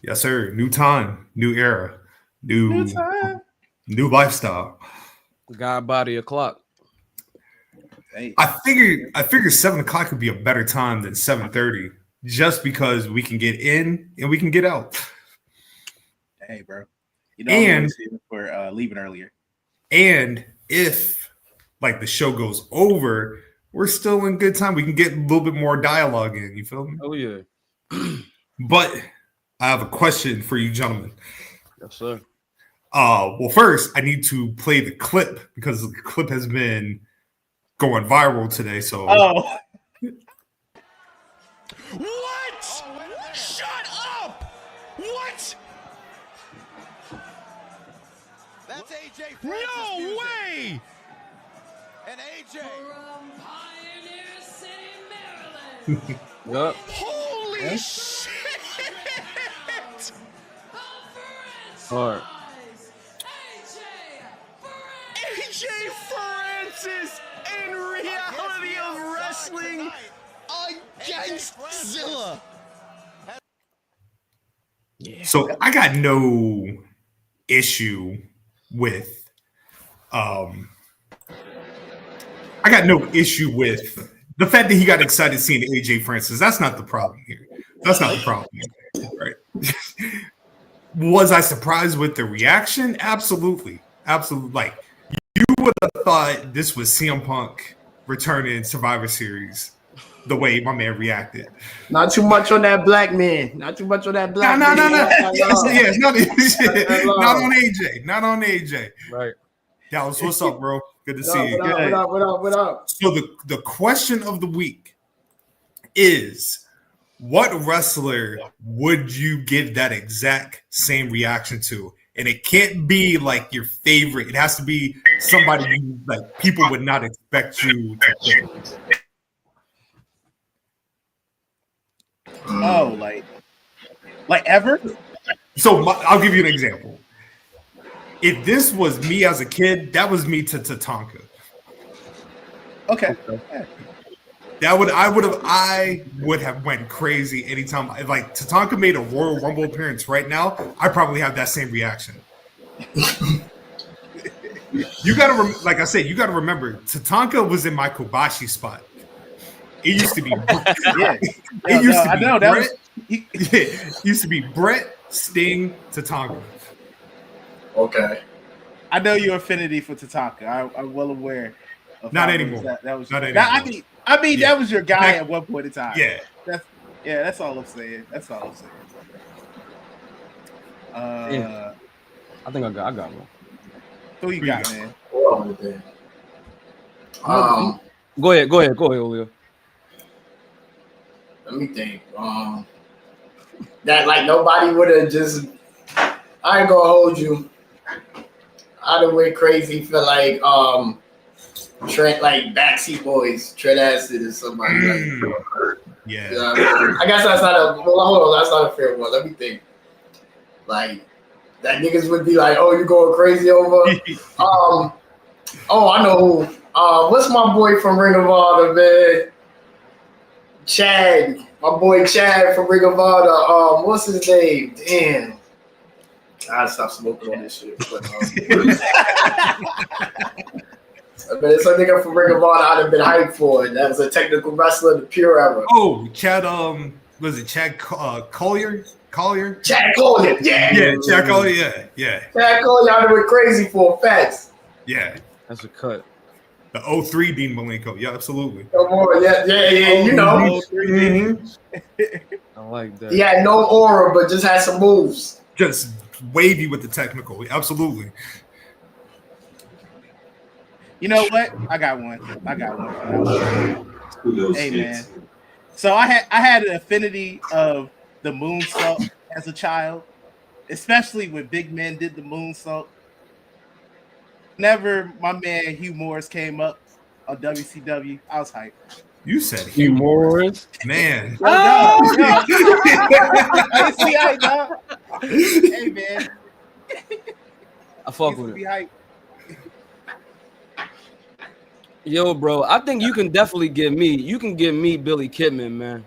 Yes, sir. New time, new era, New new time. new lifestyle. God body a clock. Hey, I figured 7 o'clock would be a better time than 7:30, just because we can get in and we can get out. hey, bro. You know I'm And always here for leaving earlier. and if like the show goes over, we're still in good time. We can get a little bit more dialogue in. You feel me? Oh yeah. But I have a question for you, gentlemen. Yes, sir. Well, first I need to play the clip because the clip has been going viral today. So Oh, What? Shut up! What? That's AJ Francis No music. way! And AJ. From Pioneer City, Maryland. Yup. Holy shit! All right. AJ Francis in reality of wrestling against Zilla. So I got no issue with I got no issue with the fact that he got excited seeing AJ Francis. That's not the problem here. That's not the problem here, right? Was I surprised with the reaction? Absolutely. Absolutely. Like, you would have thought this was CM Punk returning Survivor Series the way my man reacted. Not too much on that black man. Not too much on that black No. man. Yeah, it's not on AJ. Not on AJ. Right. Dallas, what's up, bro? Good to see you. What up? So the question of the week is, what wrestler would you give that exact same reaction to? And it can't be like your favorite. It has to be somebody you, like, people would not expect you to pick. oh, like ever? So I'll give you an example. If this was me as a kid, that was me to Tatanka. Okay. I would have went crazy anytime. If like Tatanka made a Royal Rumble appearance right now, I probably have that same reaction. You gotta, like I said, you gotta remember, Tatanka was in my Kobashi spot. It used to be, it used to be Brett, Sting, Tatanka. Okay. I know your affinity for Tatanka. I'm well aware. Of Not how anymore. That was Not your, anymore. I mean, Yeah. that was your guy at one point in time. Yeah. That's all I'm saying. That's all I'm saying. Yeah. I think I got one. Who you got, man? Hold on with that. Go ahead, Julio. Let me think. That like nobody would have just. I ain't gonna hold you. I'd have went crazy for like Trent, like Backseat Boys, Trent Acid or somebody like. Yeah. I guess that's not a. Well, hold on, that's not a fair one. Let me think. Like that niggas would be like, "Oh, you going crazy over?" Oh, I know who. What's my boy from Ring of Honor, man? Chad, my boy Chad from Ring of Honor. What's his name? Damn. I stopped smoking on this shit. But, it's a nigga from Ring of Honor I'd have been hyped for. And that was a technical wrestler in the pure era. Oh, Chad. Was it Chad Collier? Chad Collier, yeah. Yeah, Chad Collier. Yeah. Chad Collier, I'd have went crazy for facts. Yeah. That's a cut. The 03 Dean Malenko. Yeah, absolutely. Come on, yeah. You know, I like that. he had no aura, but just had some moves. Just wavy with the technical. Absolutely. You know what? I got one. Hey, man. So I had an affinity of the moonsault as a child, especially when big men did the moonsault. Whenever my man Hugh Morris came up on WCW, I was hyped. You said Hugh Morris. Man. Hey, man. I fuck with Be it. hyped. Yo, bro, I think you can definitely give me Billy Kidman, man.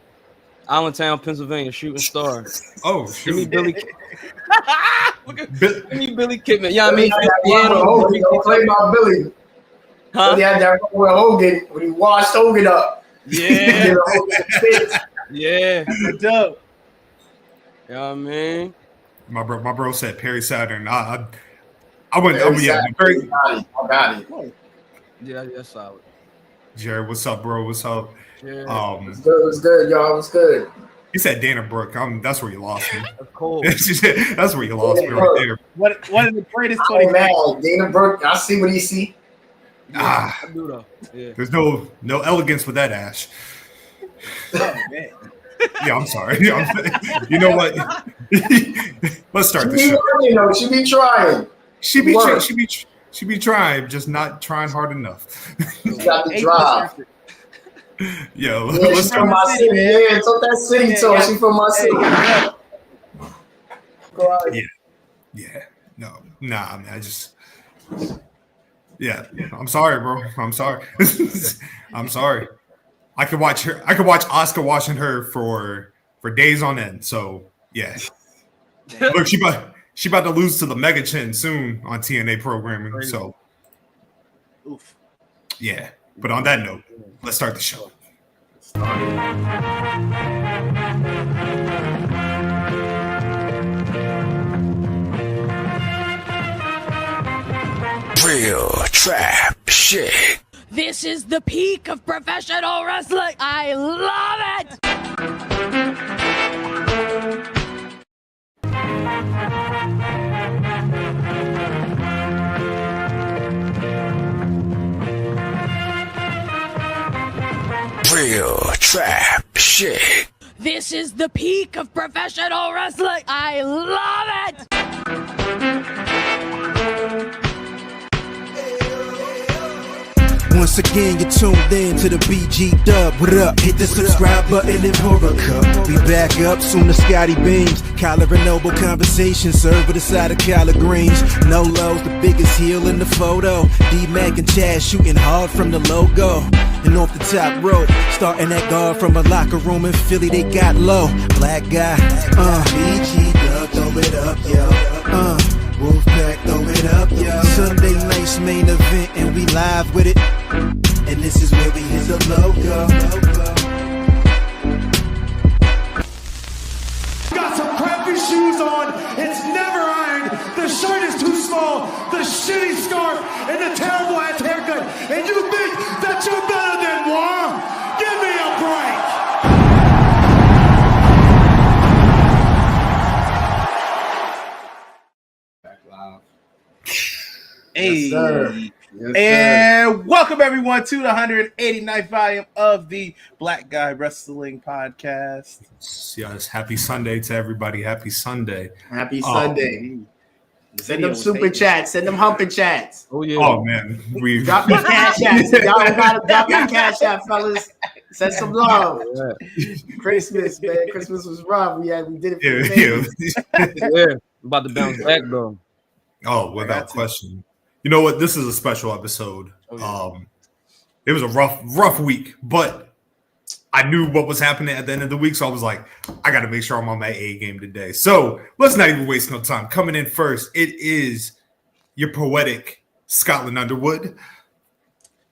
Allentown, Pennsylvania, shooting star. Oh, Give me shoot. Billy. Give me Billy Kidman. Yeah, I Billy mean, had that one with Hogan. Don't play about Billy. huh? He had that one with Hogan when he washed Hogan up. Yeah, Hogan fits. yeah. That's dope. You know what I mean? My bro said Perry Saturn. I went. Perry Yeah, Saturn. Perry. I got it. Yeah, that's solid. Jared, what's up, bro? What's up? Yeah. It was good, y'all. It was good. You said Dana Brooke. That's where you lost me. That's cool. That's where you lost me Dana right Brooke. there. What is the greatest Oh 20? man, Dana Brooke. I see what he see. Ah, I do though. Yeah. there's no elegance with that, Ash. Oh, man. Yeah, I'm sorry. You know what? Let's start the She be show. working, though. She be trying. Work. She be trying, just not trying hard enough. She got the drive. Yo, Yeah, let's she's start. from my city. Yeah, talk that city talk. She from my city. Go out. Yeah, no, nah, man. Yeah, I'm sorry, bro. I'm sorry. I'm sorry. I could watch her. I could watch Oscar watching her for days on end. So yeah, look, she about to lose to the Mega Chin soon on TNA programming. So Oof. yeah. But on that note, let's start the show. Real trap shit. This is the peak of professional wrestling. I love it. Real trap shit. This is the peak of professional wrestling. I love it. Once again, you're tuned in to the BG Dub. What up? Hit the subscribe button and pour a cup. We back up soon as Scotty beams. Collar and Noble conversation served with a side of collard greens. Nolo's the biggest heel in the photo. D-Mac and Chaz shooting hard from the logo. And off the top rope, starting that guard from a locker room in Philly, they got low. Black guy, BG Dub, throw it up, yo. Wolfpack, throw it up, yo. Sunday night's main event, and we live with it. And this is where we hit the logo. Got some crappy shoes on. It's never ironed. The shirt is too small. The shitty scarf and the terrible ass haircut. And you think that you're better than War? Give me a break. Hey. Yes, sir. Yes, And welcome everyone to the 189th volume of the Black Guy Wrestling Podcast. Yes, happy Sunday to everybody. Happy Sunday. Happy Sunday. Send Video them was super taken. chats. Send them humping chats. Oh yeah. Oh man, we Drop your cash apps. Y'all gotta drop your cash app, fellas. Send some love. Yeah. Christmas, man. Christmas was rough. We did it for the yeah. babies. Yeah. About to bounce back though. Oh, without question. You know what? This is a special episode. Oh, yeah. It was a rough week, but I knew what was happening at the end of the week, so I was like, I got to make sure I'm on my A game today. So let's not even waste no time. Coming in first, it is your poetic Scotland Underwood.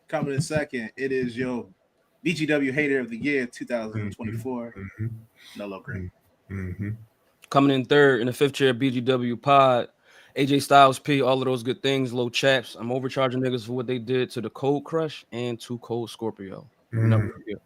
Coming in second, it is your BGW Hater of the Year 2024, Nolo Green. Mm-hmm. Coming in third in the fifth chair, BGW Pod. AJ Styles P, all of those good things, low chaps. I'm overcharging niggas for what they did to the Cold Crush and to Cold Scorpio. Never forget.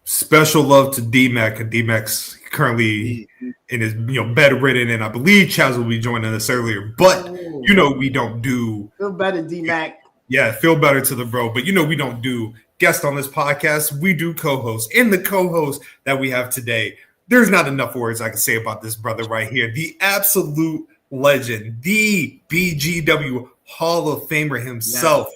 Special love to D-Mac, and D-Mac's currently in his bedridden, and I believe Chaz will be joining us earlier. But we don't do Feel better, D-Mac. Yeah, feel better to the bro. But we don't do guests on this podcast. We do co-hosts. And the co-host that we have today, there's not enough words I can say about this brother right here. The absolute legend, the BGW Hall of Famer himself,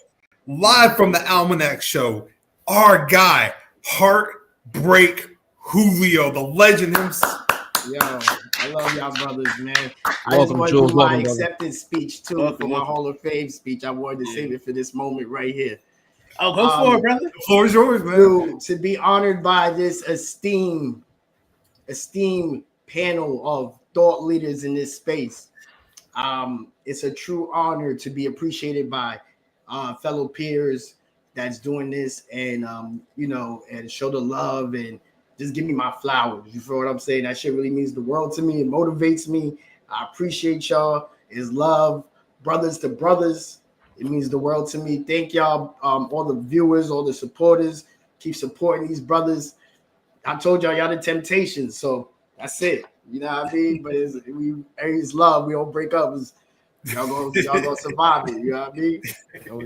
live from the Almanac Show, our guy, Heartbreak Julio, the legend himself. Yo, I love y'all brothers, man. I Welcome, just Jules. wanted to do my Welcome, brother. acceptance speech, too, for my Hall of Fame speech. I wanted to save it for this moment right here. Oh, go for it, brother. The floor is yours, man. Dude, to be honored by this esteemed panel of thought leaders in this space. It's a true honor to be appreciated by fellow peers that's doing this, and and show the love and just give me my flowers. You feel what I'm saying? That shit really means the world to me. It motivates me. I appreciate y'all. It's love, brothers to brothers. It means the world to me. Thank y'all, all the viewers, all the supporters. Keep supporting these brothers. I told y'all the Temptations, so that's it. You know what I mean? But it's love. We don't break up. Y'all gonna survive it. You know what I mean? Oh,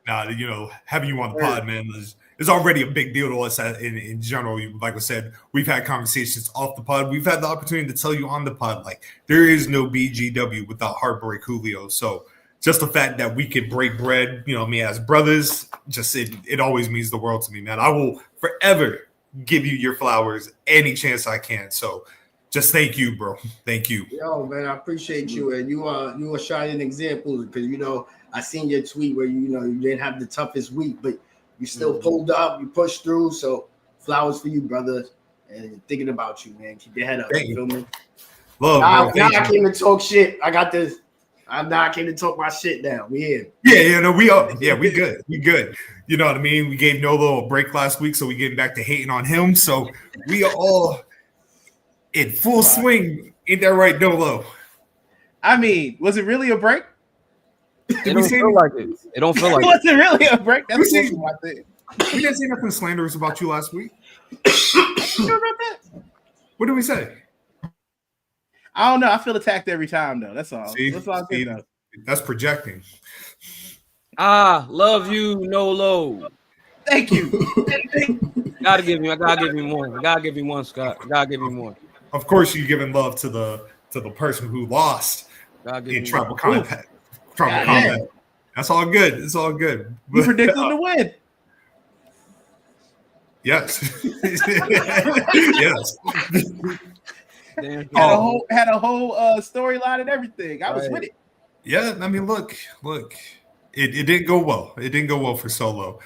yeah. Having you on the pod, man, is already a big deal to us in general. Like I said, we've had conversations off the pod. We've had the opportunity to tell you on the pod, like, there is no BGW without Heartbreak Julio. So just the fact that we could break bread, as brothers, just it always means the world to me, man. I will forever give you your flowers any chance I can. So just thank you, bro. Thank you. Yo, man, I appreciate you. And you are shining example, because I seen your tweet where you didn't have the toughest week, but you still pulled up, you pushed through. So flowers for you, brother. And thinking about you, man. Keep your head up. You feel me? Love, now I came to talk shit. I got this. Now I came to talk my shit down. We here. We are. Yeah, we good. We good. You know what I mean? We gave Nolo a break last week, so we getting back to hating on him. So we are all in full swing. Ain't that right, Nolo? I mean, was it really a break? It don't feel like it. It don't feel like it. Was it really a break? That's my thing. We didn't say nothing slanderous about you last week. You know about that? What did we say? I don't know. I feel attacked every time, though. That's all. That's all good, though. That's projecting. Love you, Nolo. Thank you. I gotta give me more. I gotta give me one, Scott. I gotta give me more. Of course, you're giving love to the person who lost in tribal combat. Tribal combat. That's all good. It's all good. You predicted to win. Yes. Yes. Had a whole storyline and everything. I was with it. Yeah, I mean, look. It didn't go well. It didn't go well for Solo.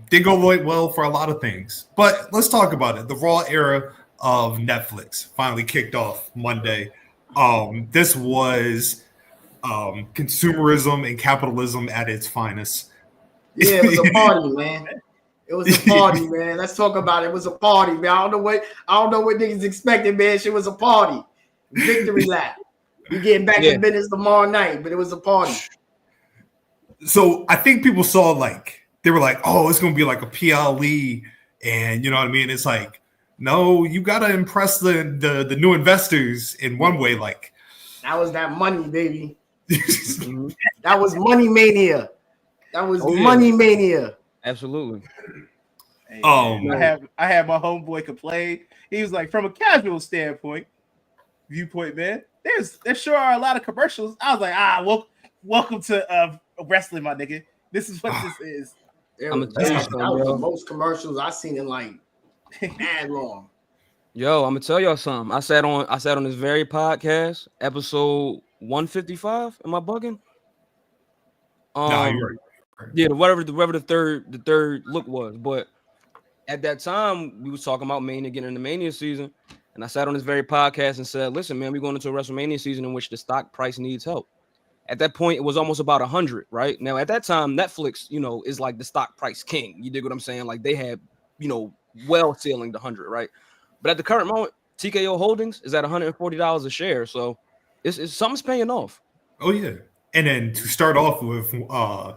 Didn't go well for a lot of things. But let's talk about it. The Raw era of Netflix finally kicked off Monday. This was consumerism and capitalism at its finest. Yeah, it was a party, man. It was a party, man. Let's talk about it. It was a party, man. I don't know what niggas expected, man. Shit was a party. Victory lap. We getting back to business tomorrow night, but it was a party. So I think people saw, like, they were like, oh, it's gonna be like a PLE, and you know what I mean? It's like, no, you gotta impress the new investors in one way. Like, that was that money, baby. That was money mania. That was money mania. Absolutely. Hey, I had my homeboy complain. He was like, from a casual viewpoint, man, there sure are a lot of commercials. I was like, welcome to wrestling, my nigga. This is what this is. That was the most commercials I've seen in like mad long. Yo, I'm gonna tell y'all something. I sat on this very podcast, episode 155. Am I bugging? No, you're right. Yeah, whatever the third look was. But at that time, we was talking about Mania getting into Mania season, and I sat on this very podcast and said, "Listen, man, we're going into a Wrestlemania season in which the stock price needs help." At that point, it was almost about 100. Right now, at that time, Netflix, is like the stock price king. You dig what I'm saying? Like they had, well ceiling the 100, right? But at the current moment, TKO Holdings is at $140 a share, so it's something's paying off. Oh yeah. And then to start off with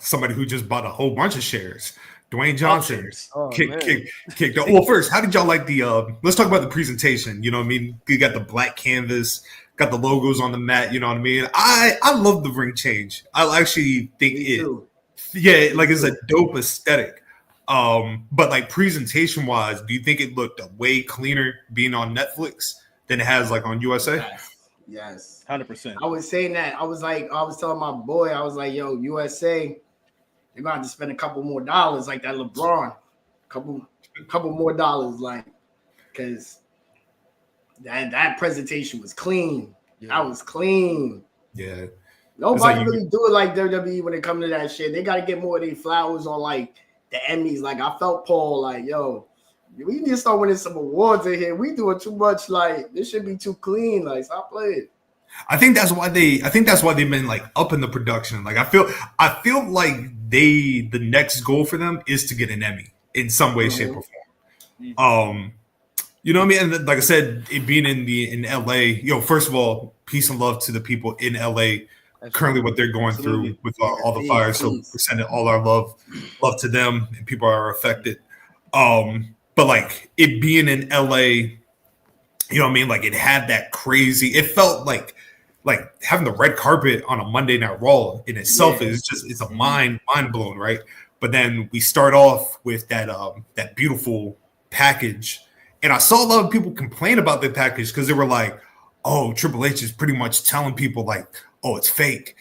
somebody who just bought a whole bunch of shares, Dwayne Johnson kicked off. Well, first, how did y'all like the let's talk about the presentation. You know what I mean? You got the black canvas, got the logos on the mat, you know what I mean? I love the ring change. I actually think it's a dope aesthetic. But like presentation wise, do you think it looked way cleaner being on Netflix than it has like on USA? Yes. 100%. I was saying that. I was telling my boy, I was like, yo, USA, they're gonna have to spend a couple more dollars like that LeBron. Couple more dollars, like, because that presentation was clean. Yeah. That was clean. Yeah. Nobody really do it like WWE when it comes to that shit. They got to get more of their flowers on like the Emmys. Like I felt Paul like, yo, we need to start winning some awards in here. We doing too much. Like this should be too clean. Like stop playing. I think that's why they've been like up in the production. Like I feel like the next goal for them is to get an Emmy in some way, shape, or form. You know what I mean? And like I said, it being in LA, first of all, peace and love to the people in LA. Currently, what they're going through with all the fires, so we're sending all our love to them, and people are affected. But like it being in LA, you know what I mean? Like it had that crazy. It felt like having the red carpet on a Monday Night Raw in itself it's a mind blown, right? But then we start off with that beautiful package, and I saw a lot of people complain about the package because they were like, "Oh, Triple H is pretty much telling people like, oh, it's fake."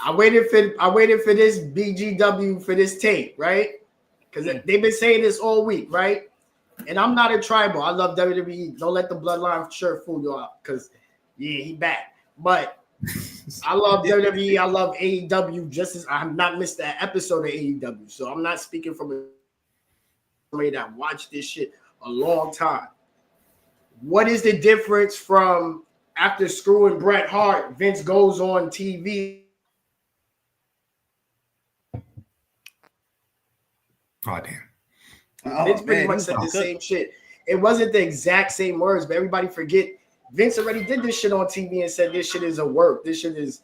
I waited for this BGW for this tape, right? Because they've been saying this all week, right? And I'm not a tribal. I love WWE. Don't let the bloodline shirt fool you out, because he back. But I love WWE. I love AEW just as I have not missed that episode of AEW. So I'm not speaking from somebody that watched this shit a long time. What is the difference from after screwing Bret Hart, Vince goes on TV? Oh, damn. Vince pretty much said the same shit. It wasn't the exact same words, but everybody forget Vince already did this shit on TV and said this shit is a work. This shit is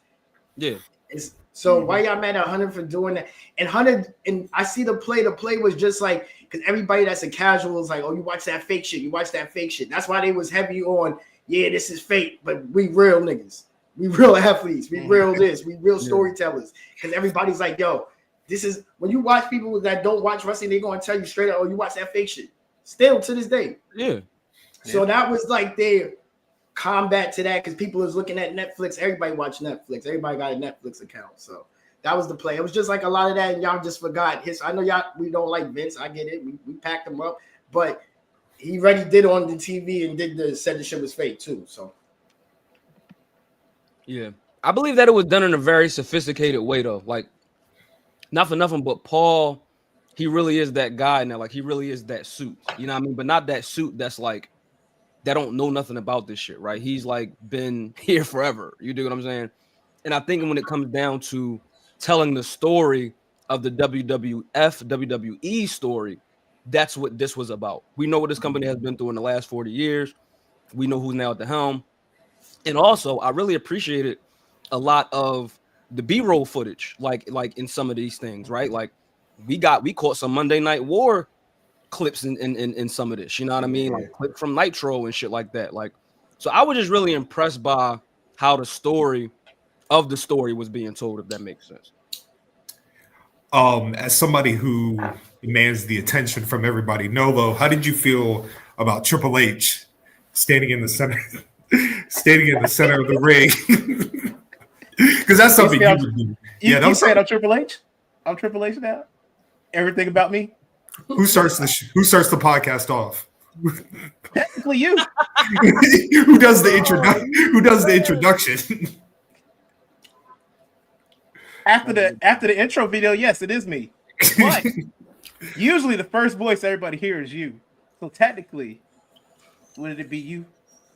so why y'all mad at Hunter for doing that? And Hunter, and I see the play was just like, because everybody that's a casual is like, oh, you watch that fake shit, That's why they was heavy on, this is fake, but we real niggas, we real athletes, we real this, we real storytellers. Because everybody's like, yo, this is when you watch people that don't watch wrestling, they're gonna tell you straight up, oh, you watch that fake shit. Still to this day. So that was like their combat to that, because people is looking at Netflix. Everybody watch Netflix. Everybody got a Netflix account. So that was the play. It was just like a lot of that, and y'all just forgot his. I know y'all, we don't like Vince. I get it. We packed him up, but he already did on the TV and said the shit was fake too. So I believe that it was done in a very sophisticated way though. Like, not for nothing, but Paul, he really is that guy now. Like, he really is that suit. You know what I mean? But not that suit that's like, that don't know nothing about this shit, right? He's like been here forever. You do what I'm saying? And I think when it comes down to telling the story of the WWE story, that's what this was about. We know what this company has been through in the last 40 years. We know who's now at the helm. And also, I really appreciated a lot of the B-roll footage, like in some of these things, right? Like we caught some Monday Night War clips in some of this, you know what I mean? Like clip from Nitro and shit like that. Like, so I was just really impressed by how the story was being told, if that makes sense. As somebody who demands the attention from everybody, Nolo, how did you feel about Triple H standing in the center of the ring? Because that's something you would do. You said I'm Triple H? I'm Triple H now? Everything about me? Who starts the podcast off? Technically you. Who does the introduction? After the intro video, yes, it is me. But usually the first voice everybody hears is you. So technically, would it be you?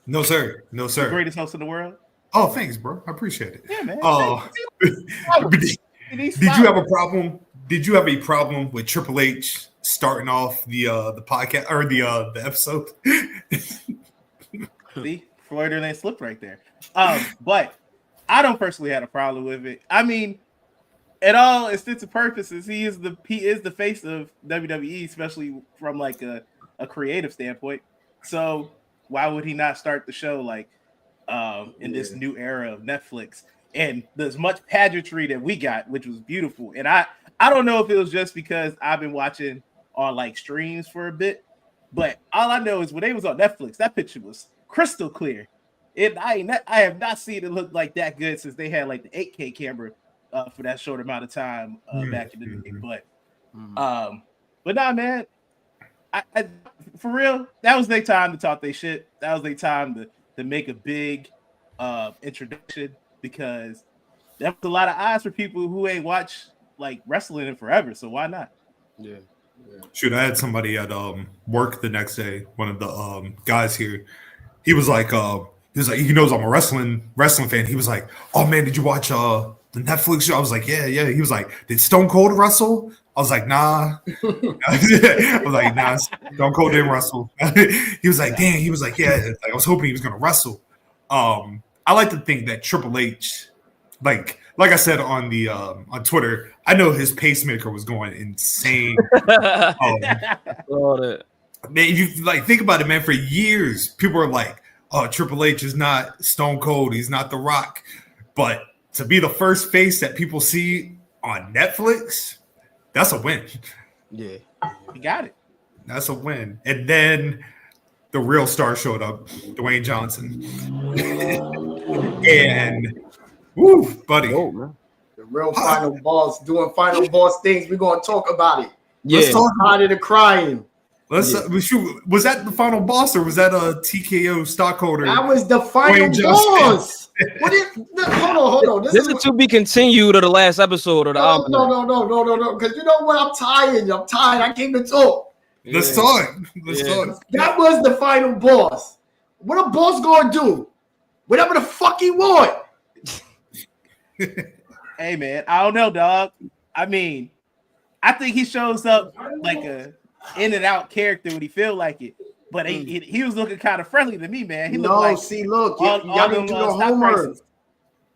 No, sir. The greatest host in the world? Oh, thanks, bro. I appreciate it. Yeah, man. Did you have a problem? Did you have a problem with Triple H starting off the podcast or the episode? See, Freudian slip right there. But I don't personally have a problem with it. I mean, at all intents and purposes, he is the face of WWE, especially from like a creative standpoint. So why would he not start the show like in this new era of Netflix and there's much pageantry that we got, which was beautiful. And I don't know if it was just because I've been watching on like streams for a bit, but all I know is when they was on Netflix, that picture was crystal clear. I have not seen it look like that good since they had like the 8K camera for that short amount of time back in the day. But nah, man, I for real, that was their time to talk their shit. That was their time to make a big introduction. because that's a lot of eyes for people who ain't watched like wrestling in forever. So why not? Yeah. Shoot, I had somebody at work the next day. One of the guys here, he was like, he knows I'm a wrestling fan. He was like, "Oh man, did you watch the Netflix show?" I was like, "Yeah." He was like, "Did Stone Cold wrestle?" I was like, "Nah." I was like, "Nah, Stone Cold didn't wrestle." He was like, "Damn." He was like, "Yeah." Like, I was hoping he was gonna wrestle. I like to think that Triple H, like I said on the on Twitter, I know his pacemaker was going insane. Man, you like think about it, man. For years, people are like, "Oh, Triple H is not Stone Cold. He's not The Rock." But to be the first face that people see on Netflix, that's a win. Yeah, you got it. That's a win. And then the real star showed up, Dwayne Johnson, and woo, buddy. The real final boss doing final boss things. We're gonna talk about it. Yeah. Let's talk about it. Crying. Was that the final boss or was that a TKO stockholder? That was the final boss. Hold on. This is to be continued of the last episode of the Almanac. No. Because you know what? I'm tired. I came to talk. Let's talk. That was the final boss. What a boss gonna do? Whatever the fuck he want. Hey man, I don't know, dog. I mean, I think he shows up like a in and out character when he feel like it. But he was looking kind of friendly to me, man. He looked like y'all didn't do the homework.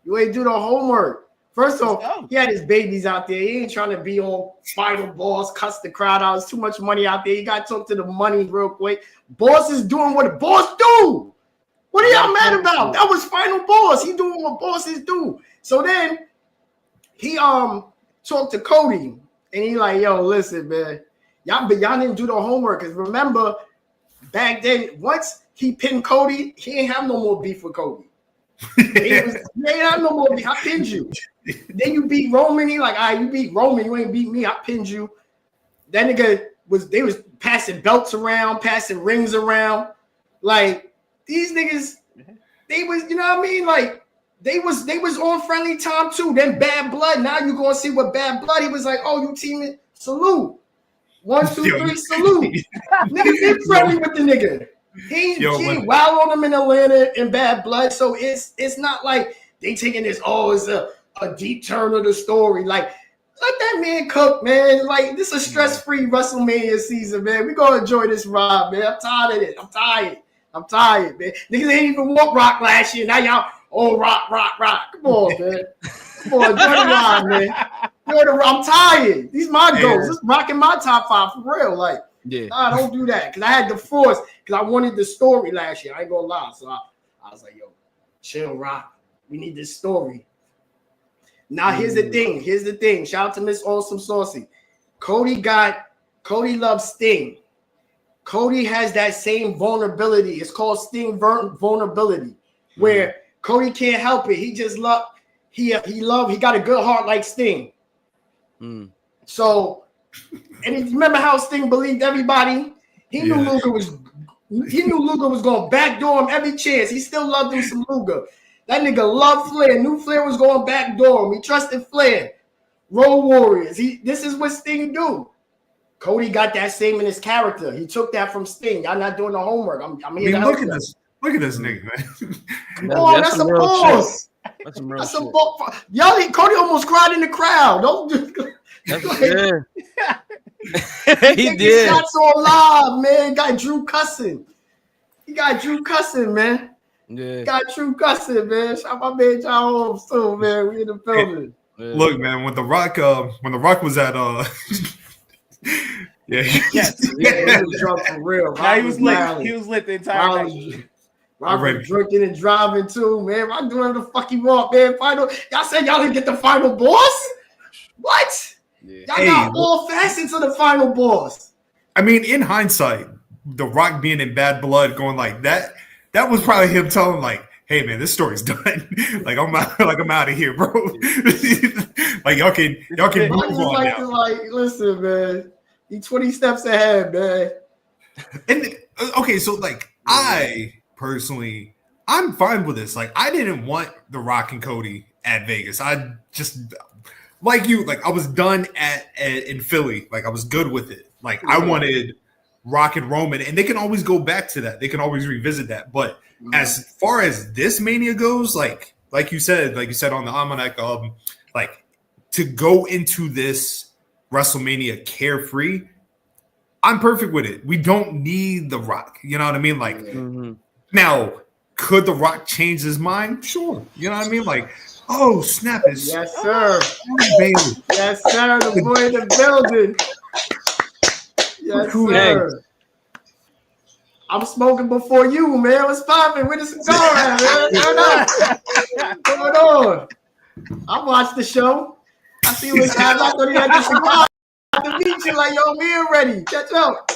You ain't do the homework. First off, he had his babies out there. He ain't trying to be on final boss, cuss the crowd out. There's too much money out there. You got to talk to the money real quick. Boss is doing what a boss do. What are y'all mad about? That was final boss. He doing what bosses do. So then he talked to Cody and he like, "Yo, listen, man. Y'all didn't do the homework. Because remember, back then, once he pinned Cody, he ain't have no more beef with Cody. He ain't have no more beef. I pinned you. Then you beat Roman. He like, all right, you beat Roman. You ain't beat me. I pinned you. That nigga they was passing belts around, passing rings around. Like, these niggas, they was, you know what I mean? Like, they was on friendly time too. Then Bad Blood. Now you gonna see what Bad Blood. He was like, "Oh, you teaming? Salute. 1, 2, 3, salute." Nigga been friendly with the nigga. He wild on him in Atlanta in Bad Blood. So it's not like they taking this, it's a deep turn of the story. Like, let that man cook, man. Like, this is a stress-free WrestleMania season, man. We gonna enjoy this ride, man. I'm tired of it. I'm tired, man. Niggas ain't even want Rock last year. Now y'all, Rock. Come on, man. Come on, enjoy the ride, man. I'm tired. These my goals. This rocking my top 5 for real. Like, nah, don't do that. Because I had to force, because I wanted the story last year. I ain't gonna lie. So I was like, yo, chill, Rock. We need this story. Now, here's the thing. Shout out to Miss Awesome Saucy. Cody loves Sting. Cody has that same vulnerability. It's called Sting vulnerability, where Cody can't help it. He just he got a good heart like Sting. So, and if you remember how Sting believed everybody, he knew Luger was going to backdoor him every chance. He still loved him some Luger. That nigga loved Flair. Knew Flair was going to backdoor him. He trusted Flair. Road Warriors. This is what Sting do. Cody got that same in his character. He took that from Sting. Y'all not doing the homework. I'm here. Look at this nigga, man. Come on, that's a boss. That's some real shit. Y'all, Cody almost cried in the crowd. Don't do. He did. Shots on live, man. Got Drew cussing. He got Drew cussing, man. Yeah. Got Drew cussing, man. Shout my man John Holmes too, man. We in the building. Look, man, when the Rock was at he was drunk for real. Now he was lit. He was lit the entire night. Robert drinking and driving too, man. I'm doing the fuck you want, man. Y'all said y'all didn't get the final boss? What? Yeah. Y'all got all facets of the final boss. I mean, in hindsight, The Rock being in Bad Blood, going like that was probably him telling like, "Hey man, this story's done. I'm out of here, bro." Like y'all can move on now. Like, listen, man. He's 20 steps ahead, man. And okay, so like I I'm fine with this. Like, I didn't want The Rock and Cody at Vegas. I just like you. Like, I was done in Philly. Like, I was good with it. Like, I wanted Rock and Roman, and they can always go back to that. They can always revisit that. But as far as this Mania goes, like you said on the Almanac, like to go into this WrestleMania carefree, I'm perfect with it. We don't need The Rock. You know what I mean? Like now, could The Rock change his mind? Sure. You know what I mean? Like, oh snap! Yes, sir. Baby. Yes, sir. The boy in the building. Yes, sir. I'm smoking before you, man. What's popping? Where the cigar at, man? What's going on? I watched the show. I see what Chaz. I thought he had the cigar. I had to meet you like, yo, me already. Catch up.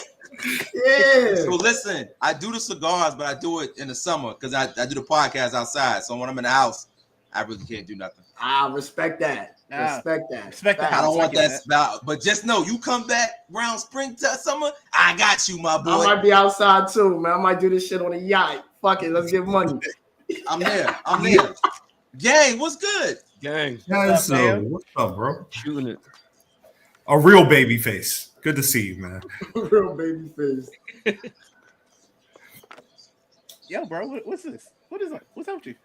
Yeah. So listen, I do the cigars, but I do it in the summer because I do the podcast outside. So when I'm in the house, I really can't do nothing. I respect that. Respect that. I don't want that smell. But just know, you come back around spring to summer, I got you, my boy. I might be outside too, man. I might do this shit on a yacht. Fuck it, let's get money. I'm there. Gang, what's good? Gang. What's up, bro? Shooting it. A real baby face. Good to see you, man. Real baby face. Yo, bro, what's this? What is that? What's up with you?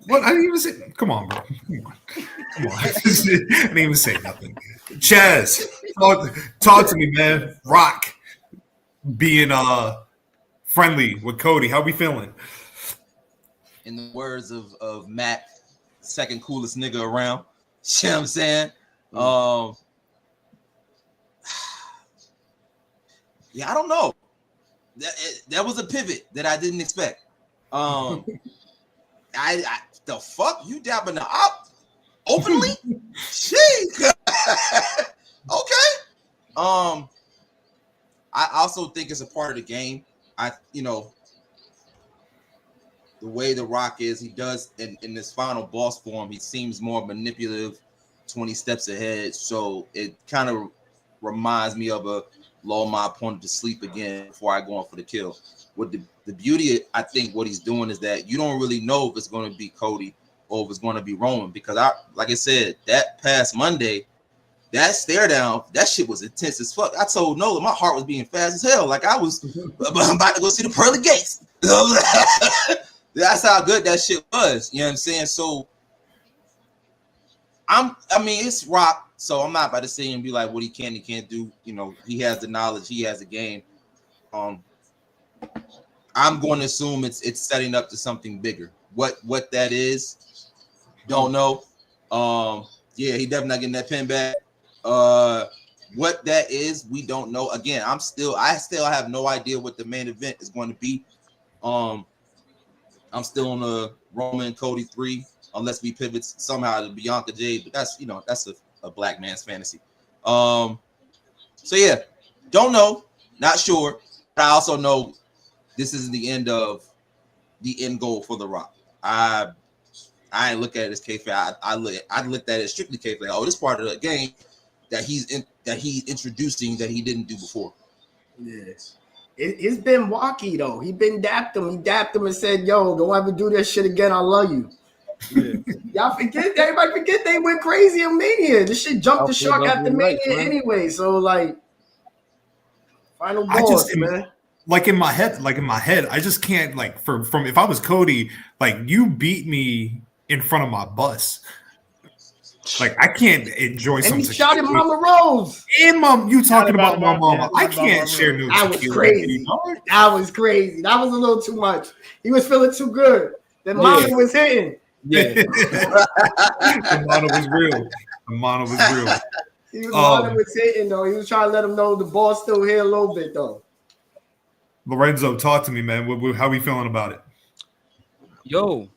What? I didn't even say. Come on, bro. Come on. I didn't even say nothing. Chaz, talk to me, man. Rock being friendly with Cody. How we feeling? In the words of Matt, second coolest nigga around. You know what I'm saying? Yeah, I don't know. That was a pivot that I didn't expect. I the fuck you dabbing the up openly? Jeez. Okay. I also think it's a part of the game. The way The Rock is, he does in this final boss form, he seems more manipulative, 20 steps ahead. So it kind of reminds me of a lull my opponent to sleep again before I go on for the kill. With the beauty, I think what he's doing is that you don't really know if it's going to be Cody or if it's going to be Roman, because like I said, that past Monday, that stare down, that shit was intense as fuck. I told Nolo my heart was beating fast as hell. Like I'm about to go see the pearly gates. That's how good that shit was. You know what I'm saying? So it's Rock, so I'm not about to say and be like what he can, he can't do. You know, he has the knowledge, he has the game. I'm going to assume it's setting up to something bigger. What that is, don't know. Yeah, he definitely not getting that pin back. What that is, we don't know. Again, I still have no idea what the main event is going to be. I'm still on the Roman Cody 3, unless we pivot somehow to Bianca Jade, but that's a black man's fantasy. So yeah, don't know, not sure. But I also know this isn't the end goal for The Rock. I ain't look at it as kayfabe. I looked at it strictly kayfabe. Oh, this part of the game that he's introducing that he didn't do before. Yes. It's been wacky though. He dapped him. He dapped him and said, "Yo, don't ever do that shit again. I love you." Yeah. Y'all forget. Everybody forget they went crazy in Mania. This shit jumped the shark after Mania anyway. So like, final boss, man. Like in my head, I just can't from if I was Cody, like you beat me in front of my bus. Like I can't enjoy something. And he shot at Mama Rose. And mom, you talking about my mama? I can't share news. That was crazy. That was crazy. That was a little too much. He was feeling too good. The mama was hitting. Yeah, the mama was real. The mama was real. He was hitting though. He was trying to let him know the ball's still here a little bit though. Lorenzo, talk to me, man. How we feeling about it? Yo,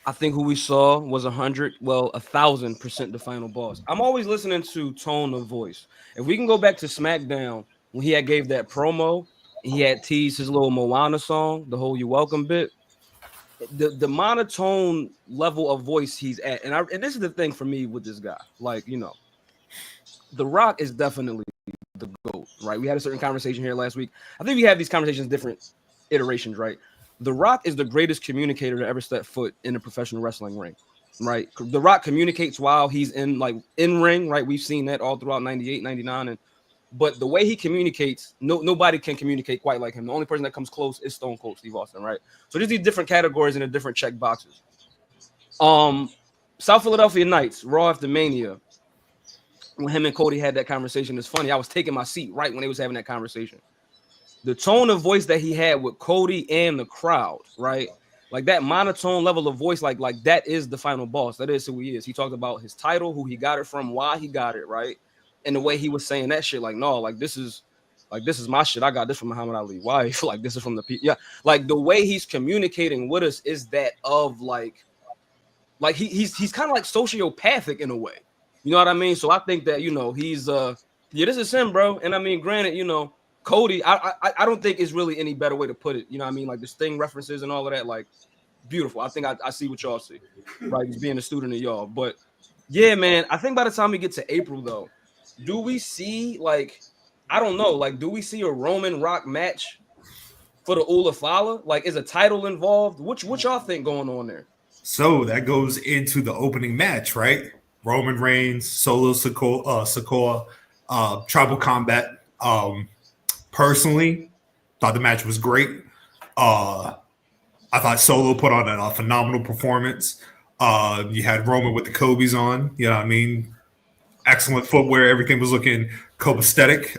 I think who we saw was 1,000% the final boss. I'm always listening to tone of voice. If we can go back to SmackDown when he gave that promo, he had teased his little Moana song, the whole "You Welcome" bit. The monotone level of voice he's at, and this is the thing for me with this guy. Like, The Rock is definitely the GOAT, right? We had a certain conversation here last week. I think we have these conversations, different iterations, right? The Rock is the greatest communicator to ever step foot in a professional wrestling ring, right? The Rock communicates while he's in ring, right? We've seen that all throughout 98, 99, but the way he communicates, nobody can communicate quite like him. The only person that comes close is Stone Cold Steve Austin, right? So there's these different categories and the different check boxes. South Philadelphia Nights, Raw after Mania, when him and Cody had that conversation, it's funny. I was taking my seat right when they was having that conversation. The tone of voice that he had with Cody and the crowd, right? Like that monotone level of voice, like that is the final boss. That is who he is. He talked about his title, who he got it from, why he got it, right? And the way he was saying that shit, like, no, like this is my shit. I got this from Muhammad Ali. Why? Like this is from the people. Yeah, like the way he's communicating with us is that of like he's kind of like sociopathic in a way. You know what I mean? So I think that, you know, he's this is him, bro. And I mean, granted, you know, Cody, I don't think it's really any better way to put it. You know what I mean? Like the Sting references and all of that, like beautiful. I think I see what y'all see, right? He's being a student of y'all. But yeah, man, I think by the time we get to April though, do we see like, I don't know, like do we see a Roman Rock match for the Ula Fala? Like is a title involved? What y'all think going on there? So that goes into the opening match, right? Roman Reigns, Solo Sikoa, Tribal Combat. Personally, thought the match was great. I thought Solo put on a phenomenal performance. You had Roman with the Kobe's on, you know what I mean? Excellent footwear. Everything was looking copacetic.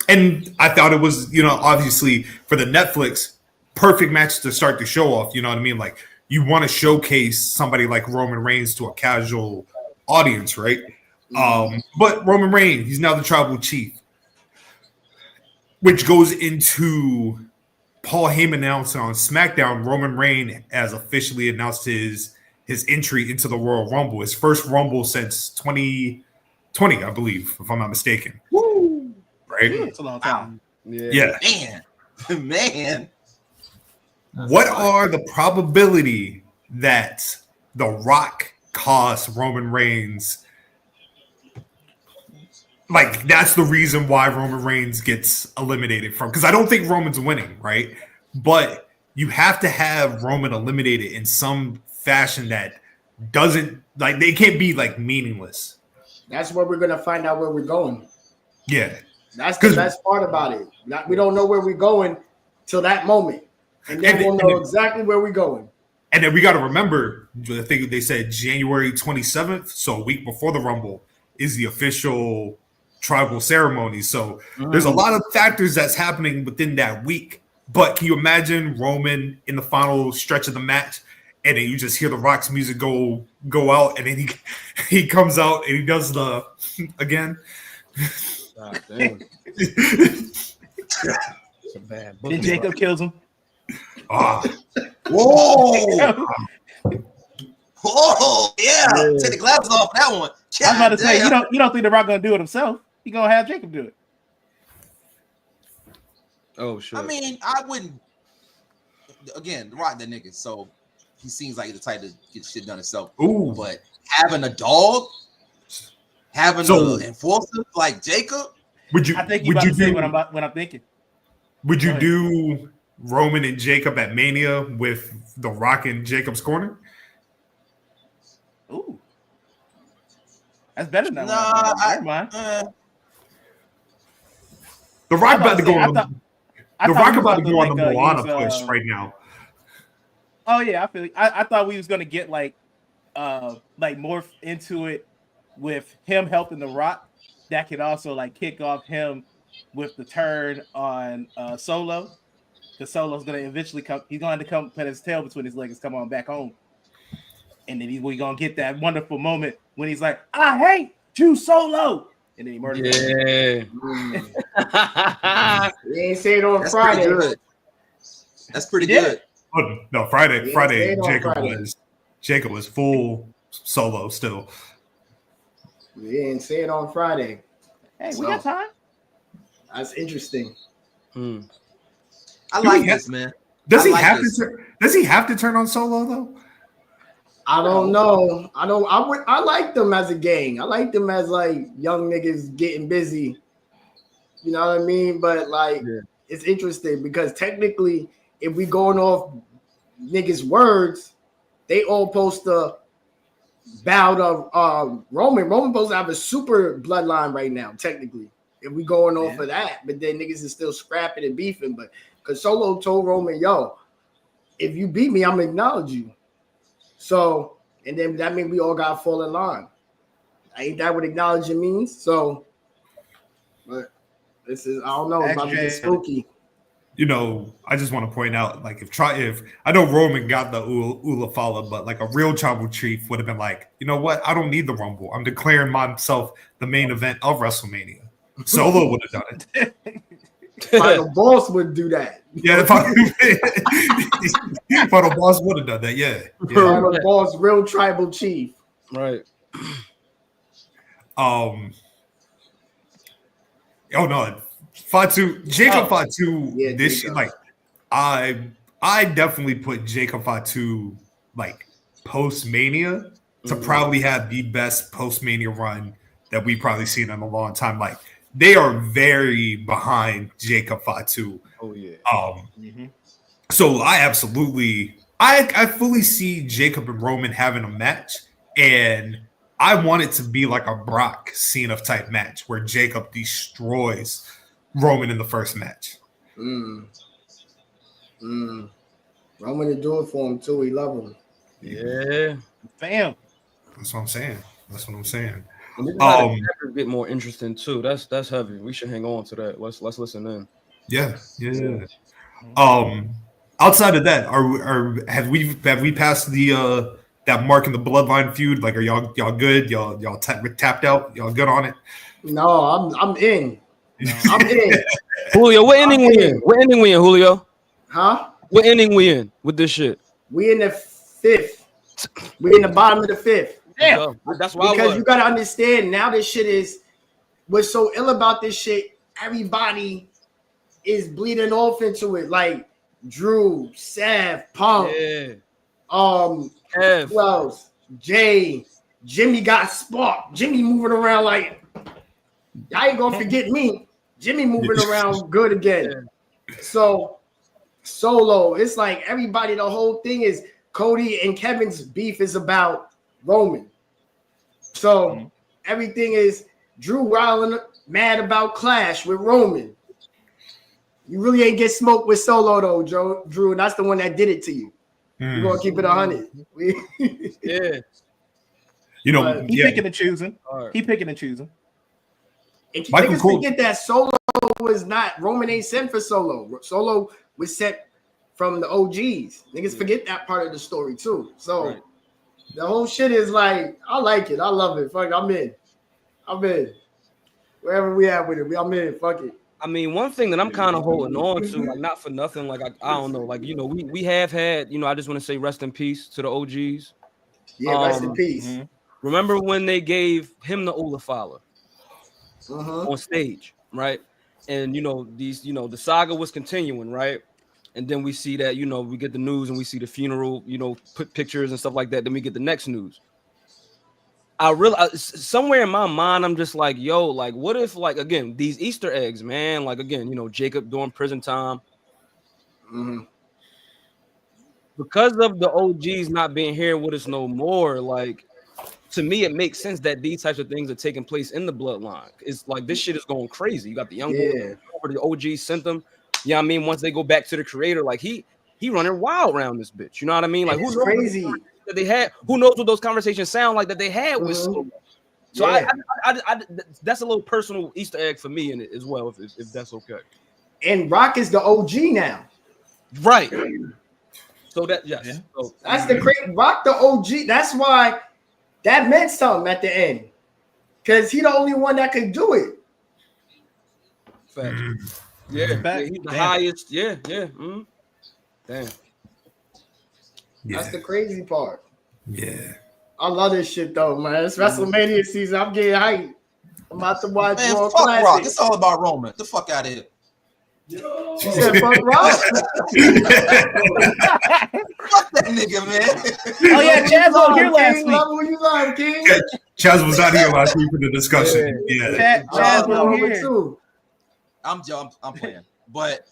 And I thought it was, you know, obviously for the Netflix, perfect match to start the show off. You know what I mean? Like you want to showcase somebody like Roman Reigns to a casual audience, right? But Roman Reigns, he's now the tribal chief, which goes into Paul Heyman announced on SmackDown. Roman Reigns has officially announced his entry into the Royal Rumble, his first Rumble since 2020, I believe, if I'm not mistaken. Woo! Right? It's a long time. Yeah. Man. What are the probability that The Rock costs Roman Reigns? Like, that's the reason why Roman Reigns gets eliminated from, because I don't think Roman's winning, right? But you have to have Roman eliminated in some fashion that doesn't, like, they can't be, like, meaningless. That's where we're going to find out where we're going. Yeah. That's the best part about it. We don't know where we're going till that moment. And then we'll know exactly where we're going. And then we got to remember, I think they said January 27th, so a week before the Rumble, is the official tribal ceremony. So there's a lot of factors that's happening within that week. But can you imagine Roman in the final stretch of the match, and then you just hear the Rock's music go out, and then he comes out and he does the again. God damn. It's a bad book. Then Jacob kills him. Ah. Whoa! Whoa! Yeah. Take the glasses off that one. I was about to say, you don't think The Rock gonna do it himself? He gonna have Jacob do it. Oh shit. I mean, I wouldn't. Again, The Rock that nigga, so he seems like the type to get shit done himself. Ooh. But having a dog, having an enforcer like Jacob, I think you about to say what I'm thinking. Would you do Roman and Jacob at Mania with The Rock in Jacob's corner? Ooh, that's better than that. Never mind. The Rock about to go on. The Rock about to go on the Moana push right now. Oh yeah, I feel. I thought we was gonna get like more into it with him helping The Rock. That could also like kick off him with the turn on Solo. Because Solo's gonna eventually come. He's going to come put his tail between his legs, come on back home, and then we're gonna get that wonderful moment when he's like, "I hate you, Solo," and then he murders him. We ain't say it on Friday. Good. That's pretty good. Oh, no, Friday. Jacob was full Solo still. We didn't say it on Friday. Hey, we got time. That's interesting. I like this, man. Does he have to turn on Solo though? I don't know. I like them as a gang. I like them as like young niggas getting busy. You know what I mean? But like, it's interesting because technically if we going off niggas' words, they all post the bout of Roman. Roman supposed to have a super bloodline right now, technically. If we going off of that, but then niggas is still scrapping and beefing. But because Solo told Roman, yo, if you beat me, I'm gonna acknowledge you. So, and then that means we all gotta fall in line. Ain't that what acknowledging means? So, but this is, I don't know, it's about to get spooky. You know, I just want to point out, like, if I know Roman got the Ulafala, but like a real tribal chief would have been like, you know what? I don't need the Rumble. I'm declaring myself the main event of WrestleMania. Solo would have done it. Final Boss would do that. Yeah, Final Boss would have done that. Yeah. Final Boss, real tribal chief. Right. Oh no. Fatu, Jacob Fatu, this shit, like I definitely put Jacob Fatu like post Mania to probably have the best post Mania run that we've probably seen in a long time. Like they are very behind Jacob Fatu. Oh yeah. So I fully see Jacob and Roman having a match, and I want it to be like a Brock Cena type match where Jacob destroys Roman in the first match. Roman to do it for him too. He love him. Yeah. Bam. That's what I'm saying. A bit more interesting too. That's heavy. We should hang on to that. Let's listen in. Yeah. Outside of that, have we passed the that mark in the bloodline feud? Like, are y'all good? Y'all tapped out? Y'all good on it? No, I'm in. I'm in. Julio, what inning we in? What inning we in, Julio? Huh? What inning we in with this shit? We in the 5th. We in the bottom of the 5th. Damn. That's why because you gotta understand now this shit is what's so ill about this shit. Everybody is bleeding off into it. Like Drew, Seth, Punk, who else? Jay, Jimmy got sparked. Jimmy moving around like y'all ain't gonna forget me. Jimmy moving around good again. So Solo, it's like everybody, the whole thing is Cody and Kevin's beef is about Roman. So everything is Drew riling mad about Clash with Roman. You really ain't get smoked with Solo though, Drew. And that's the one that did it to you. We're gonna keep it 100. Yeah. You know, he picking and choosing. He picking and choosing. And niggas forget that Solo was not Roman ain't sent for Solo. Solo was sent from the OGs. Niggas forget that part of the story too. So the whole shit is like, I like it. I love it. Fuck, I'm in. Wherever we at with it, I'm in. Fuck it. I mean, one thing that I'm kind of holding on to, like not for nothing, like I don't know, like you know, we have had, you know, I just want to say rest in peace to the OGs. Yeah, rest in peace. Remember when they gave him the Ulafala on stage, right? And you know, the saga was continuing, right? And then we see that, you know, we get the news and we see the funeral, you know, put pictures and stuff like that. Then we get the next news. I realize somewhere in my mind, I'm just like, yo, like, what if, like, again, these Easter eggs, man, like, again, you know, Jacob during prison time, because of the OGs not being here with us no more, like, to me, it makes sense that these types of things are taking place in the bloodline. It's like this shit is going crazy. You got the young boy over the OGs sent them. You know what I mean? Once they go back to the creator, like he running wild around this bitch. You know what I mean? Like who knows crazy that they had? Who knows what those conversations sound like that they had with Solo? So I that's a little personal Easter egg for me in it as well, if that's okay. And Rock is the OG now, right? So that so, that's the great Rock the OG. That's why that meant something at the end, because he the only one that could do it. Fact. Yeah, he's the highest. Yeah. Damn. That's the crazy part. Yeah. I love this shit though, man. It's WrestleMania season. I'm getting hyped. I'm about to watch Raw fuck Classic. Rock. It's all about Roman. Get the fuck out of here. She said fuck Rock. Fuck that nigga, man. Oh yeah, Chaz was here last week. Love who you love, King. Chaz was not here last week for the discussion. Yeah. Chaz was here too. I'm playing, but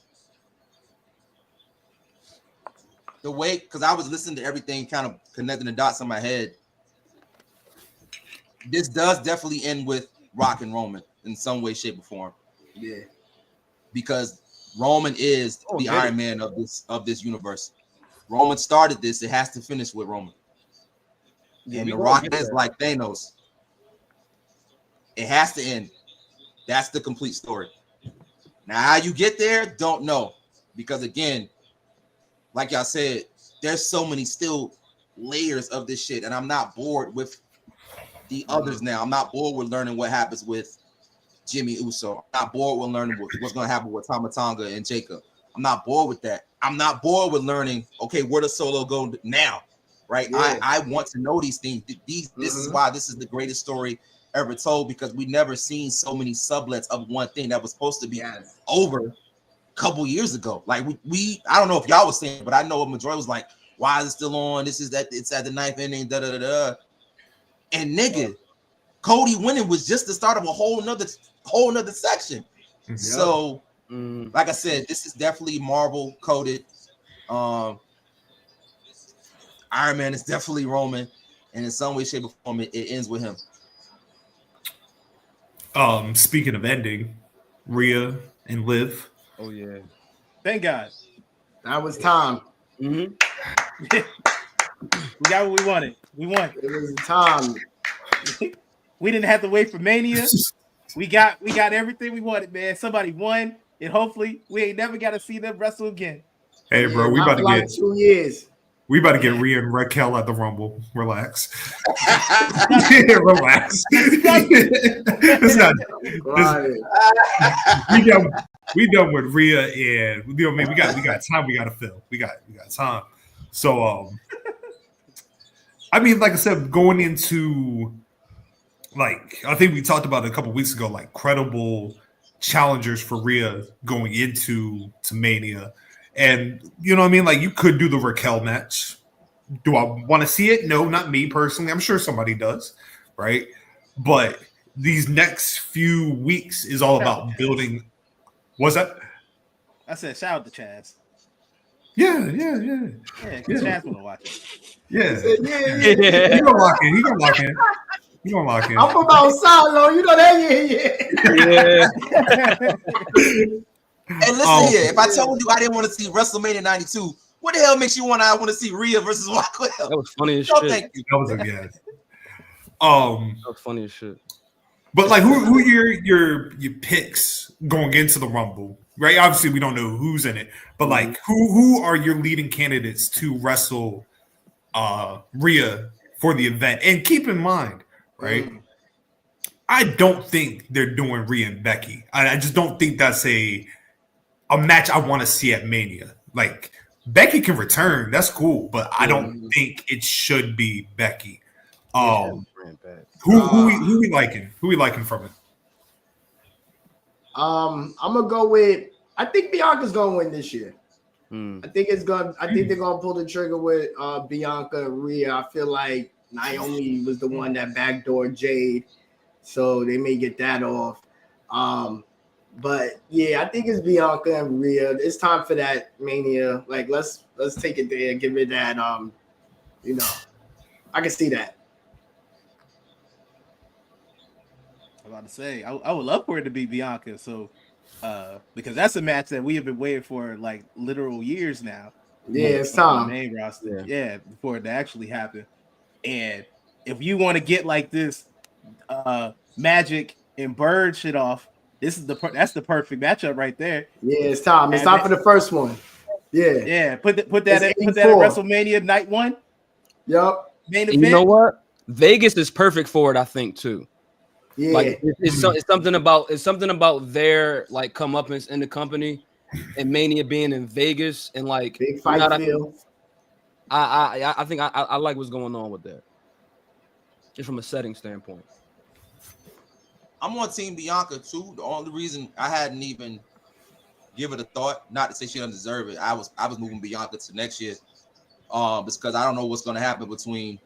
the way, because I was listening to everything, kind of connecting the dots in my head. This does definitely end with Rock and Roman in some way, shape, or form. Yeah. Because Roman is the Iron Man of this universe. Roman started this. It has to finish with Roman. And The Rock is like Thanos. It has to end. That's the complete story. Now, how you get there, don't know. Because again, like y'all said, there's so many still layers of this shit. And I'm not bored with the others now. I'm not bored with learning what happens with Jimmy Uso. I'm not bored with learning what's going to happen with Tama Tonga and Jacob. I'm not bored with that. I'm not bored with learning, okay, where does Solo go now? Right? Yeah. I want to know these things. This is why this is the greatest story ever told, because we never seen so many sublets of one thing that was supposed to be over a couple years ago. Like we I don't know if y'all was saying, but I know a majority was like, why is it still on? This is that it's at the 9th inning, da da da da. And nigga, Cody winning was just the start of a whole nother section. Yep. So like I said, this is definitely Marvel coded. Iron Man is definitely Roman, and in some way, shape, or form, it ends with him. Speaking of ending, Rhea and Liv. Oh yeah, thank God. That was time. We got what we wanted. We won. It was time. We didn't have to wait for Mania. We got everything we wanted, man. Somebody won, and hopefully we ain't never got to see them wrestle again. Hey, bro, we about to like get 2 years. We about to get Rhea and Raquel at the Rumble. Relax. Relax. It's not. We done with Rhea, and we got time. We got to fill. We got time. So I mean, like I said, going into, like, I think we talked about it a couple weeks ago, like credible challengers for Rhea going into Mania. And you know what I mean? Like, you could do the Raquel match. Do I want to see it? No, not me personally. I'm sure somebody does, right? But these next few weeks is all about building. What's that? I said, shout out to Chaz. Yeah, Chaz want to watch it. Yeah. He gonna lock in. You gonna lock in. I'm from outside, though. You know that, yeah. And listen here, if I told you I didn't want to see WrestleMania 92, what the hell makes you want to see Rhea versus Raquel? That was funny as shit. Thank you. That was a guess. That was funny as shit. But like, who are your picks going into the Rumble? Right? Obviously, we don't know who's in it, but like, who are your leading candidates to wrestle Rhea for the event? And keep in mind, right? I don't think they're doing Rhea and Becky. I just don't think that's a match I want to see at Mania. Like, Becky can return, that's cool, but I don't think it should be Becky. Who we liking? Who we liking from it? I'm gonna go with. I think Bianca's gonna win this year. I think they're gonna pull the trigger with Bianca and Rhea. I feel like Naomi was the one that backdoored Jade, so they may get that off. But yeah, I think it's Bianca and Rhea. It's time for that Mania. Like, let's take it there, give it that. I can see that. I'm about to say, I would love for it to be Bianca. So, because that's a match that we have been waiting for like literal years now. Yeah, it's time. The main roster, yeah, before it to actually happen. And if you want to get like this, Magic and Bird shit off. That's the perfect matchup right there. Yeah, it's time. It's time for the first one. Yeah. Put that at WrestleMania night 1. Yep. Main event. You know what? Vegas is perfect for it, I think, too. Yeah. Like, it's something about their like comeuppance in the company, and Mania being in Vegas, and like big fight feel. I think I like what's going on with that, just from a setting standpoint. I'm on Team Bianca too. The only reason I hadn't even give it a thought, not to say she doesn't deserve it, I was moving Bianca to next year, because I don't know what's going to happen between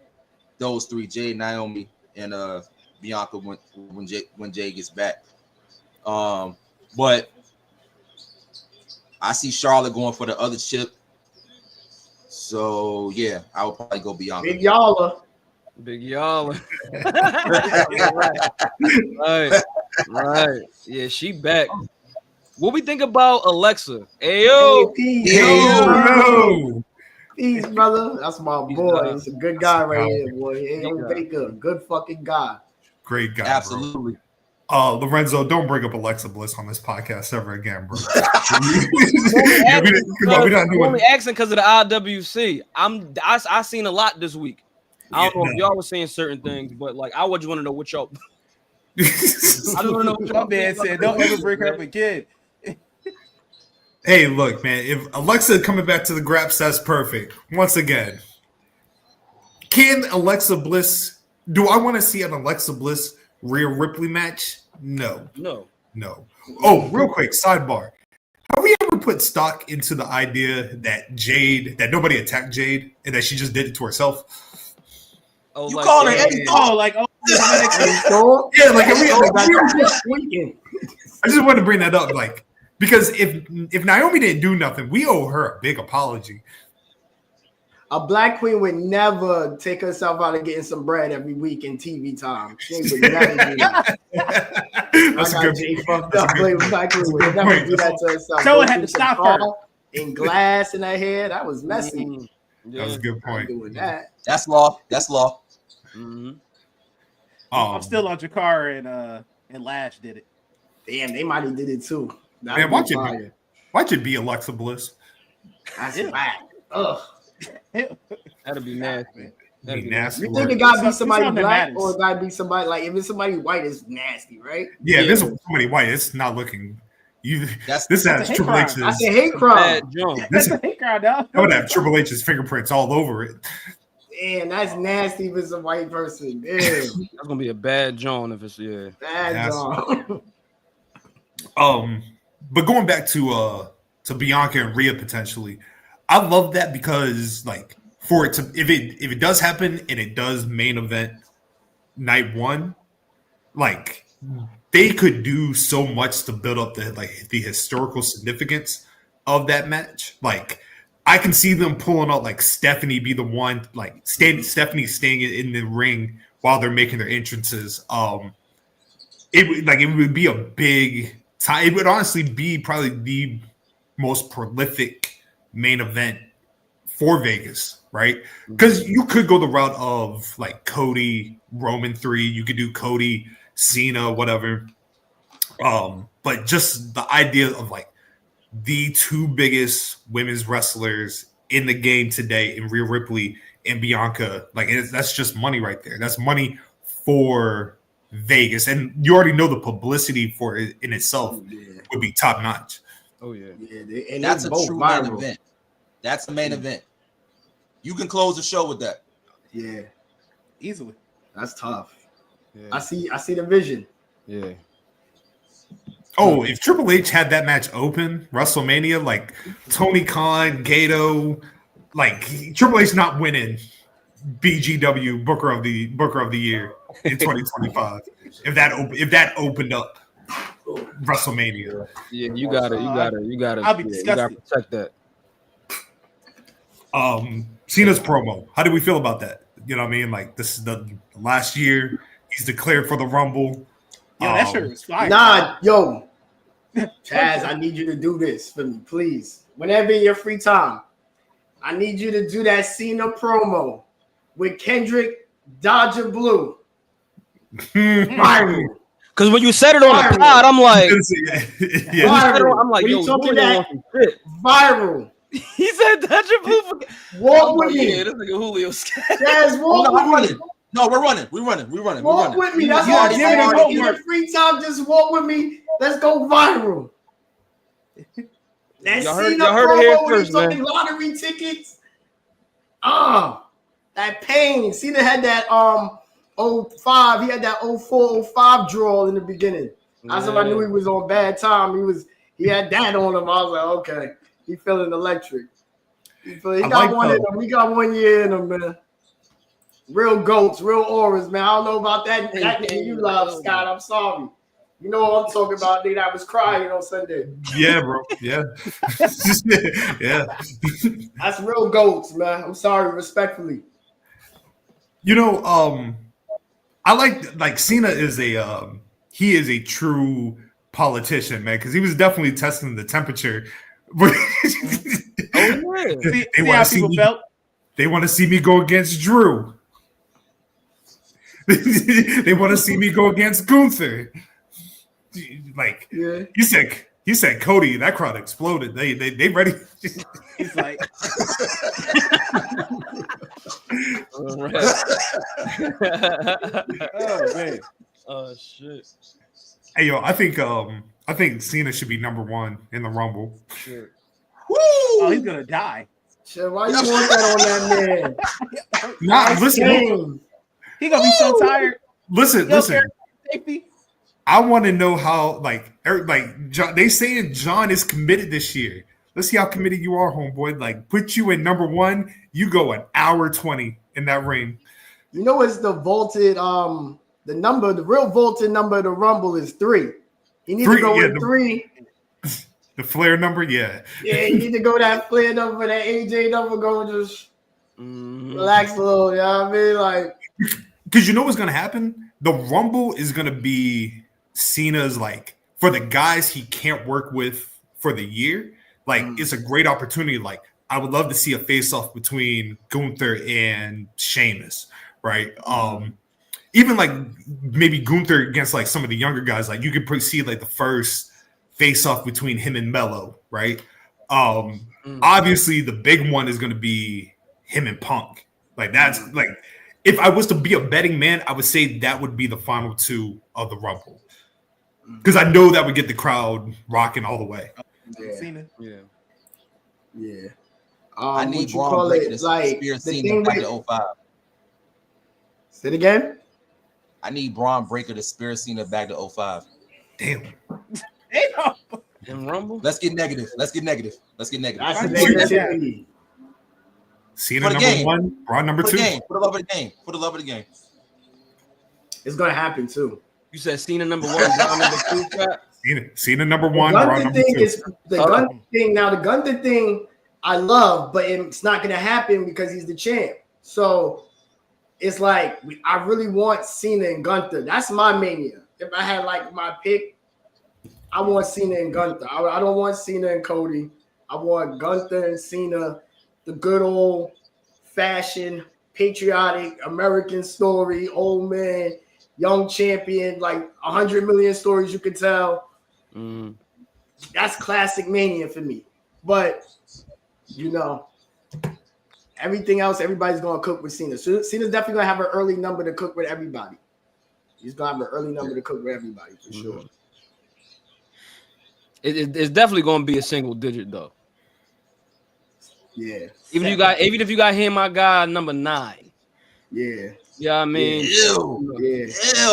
those three, Jade, Naomi, and Bianca when Jay gets back. But I see Charlotte going for the other chip. So yeah, I would probably go Bianca. Big Y'all. Big y'all. Right. Yeah, she back. What we think about Alexa? Ayo. Peace, brother. That's my boy. He's a good guy right here, boy. Ayo Baker, good fucking guy. Great guy. Absolutely. Lorenzo, don't bring up Alexa Bliss on this podcast ever again, bro. I'm only asking because of the IWC. I seen a lot this week. I don't know if y'all were saying certain things, but like I just want to know what y'all. I don't know what y'all man said. Don't ever bring her up again. Hey, look, man. If Alexa coming back to the Graps, that's perfect. Once again, can Alexa Bliss? Do I want to see an Alexa Bliss Rhea Ripley match? No. Oh, real quick, sidebar. Have we ever put stock into the idea that nobody attacked Jade and that she just did it to herself? Oh, you call her anything? Yeah, like I just wanted to bring that up, like, because if Naomi didn't do nothing, we owe her a big apology. A black queen would never take herself out of getting some bread every week in TV time. She would never do that. That's a good point. Black queen would never do that to herself. Someone had to stop her. In glass in her hair, that was messy. That was a good point. Doing that. That's law. Mm-hmm. I'm still on Jakara and Lash did it. Damn, they might have did it too. Man, watch it be Alexa Bliss. That's whack. Ugh. That'd be nasty. Nasty. You think it gotta be somebody black or it gotta be somebody like if it's somebody white, it's nasty, right? Yeah, if it's somebody white, it's not looking. This has Triple H's. That's a hate crime. That's a hate crime, dog. I would have Triple H's fingerprints all over it. Damn, that's nasty if it's a white person. Damn. That's gonna be a bad John if it's bad John. But going back to Bianca and Rhea potentially, I love that because like for it to if it does happen and it does main event night one, like they could do so much to build up the historical significance of that match. Like I can see them pulling out like Stephanie be the one, like Stephanie staying in the ring while they're making their entrances. It would be a big time. It would honestly be probably the most prolific main event for Vegas, right? Because you could go the route of like Cody, Roman 3. You could do Cody, Cena, whatever. But just the idea of like the two biggest women's wrestlers in the game today in Rhea Ripley and Bianca, like that's just money right there. That's money for Vegas, and you already know the publicity for it in itself would be top notch. Oh yeah, and that's a true main event. That's the main event. You can close the show with that. Yeah, easily. That's tough. Yeah. I see the vision. Yeah. Oh, if Triple H had that match open, WrestleMania, like Tony Khan, Gato, like Triple H not winning BGW Booker of the Year in 2025. if that opened up WrestleMania. Yeah, you gotta. I'll be disgusted. You gotta protect that. Cena's promo. How do we feel about that? You know what I mean? Like this is the last year he's declared for the Rumble. Yo, that shirt was fire. Nah, yo, Chaz, I need you to do this for me, please. Whenever in your free time, I need you to do that Cena promo with Kendrick Dodger Blue. Viral. Because when you said it on the pod, I'm like, viral. I'm like, yo, talking that viral. He said Dodger Blue. Walk with me. Yeah, this nigga Julio. Chaz, walk with me. No, we're running. We're running. Walk with me. That's all I'm saying. In your free time, just walk with me. Let's go viral. That Cena promo when he's talking lottery tickets. That pain. Cena had that 05. He had that 04, 05 draw in the beginning. That's when I knew he was on bad time. He had that on him. I was like, okay, he feeling electric. He got one in him. We got 1 year in him, man. Real goats, real auras, man. I don't know about that. That nigga you love, Scott. I'm sorry. You know what I'm talking about, nigga. I was crying on Sunday. Yeah, bro. Yeah. Yeah. That's real goats, man. I'm sorry, respectfully. You know, I like Cena is he is a true politician, man, because he was definitely testing the temperature. They want to see me go against Drew. They want to see me go against Gunther. Like he said Cody, that crowd exploded. They ready. He's like, oh man. Oh shit. Hey yo, I think Cena should be number 1 in the Rumble. Sure. Woo! Oh, he's gonna die. Shit, why you want that on that man? Nah, listen. He gonna be so tired. Listen. I want to know how John, they saying John is committed this year. Let's see how committed you are, homeboy. Like, put you in number 1, you go an hour 20 in that ring. You know, it's the vaulted the real vaulted number of the Rumble is 3. You need to go with 3. The Flair number, yeah. Yeah, you need to go that Flair number, that AJ number, go just relax a little, you know what I mean? Like, because you know what's gonna happen? The Rumble is gonna be Cena's, like, for the guys he can't work with for the year, like it's a great opportunity. Like, I would love to see a face-off between Gunther and Sheamus, right? Even like maybe Gunther against like some of the younger guys, like you could see like the first face-off between him and Melo, right? Obviously the big one is going to be him and Punk. Like, that's like, if I was to be a betting man, I would say that would be the final 2 of the Rumble, because I know that would get the crowd rocking all the way. Yeah. I need Braun Breaker to spear Cena back to 05. Say it again. I need Braun Breaker to spear Cena back to 05. Damn. In Rumble? Let's get negative. That's a negativity. Cena number 1, Braun number 2. For the love of the game. For the love of the game. It's gonna happen too. You said Cena number 1, Braun number 2. Cena number 1, Braun number 2. Gunther thing. Now the Gunther thing I love, but it's not gonna happen because he's the champ. So it's like I really want Cena and Gunther. That's my mania. If I had like my pick, I want Cena and Gunther. I don't want Cena and Cody. I want Gunther and Cena, the good old fashioned, patriotic American story, old man, young champion, like 100 million stories you could tell. That's classic Mania for me. But, you know, everything else, everybody's going to cook with Cena. So Cena's definitely going to have an early number to cook with everybody. He's going to have an early number to cook with everybody, for sure. It's definitely going to be a single digit, though. Yeah. Even if you got him, my guy, number 9. Yeah. Yeah, I mean, Ew,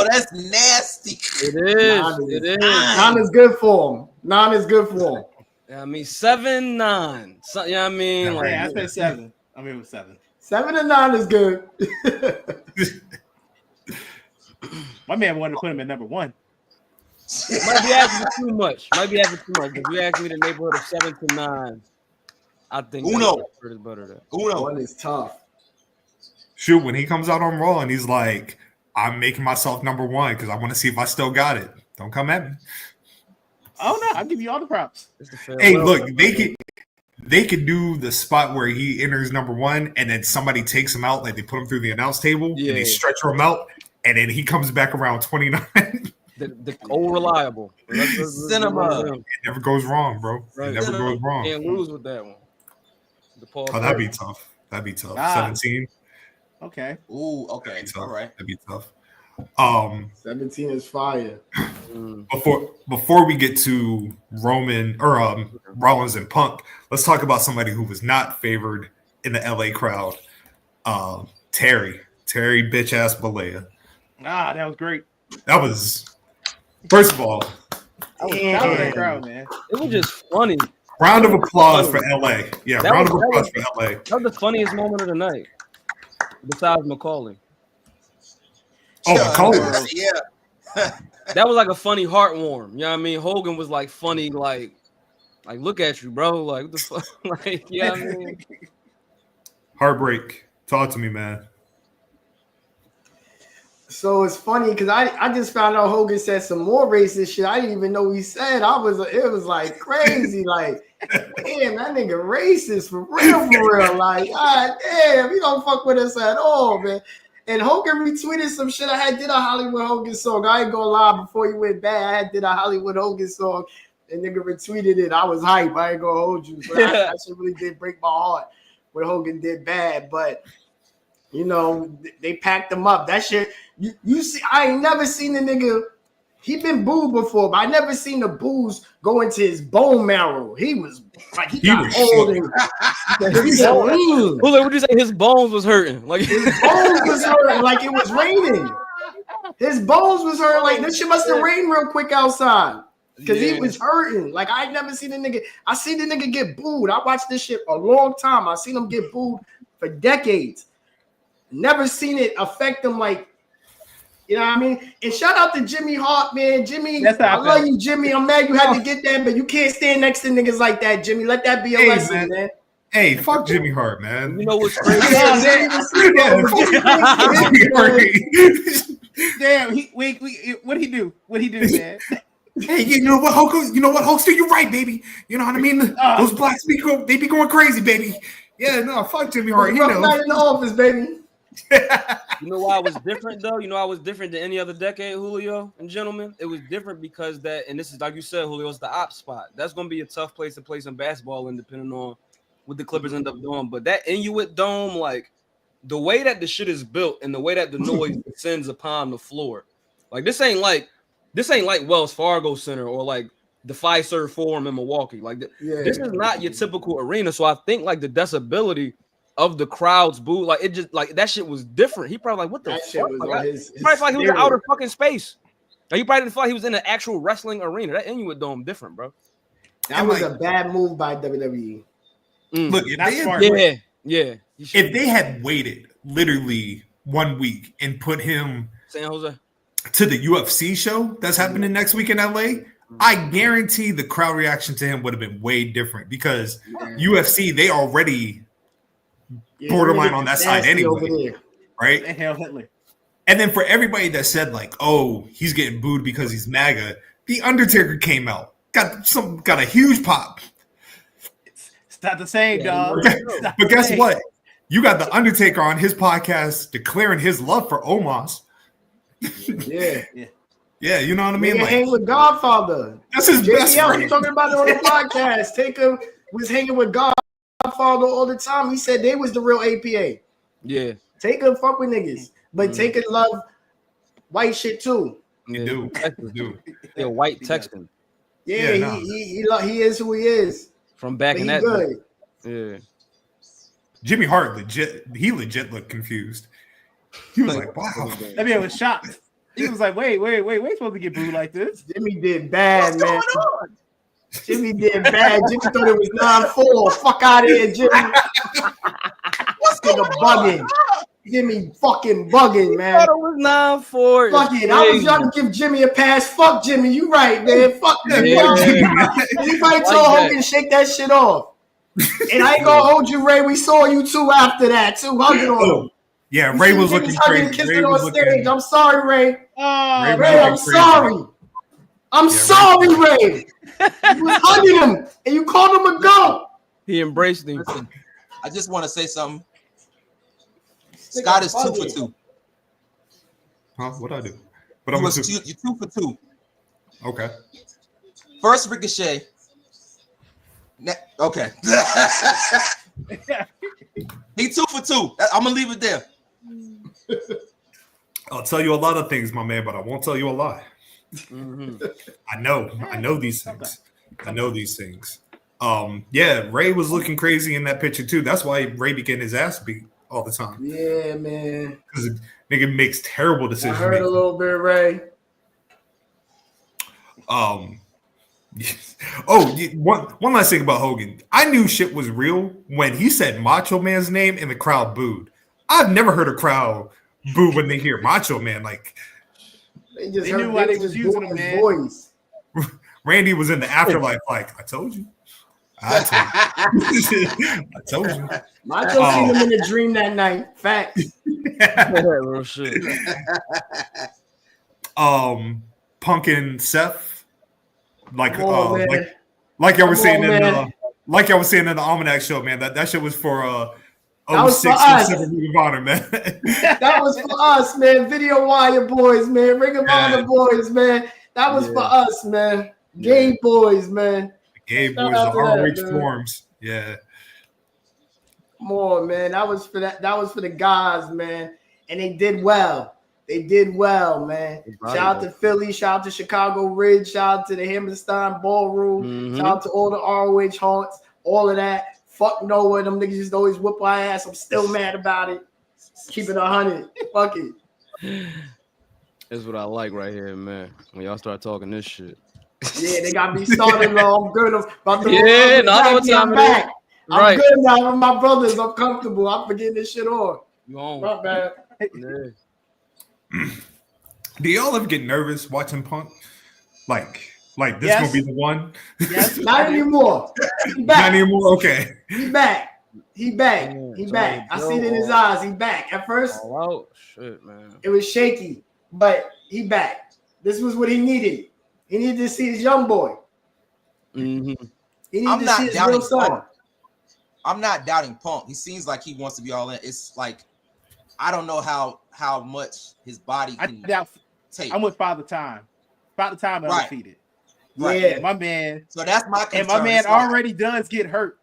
that's nasty. It is. 9 is good for him. 9 is good for him. Yeah, I mean, 7, 9. So, yeah, I mean, like, I said 7. I mean, it was 7. 7 and 9 is good. My man wanted to put him at number 1. Might be asking too much. If you ask me the neighborhood of 7 to 9, I think Uno is better than Uno. 1 is tough. Shoot, when he comes out on Raw and he's like, I'm making myself number 1 because I want to see if I still got it. Don't come at me. Oh no, I'll give you all the props. Hey, look, they could do the spot where he enters number 1 and then somebody takes him out, like they put him through the announce table and they stretch him out, and then he comes back around 29. The old reliable Cinema. It never goes wrong, bro. Right. It never goes wrong. Can't lose with that one. That'd be tough. 17. Okay. Ooh, okay. All right. That'd be tough. 17 is fire. Before we get to Roman or Rollins and Punk, let's talk about somebody who was not favored in the LA crowd. Terry bitch ass Balea. That was great. That was, first of all, that crowd, man. It was just funny. Round of applause for LA. Yeah, round of applause for LA. That was the funniest moment of the night, besides McCauley. Oh, McCauley. Yeah. that was like a funny heartwarm. You know what I mean? Hogan was like funny, like look at you, bro. Like what the fuck? Like, you know what I mean? Heartbreak. Talk to me, man. So it's funny because I just found out Hogan said some more racist shit. I didn't even know he said. It was like crazy. Like, damn, that nigga racist for real. Like, God damn, he don't fuck with us at all, man. And Hogan retweeted some shit. I had did a Hollywood Hogan song. I ain't gonna lie, before you went bad, I had did a Hollywood Hogan song. And nigga retweeted it. I was hype. I ain't gonna hold you. But that shit really did break my heart when Hogan did bad. But you know, they packed him up. That shit, you see, I ain't never seen the nigga. He been booed before, but I never seen the boos go into his bone marrow. He was like he got old and lean. What would you say? His bones was hurting. Like his bones was hurting, like it was raining. His bones was hurting. Like this shit must have rained real quick outside. Because he was hurting. Like I ain't never seen the nigga. I seen the nigga get booed. I watched this shit a long time. I seen him get booed for decades. Never seen it affect him like, you know what I mean? And shout out to Jimmy Hart, man. Jimmy, I love you, Jimmy. I'm mad you had to get that, but you can't stand next to niggas like that, Jimmy. Let that be a lesson, man. Hey, fuck Jimmy Hart, man. You know what's crazy? Damn, what'd he do? What'd he do, man? Hey, you know what, Hulk? You know what, Hulkster? You're right, baby. You know what I mean? Those blacks be going crazy, baby. Yeah, no, fuck Jimmy Hart. You know, not in the office, baby. You know why I was different though? You know I was different than any other decade, Julio and gentlemen. It was different because that, and this is like you said, Julio, it's the op spot. That's gonna be a tough place to play some basketball in, depending on what the Clippers end up doing. But that Inuit Dome, like the way that the shit is built and the way that the noise descends upon the floor, like this ain't like Wells Fargo Center or like the Fiserv Forum in Milwaukee. Like this is not your typical arena. So I think like the decibelity of the crowd's boo, like it just like that shit was different. He probably like, what the fuck? Like, he probably felt like he was in outer fucking space. Like, he probably didn't feel like he was in an actual wrestling arena. That Inuit Dome different, bro. That was a bad move by WWE. Look, if they had waited literally 1 week and put him San Jose to the UFC show that's happening next week in LA, I guarantee the crowd reaction to him would have been way different because UFC, they already borderline on that side anyway, right? And then for everybody that said like, "Oh, he's getting booed because he's MAGA," the Undertaker came out, got a huge pop. It's not the same, dog. But guess what? You got the Undertaker on his podcast declaring his love for Omos. Yeah, you know what I mean? Like, hang with Godfather. That's his best friend. We're talking about it on the podcast. Taker was hanging with Godfather all the time. He said they was the real APA. Yeah. Taker fuck with niggas, but Taker love white shit too. You do. Yeah, white Texan. Yeah, he is who he is. From back in that good. Yeah. Jimmy Hart legit looked confused. He was like, wow. That man was shocked. He was like, wait, we're supposed to get booed like this. Jimmy did bad, man. Jimmy did bad. Jimmy thought it was 9-4. Fuck out of here, Jimmy. This nigga bugging. Jimmy fucking bugging, man. I thought it was 9-4. Fuck it. I was young to give Jimmy a pass. Fuck Jimmy. You right, man. Fuck Jimmy. Anybody told Hogan to shake that shit off. And I ain't gonna hold you, Ray. We saw you too after that, too. Hugging on him. Yeah, Ray was looking crazy. Ray was looking... I'm sorry, Ray. Ray, I'm sorry. I'm sorry, Ray. You was hugging him, and you called him a goat. He embraced him. Listen, I just want to say something. Scott is 2 for 2. Huh? What'd I do? But you're 2 for 2. Okay. First Ricochet. Okay. He 2 for 2. I'm gonna leave it there. I'll tell you a lot of things, my man, but I won't tell you a lie. Mm-hmm. I know these things. Yeah, Ray was looking crazy in that picture too. That's why Ray be getting his ass beat all the time. Yeah, man. Because nigga makes terrible decisions. I heard a little bit, Ray. One last thing about Hogan. I knew shit was real when he said Macho Man's name and the crowd booed. I've never heard a crowd boo when they hear Macho Man. Like, They just They heard knew why they just was using doing him, his man. voice. Randy was in the afterlife. Like I told you. I told you. Macho seen him in a dream that night. Facts. Real shit. Punk and Seth, like Oh, man. like y'all were Come saying on, in man. like y'all was saying in the Almanac Show, man. That shit was for That was 06 for us. 07 Ring of Honor, man. That was for us, man. Video Wire boys, man. Ring of Honor boys, man. That was for us, man. Game boys, man. Gay boys, Shout the out to that, ROH man. forms. Yeah. Come on, man. That was for the guys, man. And they did well. They did well, man. Shout out to Philly. Shout out to Chicago Ridge. Shout out to the Hammerstein Ballroom. Mhm. Shout out to all the ROH haunts. All of that. Fuck Noah. Them niggas just always whoop our ass. I'm still mad about it. Keep it 100. Fuck it. That's what I like right here, man. When y'all start talking this shit. Yeah, they got me started low. I'm good. I'm about to Yeah, no, I know what time I'm it back. is. I'm Right. good now with my brothers. I'm comfortable. I'm forgetting this shit on. You on? My bad. Yeah. Do y'all ever get nervous watching Punk? Like this Yes. gonna be the one? Yes, Not anymore. He back. Not anymore. Okay. He back. He back. He so back. I Joe see it in his all- eyes. He back. At first, Oh, shit, man. it was shaky, but he back. This was what he needed. He needed to see his young boy. Mm-hmm. He needed I'm to not see his doubting real son. Punk. I'm not doubting Punk. He seems like he wants to be all in. It's like I don't know how much his body I can doubt. take. I'm with Father Time. Father Time Right. undefeated. Right. Yeah. My man. So that's my concern. And my man It's like- already does get hurt.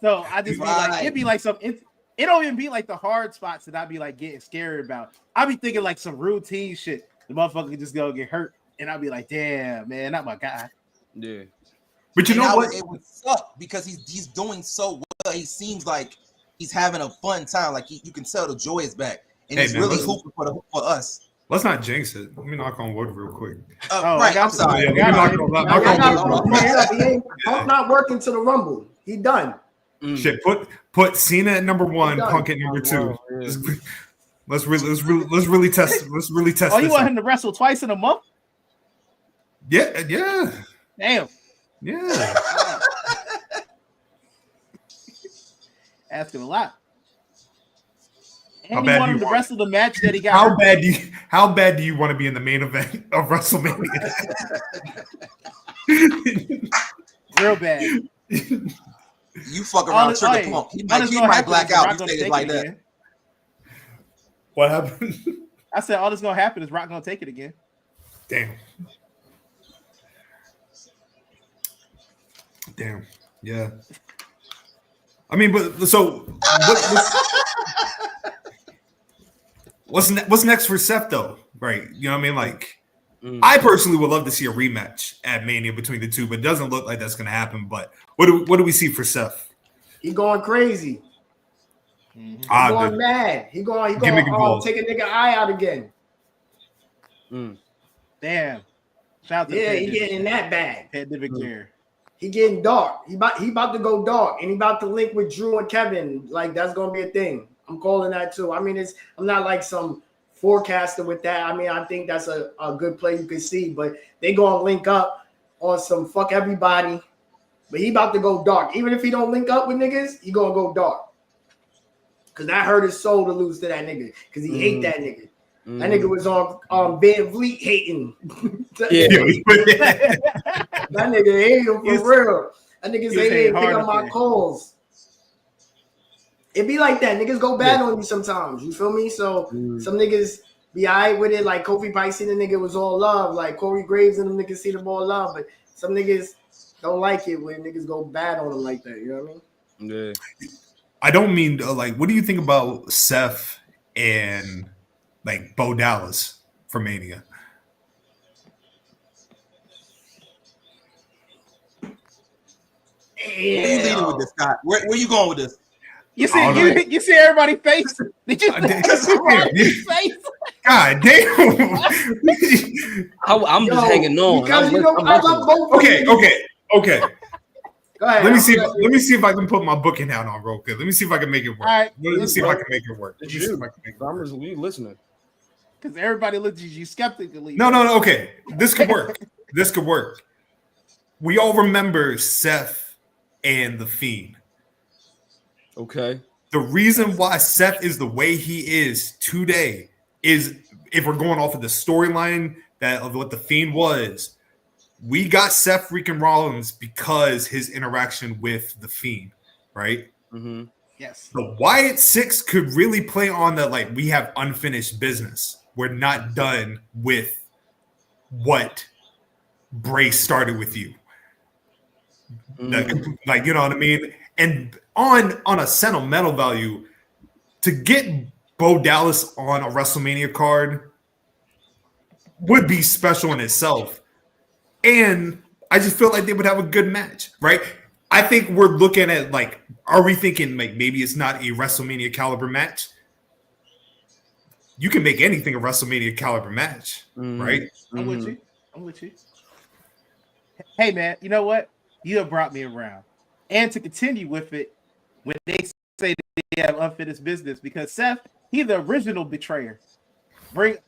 So I just be like, Right. it'd be like some. It don't even be like the hard spots that I'd be like getting scared about. I be thinking like some routine shit. The motherfucker could just go get hurt, and I'd be like, damn, man, not my guy. Yeah. But you And know what? It would suck because he's doing so well. He seems like he's having a fun time. Like you can tell the joy is back, and Hey, he's man, really listen. hooping for us. Let's not jinx it. Let me knock on wood real quick. Oh, I Right, got I'm sorry. Yeah, let me knock on Now, y'all got wood real quick. Punk not working to the Rumble. He done. Shit, put Cena at number 1, done. Punk at number 2. Oh, yeah. Let's really test. Let's really test. Oh, you this want out. him to wrestle twice in a month? Yeah. Damn. Asking a lot. How And bad he want do him you to want wrestle the match that he got. How hurt. bad do you want to be in the main event of WrestleMania? Real bad. You fuck around, trigger Punk. He might black out. You say it like that. What happened? I said all that's gonna happen is Rock gonna take it again. Damn. Yeah. I mean, but so what's next for Seth though? Right? You know what I mean? Like, I personally would love to see a rematch at Mania between the two, but it doesn't look like that's going to happen. But what do we see for Seth? He going crazy. He going mad. He going take a nigga eye out again. Damn. Shout out to he getting in that bag. Victor. He getting dark. He about to go dark, and he about to link with Drew and Kevin. Like that's gonna be a thing. I'm calling that too. I mean, I'm not like some forecaster with that. I mean, I think that's a good play you can see, but they gonna link up on some fuck everybody. But he about to go dark. Even if he don't link up with niggas, he gonna go dark. Cause that hurt his soul to lose to that nigga. Cause he hate that nigga. That nigga was on Van Vliet hating. That nigga hate him for real. That nigga say he ain't pick up my calls. It be like that. Niggas go bad on you sometimes. You feel me? So some niggas be all right with it. Like Kofi Pike see the nigga was all love. Like Corey Graves and them niggas see them all love. But some niggas don't like it when niggas go bad on them like that. You know what I mean? Yeah. I don't mean like. What do you think about Seth and like Bo Dallas for Mania? Where you leading with this, Scott? Where you going with this? You see everybody's face? Did you see everybody's face? God damn! I'm just hanging on. Because I love both. Okay. Go ahead. Let me see if I can put my booking hat on real good. Let me see if I can make it work. All right. Let me see if I can make it work. I'm just listening. Because everybody looked at you skeptically. No. Okay, this could work. This could work. We all remember Seth and The Fiend. Okay. The reason why Seth is the way he is today is, if we're going off of the storyline that of what The Fiend was, we got Seth freaking Rollins because his interaction with The Fiend, right? Mm-hmm. Yes. The Wyatt Six could really play on that, like, we have unfinished business. We're not done with what Bray started with you. Like, you know what I mean? And on a sentimental value, to get Bo Dallas on a WrestleMania card would be special in itself. And I just feel like they would have a good match, right? I think we're looking at, like, are we thinking like maybe it's not a WrestleMania caliber match? You can make anything a WrestleMania caliber match, right? I'm with you. Hey, man, you know what? You have brought me around. And to continue with it, when they say they have unfinished business, because Seth, he's the original betrayer. They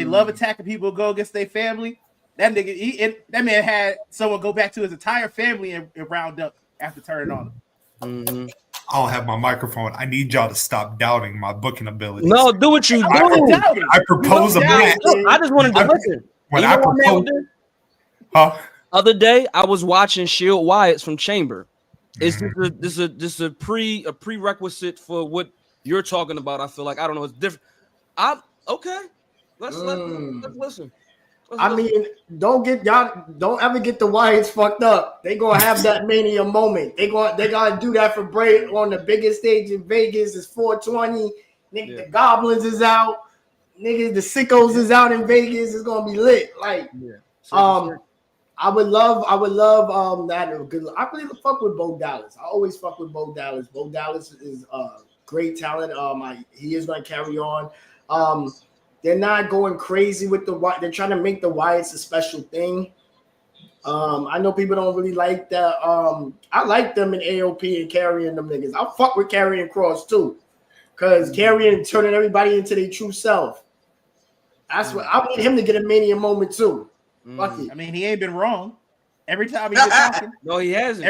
love attacking people who go against their family. That nigga, that man had someone go back to his entire family and round up after turning on him. Mm-hmm. I don't have my microphone. I need y'all to stop doubting my booking abilities. No, do what you do. I propose a match. I just wanted to listen. When I propose, other day I was watching Shield Wyatt's from Chamber. It's just a prerequisite for what you're talking about. I feel like, I don't know, it's different. I'm okay. Let's listen. I mean, don't ever get the Wyatts fucked up. They gonna have that Mania moment. They gotta do that for Bray on the biggest stage in Vegas. It's 420. Nigga, the Goblins is out. Nigga, the Sickos is out in Vegas. It's gonna be lit. Like, I would love that. I really fuck with Bo Dallas. I always fuck with Bo Dallas. Bo Dallas is great talent. He is gonna carry on. They're not going crazy with they're trying to make the Wyatts a special thing. I know people don't really like that. I like them in AOP and carrying them niggas. I fuck with carrying Cross too. Because carrying turning everybody into their true self. That's what I need him to get a Mania moment too. Fuck it. I mean, he ain't been wrong. Every time he gets talking. No, he hasn't.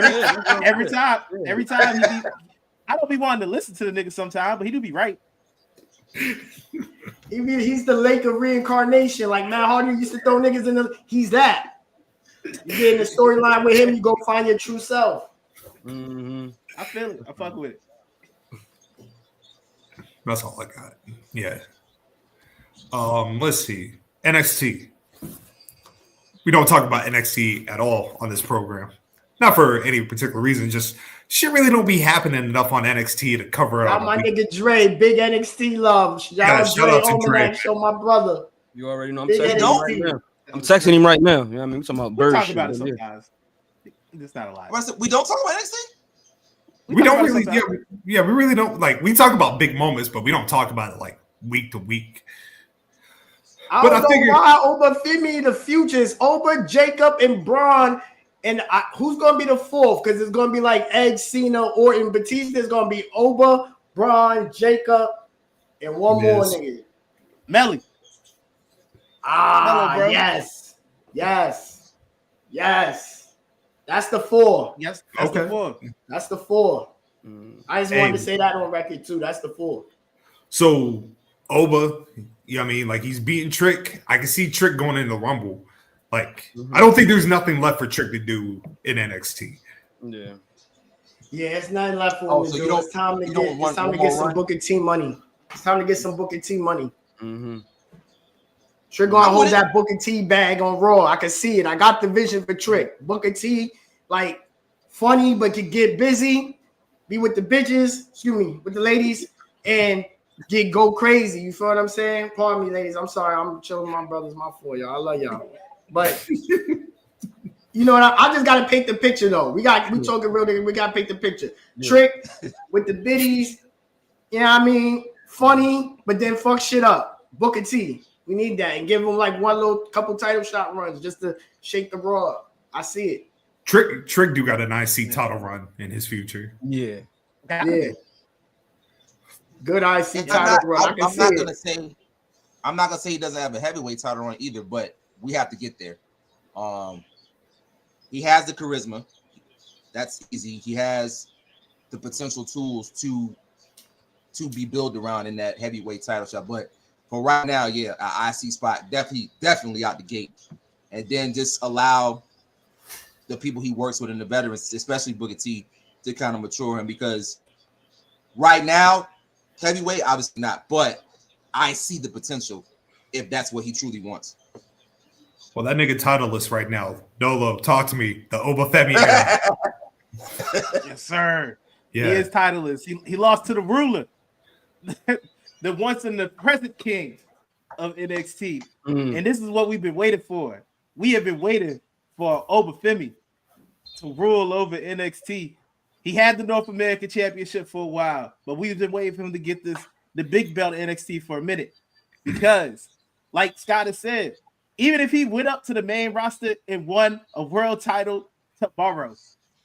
Every time I don't be wanting to listen to the nigga sometimes, but he do be right. He's the Laker reincarnation. Like Matt Hardy used to throw niggas in he's that. You get in the storyline with him, you go find your true self. Mm-hmm. I feel it. I fuck with it. That's all I got. Yeah. Let's see. NXT. We don't talk about NXT at all on this program. Not for any particular reason, just shit really don't be happening enough on NXT to cover it up. My nigga Dre, big NXT love. Shout out to Almanac Show, my brother. You already know I'm texting him right now. I'm texting him right now. You know what I mean? We're talking about bird talk shit. About it sometimes. It's not a lie. We don't talk about NXT? We don't really, we really don't. Like, we talk about big moments, but we don't talk about it like week to week. I don't know why Oba Femi, the future is Oba, Jacob, and Braun. And who's going to be the fourth? Because it's going to be like Edge, Cena, Orton, Batista. It's going to be Oba, Braun, Jacob, and one more nigga. Melly. Hello, yes. That's the four. Yes, that's the four. That's the four. I just wanted to say that on record too. That's the four. So Oba, you know what I mean? Like, he's beating Trick. I can see Trick going into the Rumble. Like, I don't think there's nothing left for Trick to do in NXT. Yeah. Yeah, it's nothing left for him to do. It's time to get some Booker T money. It's time to get some Booker T money. Mm-hmm. Trick gonna hold that Booker T bag on Raw. I can see it. I got the vision for Trick. Booker T, like, funny, but can get busy, be with the bitches, with the ladies, and go crazy. You feel what I'm saying? Pardon me, ladies. I'm sorry. I'm chilling with my brothers. My fault, y'all. I love y'all. But you know what? I just gotta paint the picture though. We talking real nigga. We gotta paint the picture. Yeah. Trick with the biddies. You know what I mean? Funny, but then fuck shit up. Booker T. We need that and give him like one little couple title shot runs just to shake the Raw up. I see it. Trick do got a nice title run in his future. Yeah. Good IC title run. I'm not gonna say I'm not gonna say he doesn't have a heavyweight title on either, but we have to get there. He has the charisma. That's easy. He has the potential tools to be built around in that heavyweight title shot. But for right now, yeah, I see spot definitely out the gate, and then just allow the people he works with and the veterans, especially Booker T, to kind of mature him, because right now, heavyweight, obviously not, but I see the potential if that's what he truly wants. Well, that nigga titleist right now. Nolo, talk to me. The Oba Femi guy. Yes, sir. Yeah. He is titleist. He lost to the ruler, the once and the present king of NXT. And this is what we've been waiting for. We have been waiting for Oba Femi to rule over NXT. He had the North American Championship for a while, but we've been waiting for him to get the big belt NXT for a minute. Because, like Scott has said, even if he went up to the main roster and won a world title tomorrow,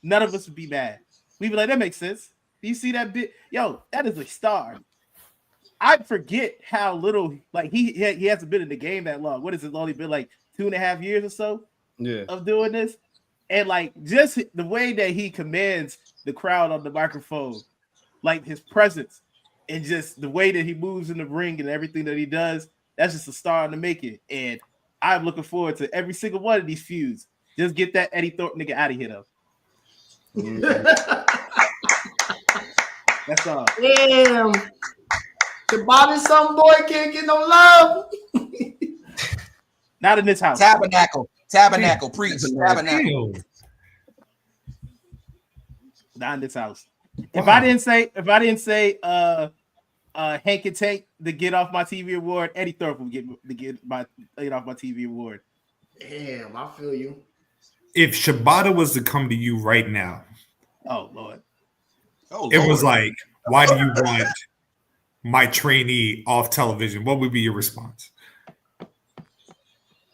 none of us would be mad. We'd be like, that makes sense. Do you see that bit? Yo, that is a star. I forget how little, like, he hasn't been in the game that long. What is it? Only been like 2.5 years or so of doing this. And like, just the way that he commands the crowd on the microphone, like his presence and just the way that he moves in the ring and everything that he does, that's just a star in the making. And I'm looking forward to every single one of these feuds. Just get that Eddie Thorpe nigga out of here, though. That's all. Damn. The Bobby some boy can't get no love. Not in this house. Tabernacle, preach. Tabernacle. Not in this house. Wow. If I didn't say Hank and Tank to get off my TV award, Eddie Thorpe will get off my TV award. Damn, I feel you. If Shibata was to come to you right now, oh Lord, it was like, why do you want my trainee off television? What would be your response?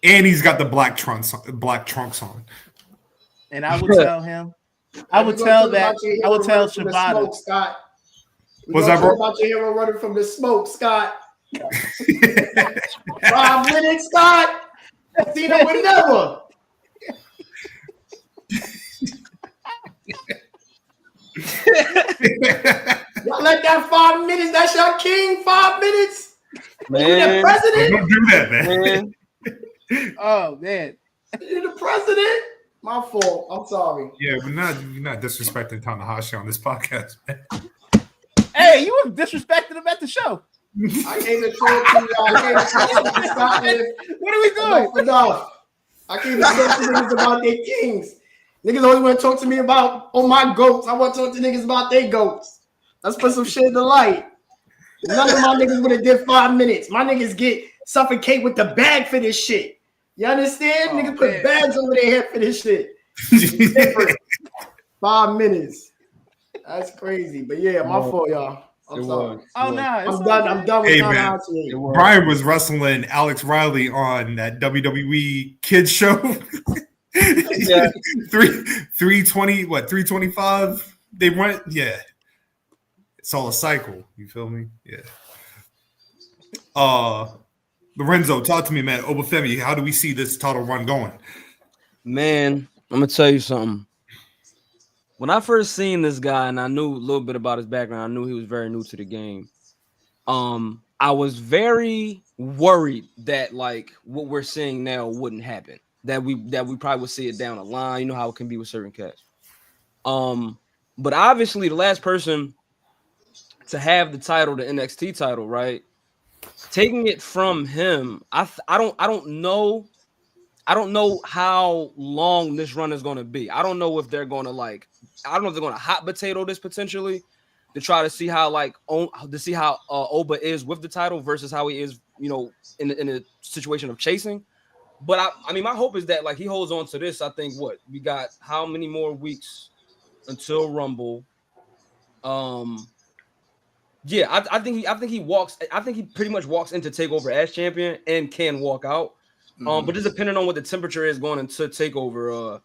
And he's got the black trunks on. And I would tell him, I would tell Shibata. Scott. Was that about your hero running from the smoke, Scott? 5 minutes, Scott. Cena would never. Y'all let that 5 minutes. That's your king. 5 minutes. Man, you the president? Don't do that, man. Oh man, you the president. My fault. I'm sorry. Yeah, we're not disrespecting Tanahashi on this podcast, man. Hey, you were disrespecting him at the show. I came to talk to you. What are we doing? I came to talk to niggas about their kings. Niggas always want to talk to me about my goats. I want to talk to niggas about their goats. Let's put some shit in the light. None of my niggas would have did 5 minutes. My niggas get suffocate with the bag for this shit. You understand? Niggas put bags over their head for this shit. 5 minutes. That's crazy. But yeah, my fault, y'all. I'm sorry. I'm done with Tanahashi. Brian was wrestling Alex Riley on that WWE kids show. Yeah. 320, what, 325? They went, yeah. It's all a cycle. You feel me? Yeah. Lorenzo, talk to me, man. Oba Femi, how do we see this title run going? Man, I'm gonna tell you something. When I first seen this guy and I knew a little bit about his background, I knew he was very new to the game. I was very worried that like what we're seeing now wouldn't happen. That we probably would see it down the line. You know how it can be with certain cats. But obviously the last person to have the title, the NXT title, right? Taking it from him, I don't know how long this run is going to be. I don't know if they're going to hot potato this potentially to try to see how Oba is with the title versus how he is, you know, in a situation of chasing. But I mean, my hope is that like he holds on to this. I think we got how many more weeks until Rumble? Yeah, I think he pretty much walks into TakeOver as champion and can walk out. But just depending on what the temperature is going into TakeOver,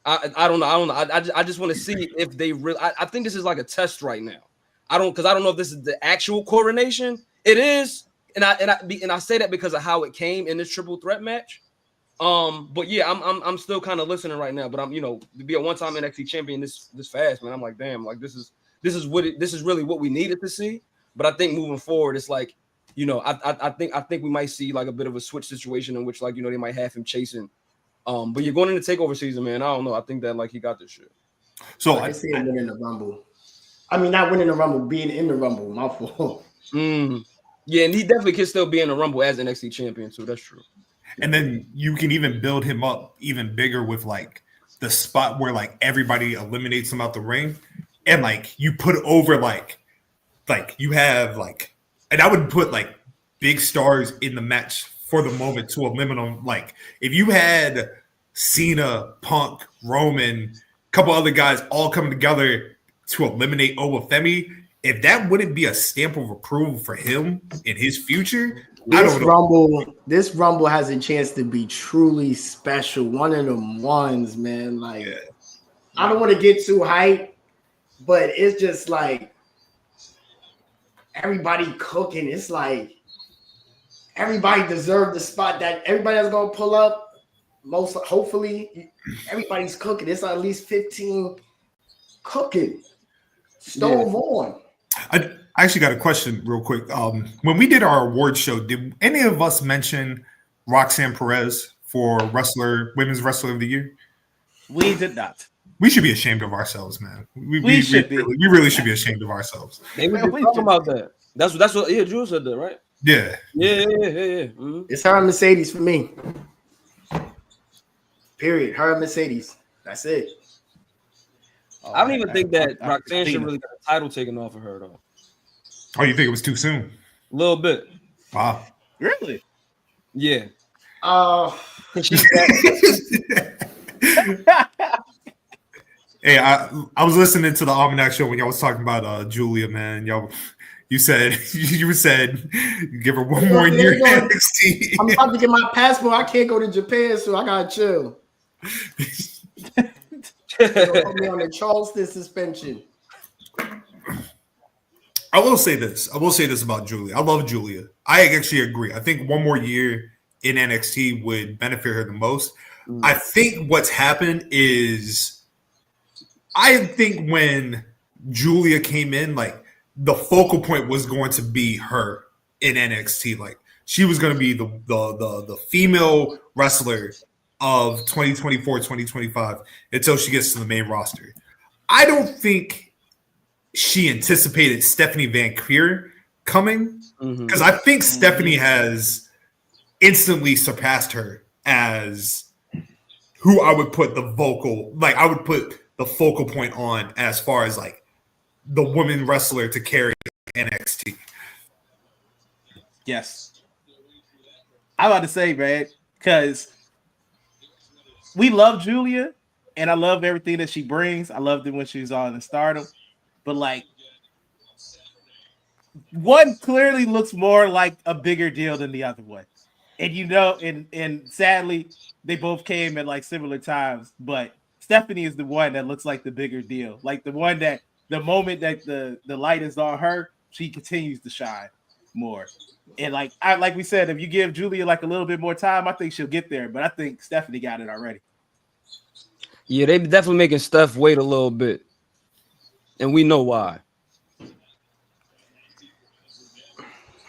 I don't know. I just want to see if they really. I think this is like a test right now. I don't know if this is the actual coronation. It is. and I say that because of how it came in this triple threat match. But yeah, I'm still kind of listening right now. But I'm, to be a one-time NXT champion this fast, man. I'm like, damn, like this is really what we needed to see. But I think moving forward, it's like, I think we might see like a bit of a switch situation in which, like, they might have him chasing. But you're going into takeover season, man. I don't know. I think that like he got this shit. So I see him winning the Rumble. I mean, not winning the Rumble, being in the Rumble. My fault. Yeah, and he definitely can still be in the Rumble as NXT champion too. That's true. And then you can even build him up even bigger with like the spot where like everybody eliminates him out the ring, and like you put over like you have like, and I would put like big stars in the match for the moment to eliminate them. Like if you had Cena, Punk, Roman, a couple other guys all coming together to eliminate Oba Femi, if that wouldn't be a stamp of approval for him in his future. This Rumble has a chance to be truly special. One of them ones, man. Like, I don't want to get too hyped, but it's just like everybody cooking. It's like everybody deserves the spot that everybody that's gonna pull up. Hopefully, everybody's cooking. It's at least 15 cooking. Stove on. I actually got a question real quick. When we did our award show, did any of us mention Roxanne Perez for Women's Wrestler of the Year? We did not. We should be ashamed of ourselves, man. We really should be ashamed of ourselves. They were talking about that. That's what Jules said that, right? Yeah. Yeah. Mm-hmm. It's her and Mercedes for me. Period. Her and Mercedes. That's it. I don't even think that Roxanne should really get a title taken off of her, though. Oh, you think it was too soon? A little bit. Wow. Really? Yeah. Hey, I was listening to the Almanac Show when y'all was talking about Giulia, man. You said give her one more year in NXT. I'm about to get my passport. I can't go to Japan, so I gotta chill. Put me on the Charleston suspension. I will say this about Giulia. I love Giulia. I actually agree. I think one more year in NXT would benefit her the most. I think what's happened is I think when Giulia came in, like the focal point was going to be her in NXT. Like she was going to be the female wrestler of 2024, 2025 until she gets to the main roster. I don't think she anticipated Stephanie Van Creer coming because I think Stephanie has instantly surpassed her as who I would put the focal point on as far as like the woman wrestler to carry NXT. Yes. I'm about to say, man, because we love Giulia and I love everything that she brings. I loved it when she was on the Stardom. But like one clearly looks more like a bigger deal than the other one. And and sadly, they both came at like similar times, but Stephanie is the one that looks like the bigger deal. Like the one that the moment that the light is on her, she continues to shine more. And like we said, if you give Giulia like a little bit more time, I think she'll get there. But I think Stephanie got it already. Yeah, they definitely making Steph wait a little bit. And we know why.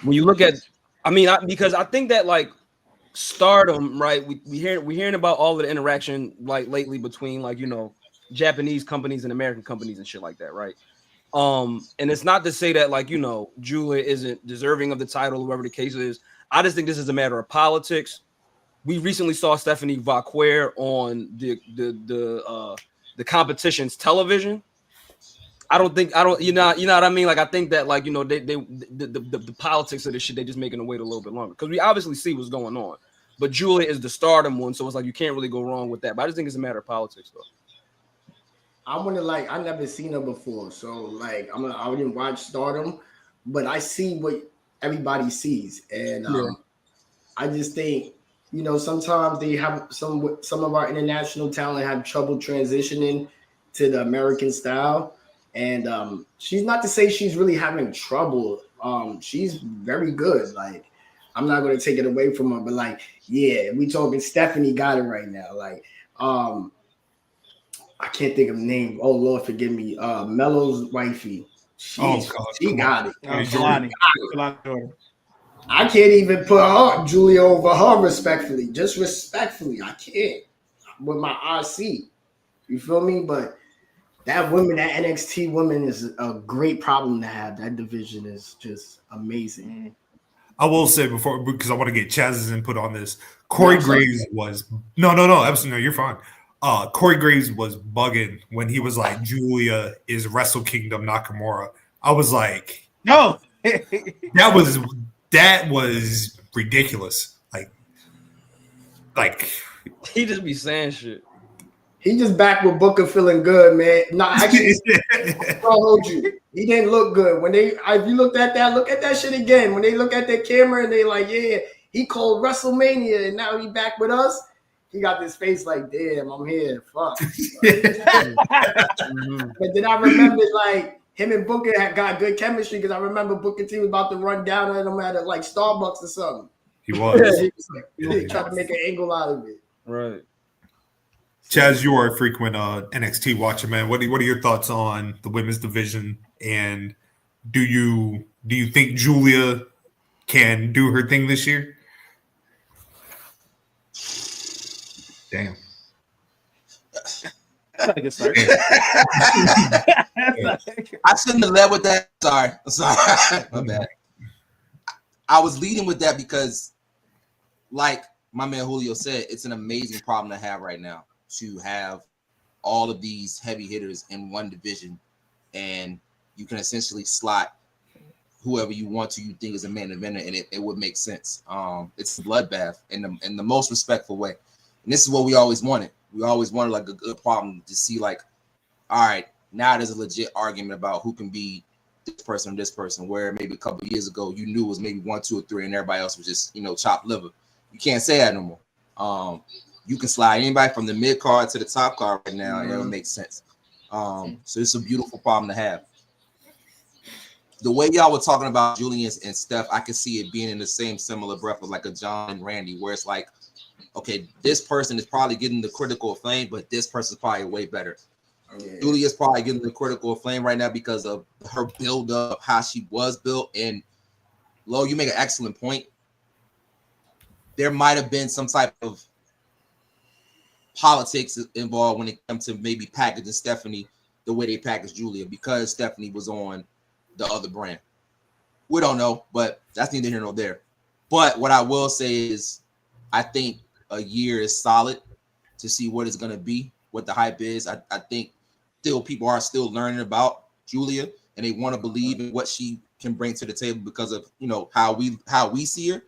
When you look at, because I think that like Stardom, right? We're hearing about all of the interaction like lately between like, Japanese companies and American companies and shit like that, right? And it's not to say that like, Giulia isn't deserving of the title, whoever the case is. I just think this is a matter of politics. We recently saw Stephanie Vauquer on the competition's television. You know what I mean? Like I think that like the politics of this shit, they just making them wait a little bit longer because we obviously see what's going on. But Giulia is the Stardom one, so it's like you can't really go wrong with that. But I just think it's a matter of politics, though. I never seen her before, so like I didn't watch Stardom, but I see what everybody sees, and I just think sometimes they have some of our international talent have trouble transitioning to the American style. And she's not to say she's really having trouble. She's very good. Like I'm not gonna take it away from her, but like, yeah, we talking Stephanie got it right now. Like, I can't think of the name. Oh Lord, forgive me. Melo's wifey. She got it. Kalani. I can't even put her Julia over her respectfully. Just respectfully, I can't. With my RC, you feel me? But that NXT woman is a great problem to have. That division is just amazing. I will say before, because I want to get Chaz's input on this. Corey Graves was no, absolutely no. You're fine. Corey Graves was bugging when he was like, "Julia is Wrestle Kingdom Nakamura." I was like, "No, that was ridiculous." Like he just be saying shit. He just back with Booker feeling good, man. No, actually, I'll hold you. He didn't look good. If you looked at that, look at that shit again. When they look at the camera and they like, yeah, he called Wrestlemania and now he back with us. He got this face like, damn, I'm here. Fuck. But then I remember like him and Booker had got good chemistry because I remember Booker T was about to run down on him at like Starbucks or something. He was. He tried to make an angle out of it. Right. Chaz, you are a frequent NXT watcher, man. What are your thoughts on the women's division? And do you think Julia can do her thing this year? Damn. I shouldn't have led with that. Sorry. My bad. I was leading with that because, like my man Julio said, it's an amazing problem to have right now, to have all of these heavy hitters in one division, and you can essentially slot whoever you want to, you think is a main eventer, and it would make sense. It's a bloodbath in the most respectful way. And this is what we always wanted. We always wanted like a good problem to see like, all right, now there's a legit argument about who can be this person or this person, where maybe a couple of years ago you knew it was maybe 1, 2, or 3 and everybody else was just, chopped liver. You can't say that no more. You can slide anybody from the mid card to the top card right now, and it would make sense. So it's a beautiful problem to have. The way y'all were talking about Julian and Steph, I can see it being in the same similar breath of like a John and Randy, where it's like, okay, this person is probably getting the critical acclaim, but this person's probably way better. Julia's probably getting the critical acclaim right now because of her build up, how she was built. And Lo, you make an excellent point. There might have been some type of politics involved when it comes to maybe packaging Stephanie the way they packaged Julia, because Stephanie was on the other brand. We don't know, but that's neither here nor there. But what I will say is I think a year is solid to see what it's going to be, what the hype is. I think still people are still learning about Julia, and they want to believe in what she can bring to the table because of, how we see her.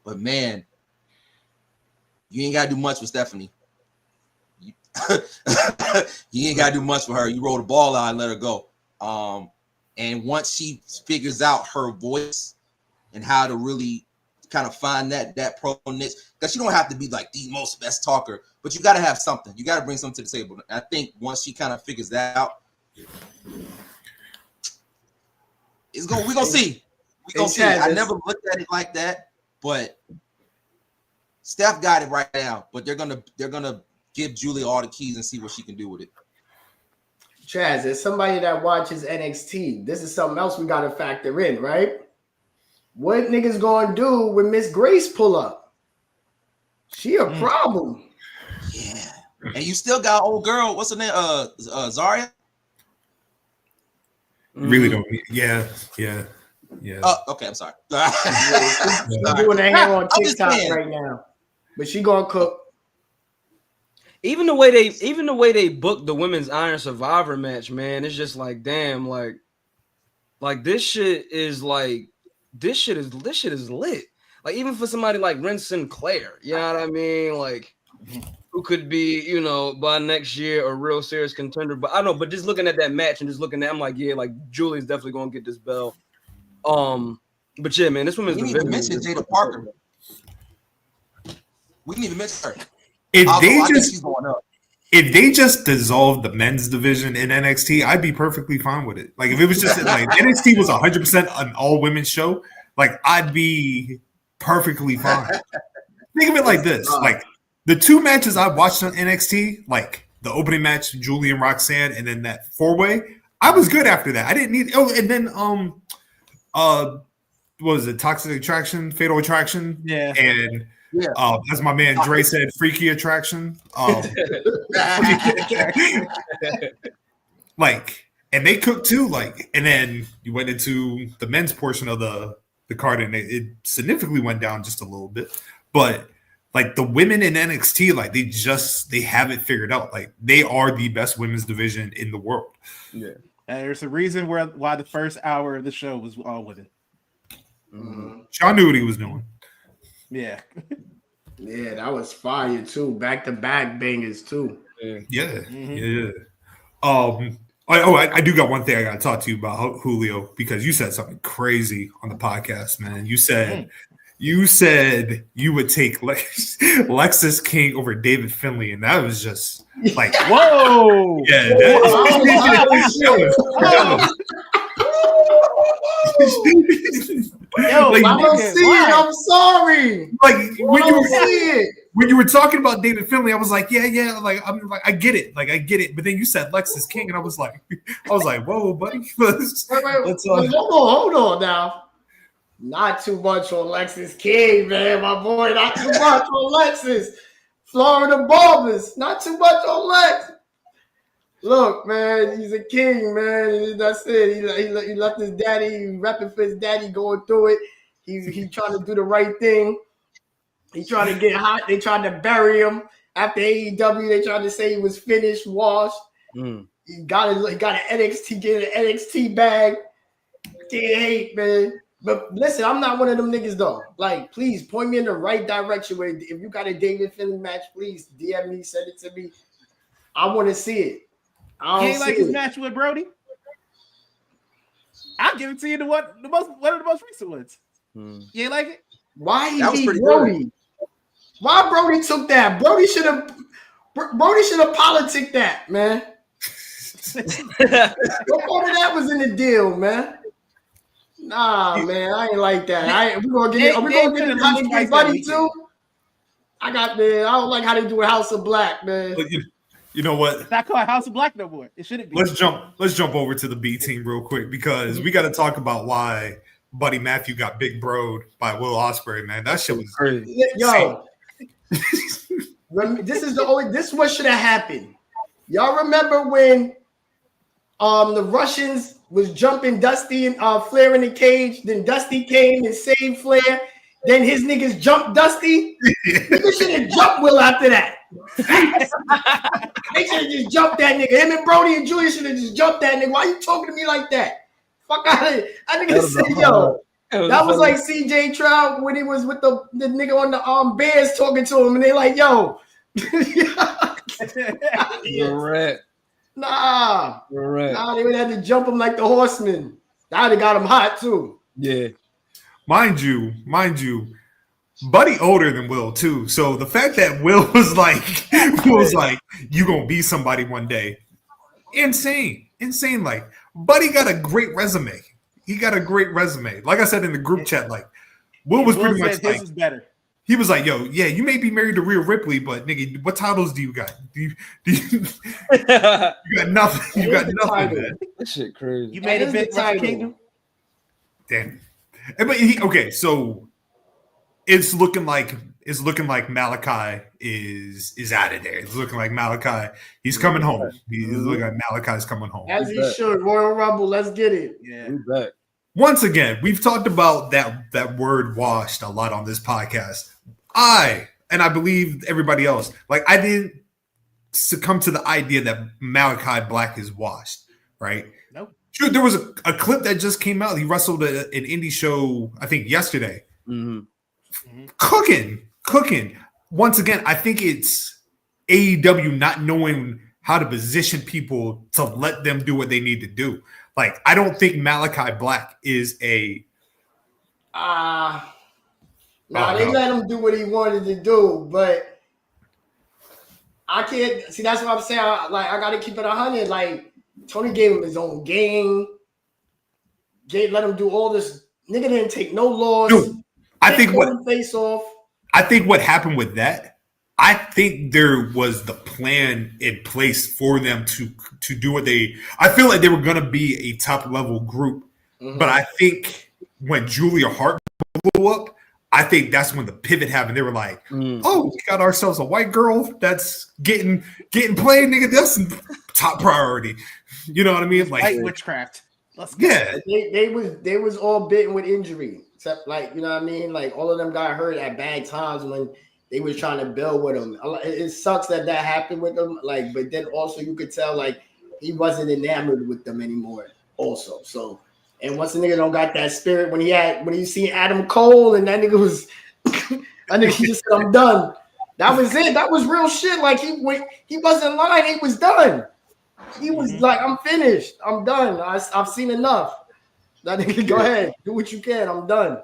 But man, you ain't got to do much with Stephanie. You ain't got to do much for her. You roll the ball out and let her go. And once she figures out her voice and how to really kind of find that pro niche, because you don't have to be like the most best talker, but you got to have something. You got to bring something to the table. And I think once she kind of figures that out, we're gonna see. We're gonna see. I never looked at it like that, but Steph got it right now. But they're gonna give Julia all the keys and see what she can do with it. Chaz, as somebody that watches NXT, this is something else we got to factor in, right? What niggas gonna do when Miss Grace pull up? She a problem. Yeah. And you still got old girl, what's her name? Zarya? Really don't. Yeah. Okay, I'm sorry. She's doing her hair on TikTok right now, but she gonna cook. Even the way they booked the women's Iron Survivor match, man, it's just like, damn, like this shit is lit. Like, even for somebody like Ren Sinclair, you know what I mean? Like, who could be, by next year a real serious contender. But I know, but just looking at that match and just looking at, I'm like, yeah, like Julie's definitely gonna get this belt. But yeah, man, this women's division. We didn't even mention Jada Parker. We didn't even mention her. If they just dissolved the men's division in NXT, I'd be perfectly fine with it. Like, if it was just like NXT was 100% an all women's show, like I'd be perfectly fine. Think of it like this: like the 2 matches I watched on NXT, like the opening match, Julia and Roxanne, and then that 4-way. I was good after that. I didn't need. Oh, and then what was it? Toxic Attraction, Fatal Attraction, and as my man Dre said, Freaky Attraction. Like, and they cooked too. Like, and then you went into the men's portion of the card, and it significantly went down just a little bit. But like the women in NXT, like they have it figured out. Like they are the best women's division in the world. Yeah, and there's a reason why the first hour of the show was all with it. Sean knew what he was doing. Yeah. Yeah, that was fire too. Back to back bangers too. Yeah. I do got one thing I got to talk to you about, Julio, because you said something crazy on the podcast, man. You said you would take Lexis King over David Finlay, and that was just like, whoa, yeah. Yo, like, I don't see it. I'm sorry. Like when you were talking about David Finlay, I was like, yeah. Like I'm like, I get it. But then you said Lexis King, and I was like, whoa, buddy. Hold on now. Not too much on Lexis King, man, my boy. Not too much on Lexis. Florida Barbers. Not too much on Lex. Look, man, he's a king, man. That's it. He left his daddy, repping for his daddy, going through it. He trying to do the right thing. He trying to get hot. They tried to bury him after AEW. They tried to say he was finished, washed. He got an NXT bag. Can't hate, man. But listen, I'm not one of them niggas though. Like, please point me in the right direction. Where if you got a David Finlay match, please DM me, send it to me. I want to see it. You ain't like his match with Brody? I'll give it to you. One of the most recent ones. You ain't like it? Why he beat Brody? Good. Why Brody took that? Brody should have politicked that, man. What part of that was in the deal, man? Nah, man, I ain't like that. We gonna get it. Buddy too. I don't like how they do a House of Black, man. You know what? It's not called House of Black no more. It shouldn't be. Let's jump over to the B team real quick because we got to talk about why Buddy Matthew got big broed by Will Ospreay, man. That shit was crazy. Yo, this is what should have happened. Y'all remember when the Russians was jumping Dusty and Flair in the cage? Then Dusty came and saved Flair. Then his niggas jumped Dusty. Niggas should have jumped Will after that. They should have just jumped that nigga. Him and Brody and Julia should have just jumped that nigga. Why you talking to me like that? Fuck out of here. I think said, yo, that was like CJ Trout when he was with the nigga on the Bears talking to him, and they like, yo. You're right. Nah. You're right. Nah, they would have to jump him like the Horsemen. That would have got him hot too. Yeah. Mind you, Buddy older than Will too. So the fact that Will was like, you gonna be somebody one day, insane. Like, Buddy got a great resume. He got a great resume. Like I said in the group chat, like Will was pretty much like, his is better. He was like, yo, yeah, you may be married to Rhea Ripley, but nigga, what titles do you got? You got nothing. You got nothing, man. That shit crazy. You made a big Wrestle Kingdom. Damn. But okay, so it's looking like Malachi is out of there. It's looking like Malachi, he's coming home. He's looking like Malachi's coming home. As he should. Royal Rumble, let's get it. Yeah. Once again, we've talked about that word washed a lot on this podcast. I believe everybody else, like, I didn't succumb to the idea that Malachi Black is washed, right? Nope. Sure, there was a clip that just came out. He wrestled an indie show, I think, yesterday. Cooking. Once again, I think it's AEW not knowing how to position people to let them do what they need to do. Like, I don't think Malachi Black is a... they let him do what he wanted to do, but I can't... See, that's what I'm saying. I got to keep it 100. Like, Tony gave him his own game. Let him do all this. Nigga didn't take no loss. Dude, I think what happened with that, I think there was the plan in place for them to do what they. I feel like they were going to be a top level group, but I think when Julia Hart blew up, I think that's when the pivot happened. They were like, "Oh, we got ourselves a white girl that's getting played, nigga. That's top priority." You know what I mean? Like white witchcraft. Let's go. Yeah, they was all bitten with injury, except like you know what I mean. Like all of them got hurt at bad times when they was trying to build with him. It sucks that happened with them. Like, but then also you could tell like he wasn't enamored with them anymore. Also, so and once the nigga don't got that spirit when he seen Adam Cole and that nigga was, I think he just said I'm done. That was it. That was real shit. Like he wasn't lying. He was done. He was like, I'm finished. I'm done. I've seen enough. That nigga, go ahead, do what you can. I'm done.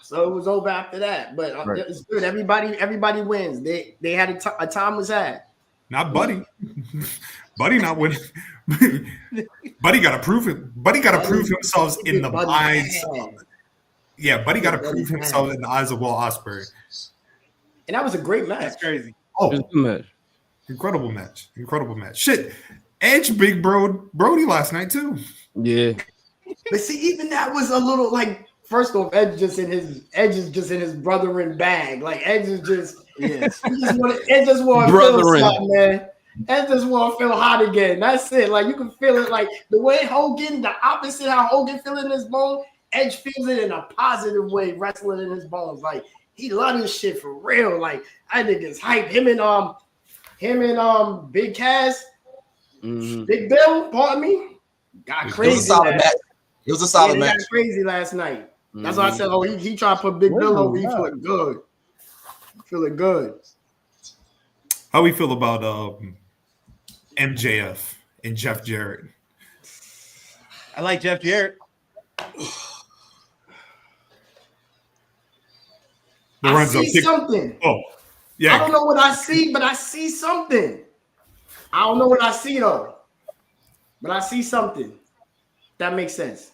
So it was over after that. But it's good. Everybody wins. They had a time was had. Not Buddy. Buddy not winning. Buddy got to prove it. Buddy got to prove himself in the eyes. Yeah, Buddy got to prove himself in the eyes of Will Ospreay. And that was a great match. That's crazy. Oh, incredible match. Shit, Edge, Big Brody last night too. Yeah, but see, even that was a little like. First off, Edge is just in his brethren bag. Like Edge is just, Edge just want to feel something, man. Edge just want to feel hot again. That's it. Like you can feel it. Like the way Hogan, the opposite how Hogan feel it in his bones. Edge feels it in a positive way, wrestling in his bones. Like he love this shit for real. Like I think it's hype. Him and Big Chaz, Big Bill, pardon me, got crazy. It was a solid match. Got crazy last night. That's why I said, oh, he tried to put Big Bill over. He feeling good. Feeling good. How we feel about MJF and Jeff Jarrett? I like Jeff Jarrett. I see something. Oh, yeah. I don't know what I see, but I see something. I don't know what I see though, but I see something. That makes sense.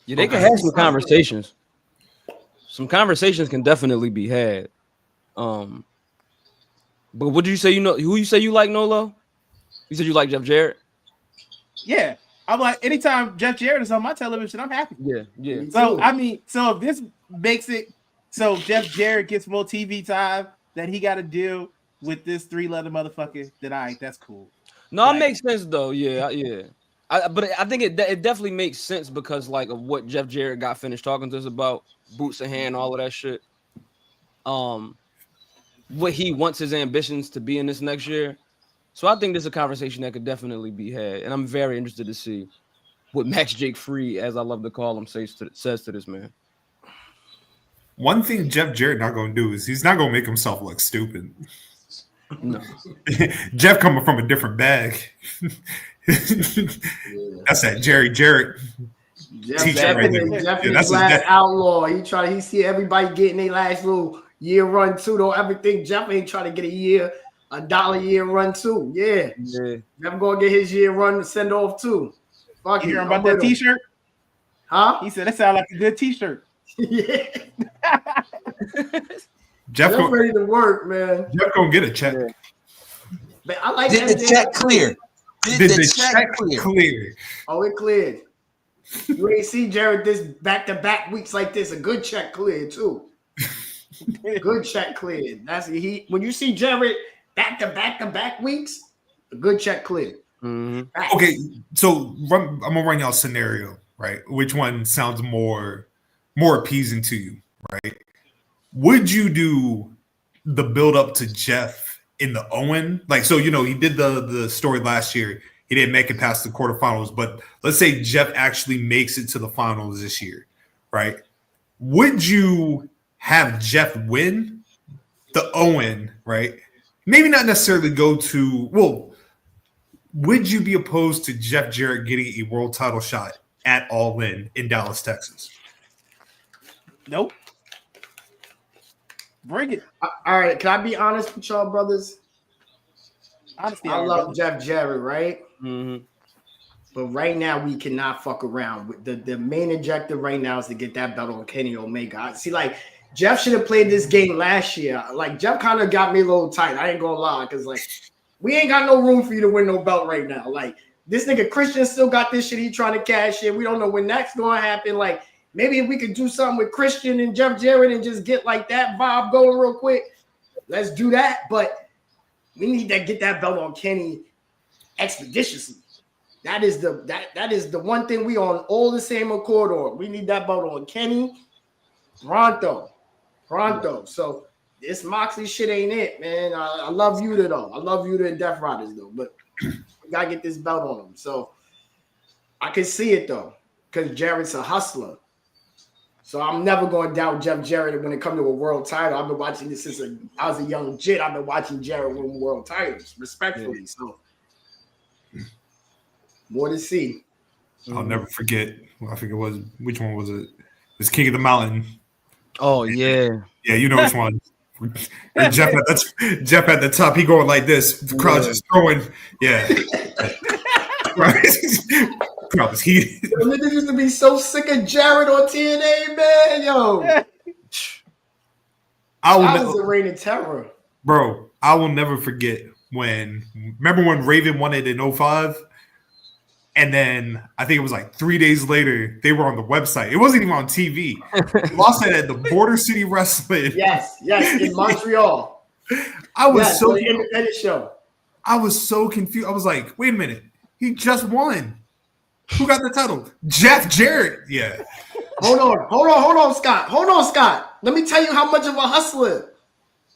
Yeah, they can have some conversations. Some conversations can definitely be had. But what did you say? Who you say you like, Nolo? You said you like Jeff Jarrett? Yeah. I'm like, anytime Jeff Jarrett is on my television, I'm happy. Yeah. So I mean, so if this makes it so Jeff Jarrett gets more TV time that he got to deal with this 3-letter motherfucker, then that's cool. No, it makes sense though. Yeah. But I think it definitely makes sense because like of what Jeff Jarrett got finished talking to us about, boots in hand, all of that shit. What he wants his ambitions to be in this next year. So I think this is a conversation that could definitely be had, and I'm very interested to see what Max Jake Free, as I love to call him, says to this man. One thing Jeff Jarrett not going to do is he's not going to make himself look stupid. No, Jeff coming from a different bag. That's that Jerry Jarrett. Jeff is last outlaw. He see everybody getting their last little year run too. Don't ever think Jeff ain't trying to get $1 a year run too. Yeah. Jeff gonna get his year run to send off too. Fuck you hear about that T-shirt? Huh? He said that sounds like a good T-shirt. Yeah. Jeff ready to work, man. Jeff gonna get a check. But I like Did the check clear? Did the check clear? Oh, it cleared. You ain't see Jared this back-to-back weeks like this. A good check cleared too. Good check cleared. That's when you see Jared back-to-back weeks, a good check cleared. Mm-hmm. Okay, so I'm gonna run y'all a scenario, right? Which one sounds more appeasing to you, right? Would you do the build up to Jeff in the Owen? Like, so, he did the story last year. He didn't make it past the quarterfinals, but let's say Jeff actually makes it to the finals this year, right? Would you have Jeff win the Owen, right? Maybe not necessarily go to, would you be opposed to Jeff Jarrett getting a world title shot at All In Dallas, Texas? Nope. Bring it. All right. Can I be honest with y'all, brothers? Honestly, I love Jeff Jarrett, right? Mm-hmm. But right now, we cannot fuck around. The main objective right now is to get that belt on Kenny Omega. See, like, Jeff should have played this game last year. Like, Jeff kind of got me a little tight. I ain't gonna lie, because, like, we ain't got no room for you to win no belt right now. Like, this nigga Christian still got this shit he trying to cash in. We don't know when that's gonna happen. Like, maybe if we could do something with Christian and Jeff Jarrett and just get, like, that vibe going real quick, let's do that. But we need to get that belt on Kenny expeditiously. That is the one thing we on all the same accord on. We need that belt on Kenny pronto. So this Moxley shit ain't it, man. I love Yuta though. I love Yuta and Death Riders though, but we gotta get this belt on him. So I can see it though, because Jarrett's a hustler. So I'm never going to doubt Jeff Jarrett when it comes to a world title. I've been watching this since I was a young jit. I've been watching Jarrett win world titles, respectfully. So more to see. I'll never forget. I think it was, which one was it? It was King of the Mountain. Oh yeah. Yeah, you know which one. Jeff at the top, he going like this. The crowd just throwing. Yeah. Crowd was heated. The niggas used to be so sick of Jarrett on TNA, man. Yo. That was a reign of terror. Bro, I will never forget remember when Raven won it in 2005? And then I think it was like 3 days later, they were on the website. It wasn't even on TV. They lost it at the Border City Wrestling. Yes, in Montreal. I was so the independent show. I was so confused. I was like, wait a minute. He just won. Who got the title? Jeff Jarrett. Yeah. Hold on, Scott. Hold on, Scott. Let me tell you how much of a hustler.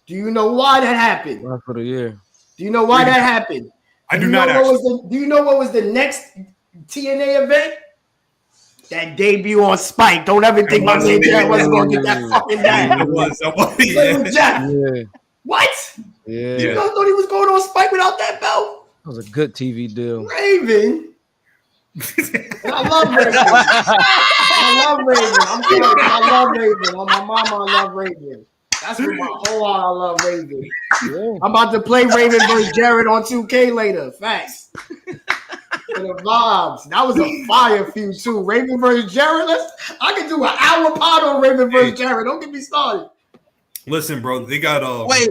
Do you know why that happened? For the year. Do you know why that happened? I do not actually. Do you know what was the next TNA event? That debut on Spike. Don't ever think my man Jeff wasn't going to get that fucking bag. It was Jeff. Yeah. What? Yeah. You don't thought he was going on Spike without that belt? That was a good TV deal. Raven. I love Raven. I'm kidding. I love Raven. On my mama, I love Raven. That's with my whole heart. I love Raven. Yeah. I'm about to play Raven versus Jarrett on 2K later. Facts. For the vibes. That was a fire feud too. Raven versus Jarrett. I could do an hour pod on Raven versus Jarrett. Don't get me started. Listen, bro. They got Wait.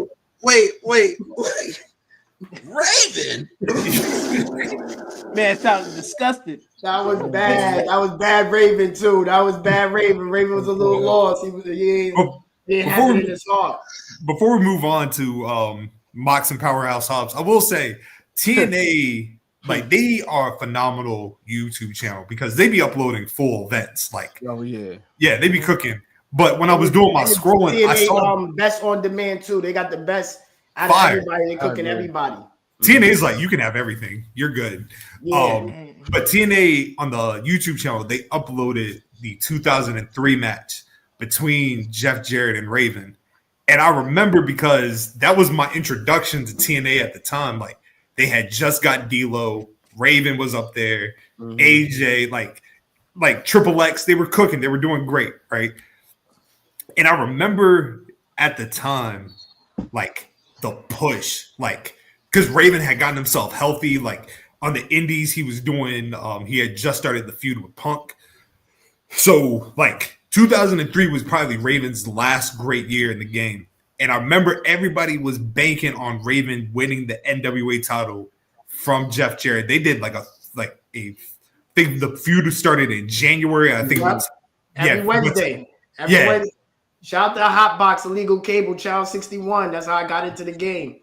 Raven. Man, sounds disgusting. That was bad. That was bad Raven too. That was bad Raven. Raven was a little lost. He didn't have it in his heart. Before we move on to Mox and Powerhouse Hobbs, I will say TNA, like, they are a phenomenal YouTube channel because they be uploading full events. Like, oh yeah, they be cooking. But when I was doing my scrolling, TNA, I saw best on demand too. They got the best out of everybody. They cooking everybody. TNA is like, you can have everything. You're good. Yeah. But TNA on the YouTube channel, they uploaded the 2003 match between Jeff Jarrett and Raven. And I remember because that was my introduction to TNA at the time. Like, they had just got D-Lo. Raven was up there. AJ, like Triple X, they were cooking. They were doing great, right? And I remember at the time, like, the push, like, because Raven had gotten himself healthy. Like, on the indies, he was doing, he had just started the feud with Punk. So, like, 2003 was probably Raven's last great year in the game. And I remember everybody was banking on Raven winning the NWA title from Jeff Jarrett. They did I think the feud started in January. I think it was every Wednesday. Wednesday. Shout out to Hotbox Illegal Cable Channel 61. That's how I got into the game.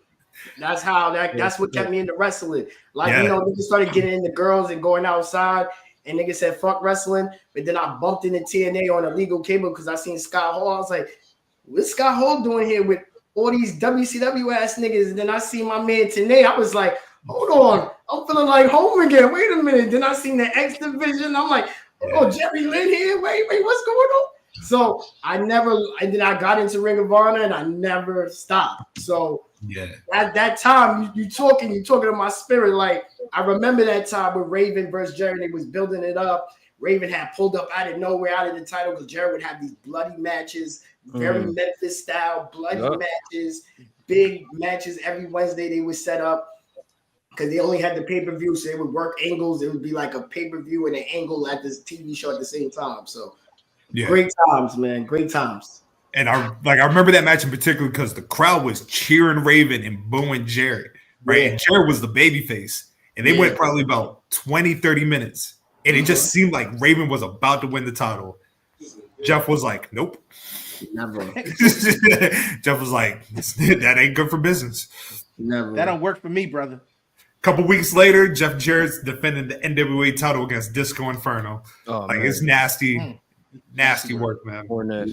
That's how that's what kept me into wrestling. Like, niggas started getting into girls and going outside, and niggas said fuck wrestling. But then I bumped into TNA on Illegal Cable because I seen Scott Hall. I was like, what's Scott Hall doing here with all these WCW ass niggas? And then I see my man TNA. I was like, hold on, I'm feeling like home again. Wait a minute. Then I seen the X Division. I'm like, oh, Jerry Lynn here. Wait, what's going on? So and then I got into Ring of Honor and I never stopped. So at that time, you talking to my spirit. Like, I remember that time with Raven versus Jarrett. They was building it up. Raven had pulled up out of nowhere out of the title because Jarrett would have these bloody matches, very Memphis style bloody matches, big matches every Wednesday they would set up. because they only had the pay-per-view, so they would work angles. It would be like a pay-per-view and an angle at this TV show at the same time. So great times, man. Great times. And I remember that match in particular because the crowd was cheering Raven and booing Jarrett, right? And Jarrett was the babyface. And they went probably about 20, 30 minutes. And it just seemed like Raven was about to win the title. Jeff was like, nope. Never. Jeff was like, that ain't good for business. Never. That don't work for me, brother. A couple weeks later, Jeff Jarrett's defending the NWA title against Disco Inferno. Oh, like, man. it's nasty. Nasty work, man.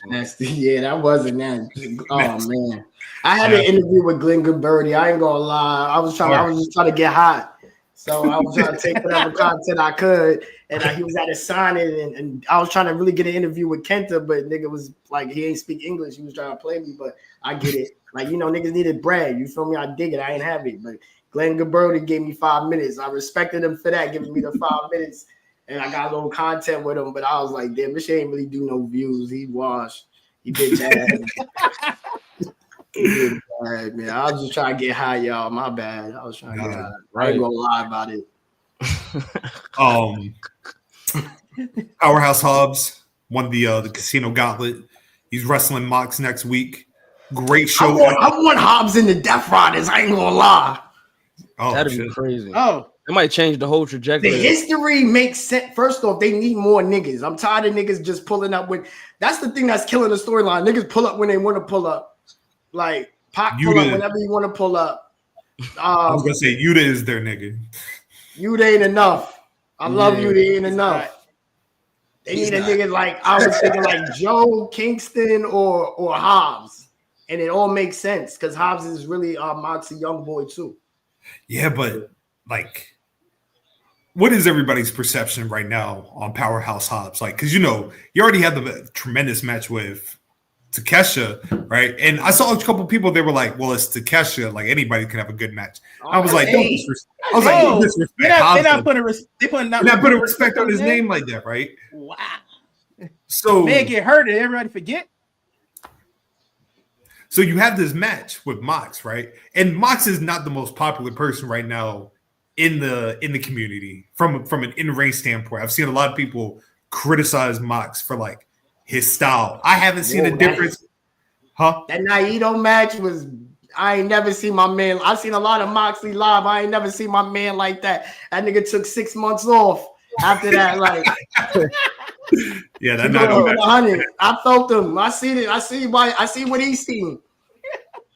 Nasty. Yeah, that wasn't nasty. Oh, man. I had an interview with Glenn Goodbirdie. I ain't gonna lie. I was just trying to get hot. So I was trying to take whatever content I could. And he was at a signing, and I was trying to really get an interview with Kenta, but nigga was like, he ain't speak English. He was trying to play me, but I get it. Like, niggas needed bread. You feel me? I dig it. I ain't have it. But Glenn Goodbirdie gave me 5 minutes. I respected him for that, giving me the 5 minutes. And I got a little content with him, but I was like, damn, this shit ain't really do no views. He washed. He did bad. He did bad, man. I was just trying to get high, y'all. My bad. I was trying to get high. I ain't gonna lie about it. Powerhouse Hobbs won the Casino Gauntlet. He's wrestling Mox next week. Great show. I want Hobbs in the Death Riders. I ain't gonna lie. Oh, that'd be crazy. Oh, it might change the whole trajectory. The history makes sense. First off, they need more niggas. I'm tired of niggas just pulling up when. That's the thing that's killing the storyline. Niggas pull up when they want to pull up. Like Pac pull up whenever you want to pull up. I was gonna say Yuta is their nigga. Yuta ain't enough. I love Yuta ain't enough. They need a nigga like I was thinking like Joe Kingston or Hobbs, and it all makes sense because Hobbs is really Moxie young boy too. Yeah, but like, what is everybody's perception right now on Powerhouse Hobbs? Like, because you already had the tremendous match with Takesha, right? And I saw a couple people. They were like, "Well, it's Takesha. Like anybody can have a good match." I was like, "Don't disrespect." I was like, "Don't disrespect." They're not putting respect on his name like that, right? Wow. So man get hurt and everybody forget. So you have this match with Mox, right? And Mox is not the most popular person right now in the community from an in-ring standpoint. I've seen a lot of people criticize Mox for like his style. I haven't seen a difference. That Naito match was. I ain't never seen my man. I've seen a lot of Moxley live. I ain't never seen my man like that. That nigga took 6 months off after that. Like, yeah, that Naito match. I felt him. I see it. I see what he's seen.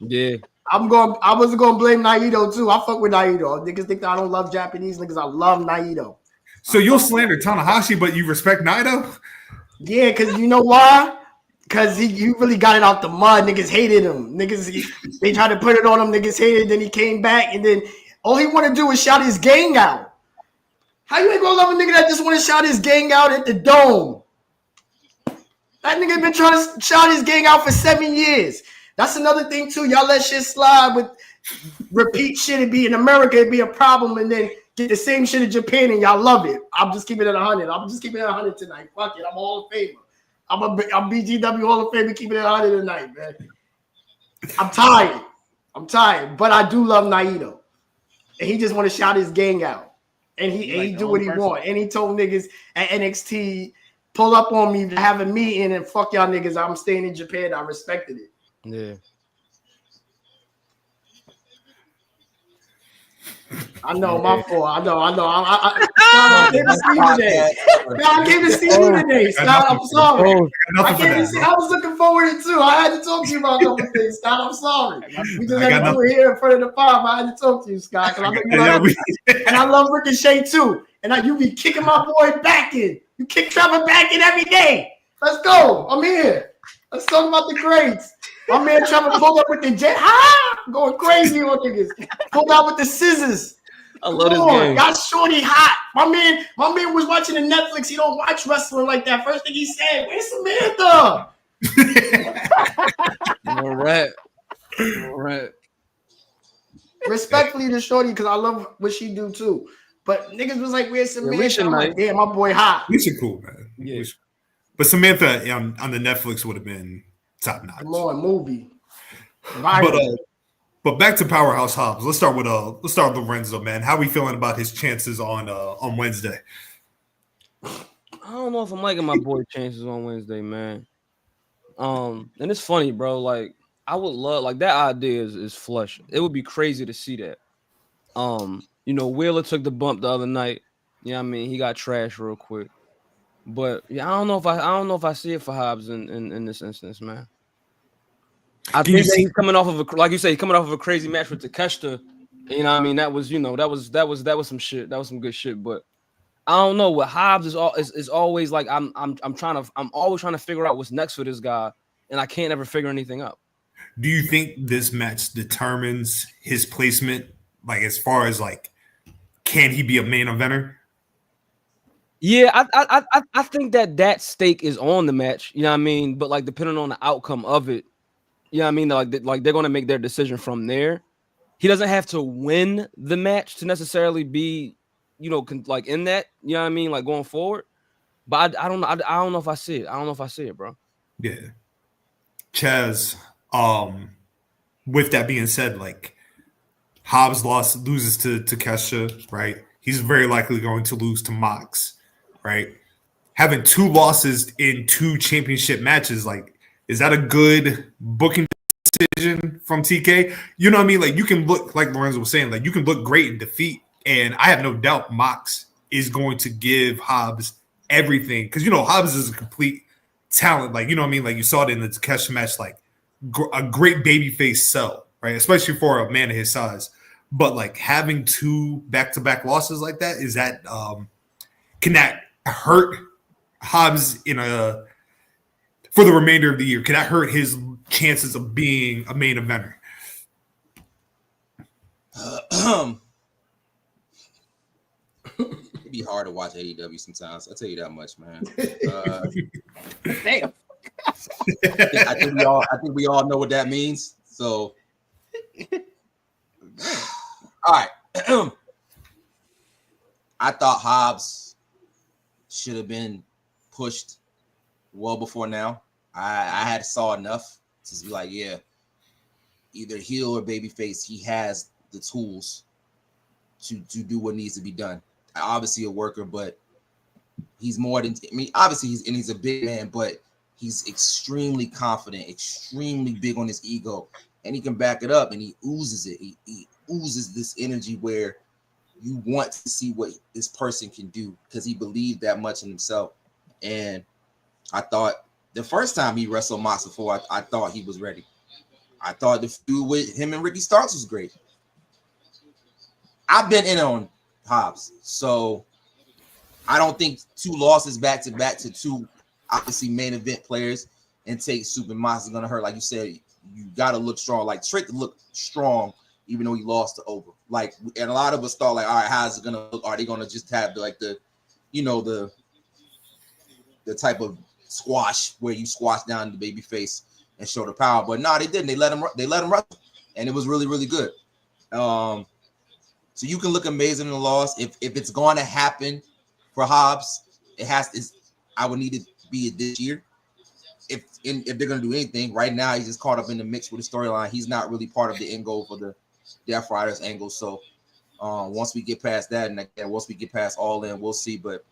Yeah. I wasn't gonna blame Naito too. I fuck with Naito. Niggas think that I don't love Japanese niggas. I love Naito. So you'll slander Tanahashi, but you respect Naito? Yeah, because you know why? Because you really got it out the mud. Niggas hated him. They tried to put it on him. Niggas hated. Then he came back, and then all he want to do is shout his gang out. How you ain't gonna love a nigga that just want to shout his gang out at the Dome? That nigga been trying to shout his gang out for 7 years. That's another thing too. Y'all let shit slide with repeat shit. It be in America, it be a problem, and then get the same shit in Japan, and y'all love it. I'm just keeping it 100. I'm just keeping it 100 tonight. Fuck it. I'm Hall of Famer. I'm BGW Hall of Famer. Keeping it 100 tonight, man. I'm tired, but I do love Naito, and he just want to shout his gang out, and he do what he want. And he told niggas at NXT, pull up on me, have a meeting, and fuck y'all niggas. I'm staying in Japan. I respected it. Yeah. I know, my fault. I know. I gave it Steve today. I gave it Steve today, Scott. I'm sorry. I was looking forward to it too. I had to talk to you about a couple things, Scott. I'm sorry. We just had to do it here in front of the farm. I had to talk to you, Scott. And I love Ricochet too. And you be kicking my boy back in. You kick Trevor back in every day. Let's go. I'm here. Let's talk about the greats. My man Trevor pulled up with the jet. Going crazy on niggas. Pulled out with the scissors. I love this game. Got Shorty hot. My man was watching the Netflix. He don't watch wrestling like that. First thing he said, "Where's Samantha?" All right. Respectfully to Shorty, because I love what she do too. But niggas was like, "Where's Samantha?" I'm like, "Damn, my boy hot." We should cool, man. Yeah. But Samantha on the Netflix would have been top notch. Come on, movie. But back to Powerhouse Hobbs. Let's start with Lorenzo, man. How we feeling about his chances on Wednesday? I don't know if I'm liking my boy chances on Wednesday, man. And it's funny, bro. Like, I would love, like, that idea is flush. It would be crazy to see that. Wheeler took the bump the other night. You know what I mean? He got trashed real quick. But yeah, I don't know if I see it for Hobbs in this instance, man. I think that he's coming off of a crazy match with Takeshita. You know what I mean? That was some shit. That was some good shit. But I don't know what Hobbs is always like. I'm always trying to figure out what's next for this guy, and I can't ever figure anything out. Do you think this match determines his placement? Like, as far as like, can he be a main eventer? Yeah, I think that stake is on the match. You know what I mean? But like, depending on the outcome of it, you know what I mean? Like they're gonna make their decision from there. He doesn't have to win the match to necessarily be, like in that. You know what I mean? Like going forward. But I don't know. I don't know if I see it. I don't know if I see it, bro. Yeah, Chaz. With that being said, like Hobbs loses to Kesha, right? He's very likely going to lose to Mox, right? Having 2 losses in 2 championship matches, like, is that a good booking decision from TK? You know what I mean? Like, you can look, like Lorenzo was saying, like, you can look great in defeat, and I have no doubt Mox is going to give Hobbs everything, because Hobbs is a complete talent. Like, you know what I mean? Like, you saw it in the Kesha match, like a great babyface sell, right? Especially for a man of his size. But like having 2 back-to-back losses like that, is that can that hurt Hobbs for the remainder of the year? Can that hurt his chances of being a main eventer? It'd be hard to watch AEW sometimes. I'll tell you that much, man. Damn. I think we all know what that means. So, all right. I thought Hobbs should have been pushed well before now. I had saw enough to be like, yeah, either heel or babyface. He has the tools to do what needs to be done. Obviously a worker, but he's more than. I mean, obviously he's a big man, but he's extremely confident, extremely big on his ego, and he can back it up, and he oozes it. He oozes this energy where you want to see what this person can do because he believed that much in himself. And I thought the first time he wrestled Mox before, I thought he was ready. I thought the feud with him and Ricky Starks was great. I've been in on Hobbs, so I don't think 2 losses back to back to 2 obviously main event players and take Super Mox is gonna hurt. Like you said, you gotta look strong. Like Trick looked strong even though he lost to Oba. Like, and a lot of us thought like, all right, how's it gonna look? Are they gonna just have the type of squash where you squash down the baby face and show the power? But no, they didn't. They let him wrestle, and it was really, really good. So you can look amazing in the loss. If it's going to happen for Hobbs, I would need it to be this year. If they're going to do anything, right now he's just caught up in the mix with the storyline. He's not really part of the end goal for the Death Riders angle. So once we get past that, and once we get past All In, we'll see. But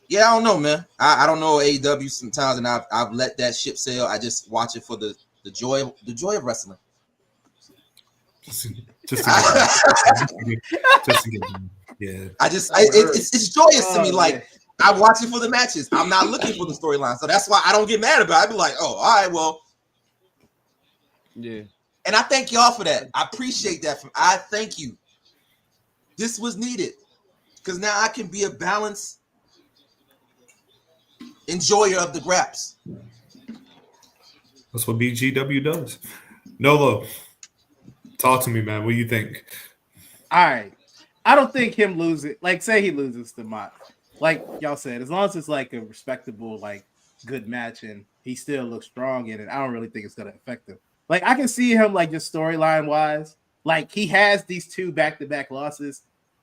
yeah, I don't know, man. I don't know AEW sometimes, and I've let that ship sail. I just watch it for the joy of wrestling. Just to get yeah. It's joyous to me. Like, I watch it for the matches. I'm not looking for the storyline, so that's why I don't get mad about it. I be like, oh, all right, well, yeah. And I thank y'all for that. I appreciate that. I thank you. This was needed because now I can be a balanced enjoyer of the graps. That's what BGW does. Nolo, talk to me, man. What do you think? All right. I don't think him losing, like, say he loses to Mox. Like y'all said, as long as it's like a respectable, like, good match and he still looks strong in it, I don't really think it's going to affect him. Like, I can see him, like, just storyline wise, like, he has these 2 back-to-back losses,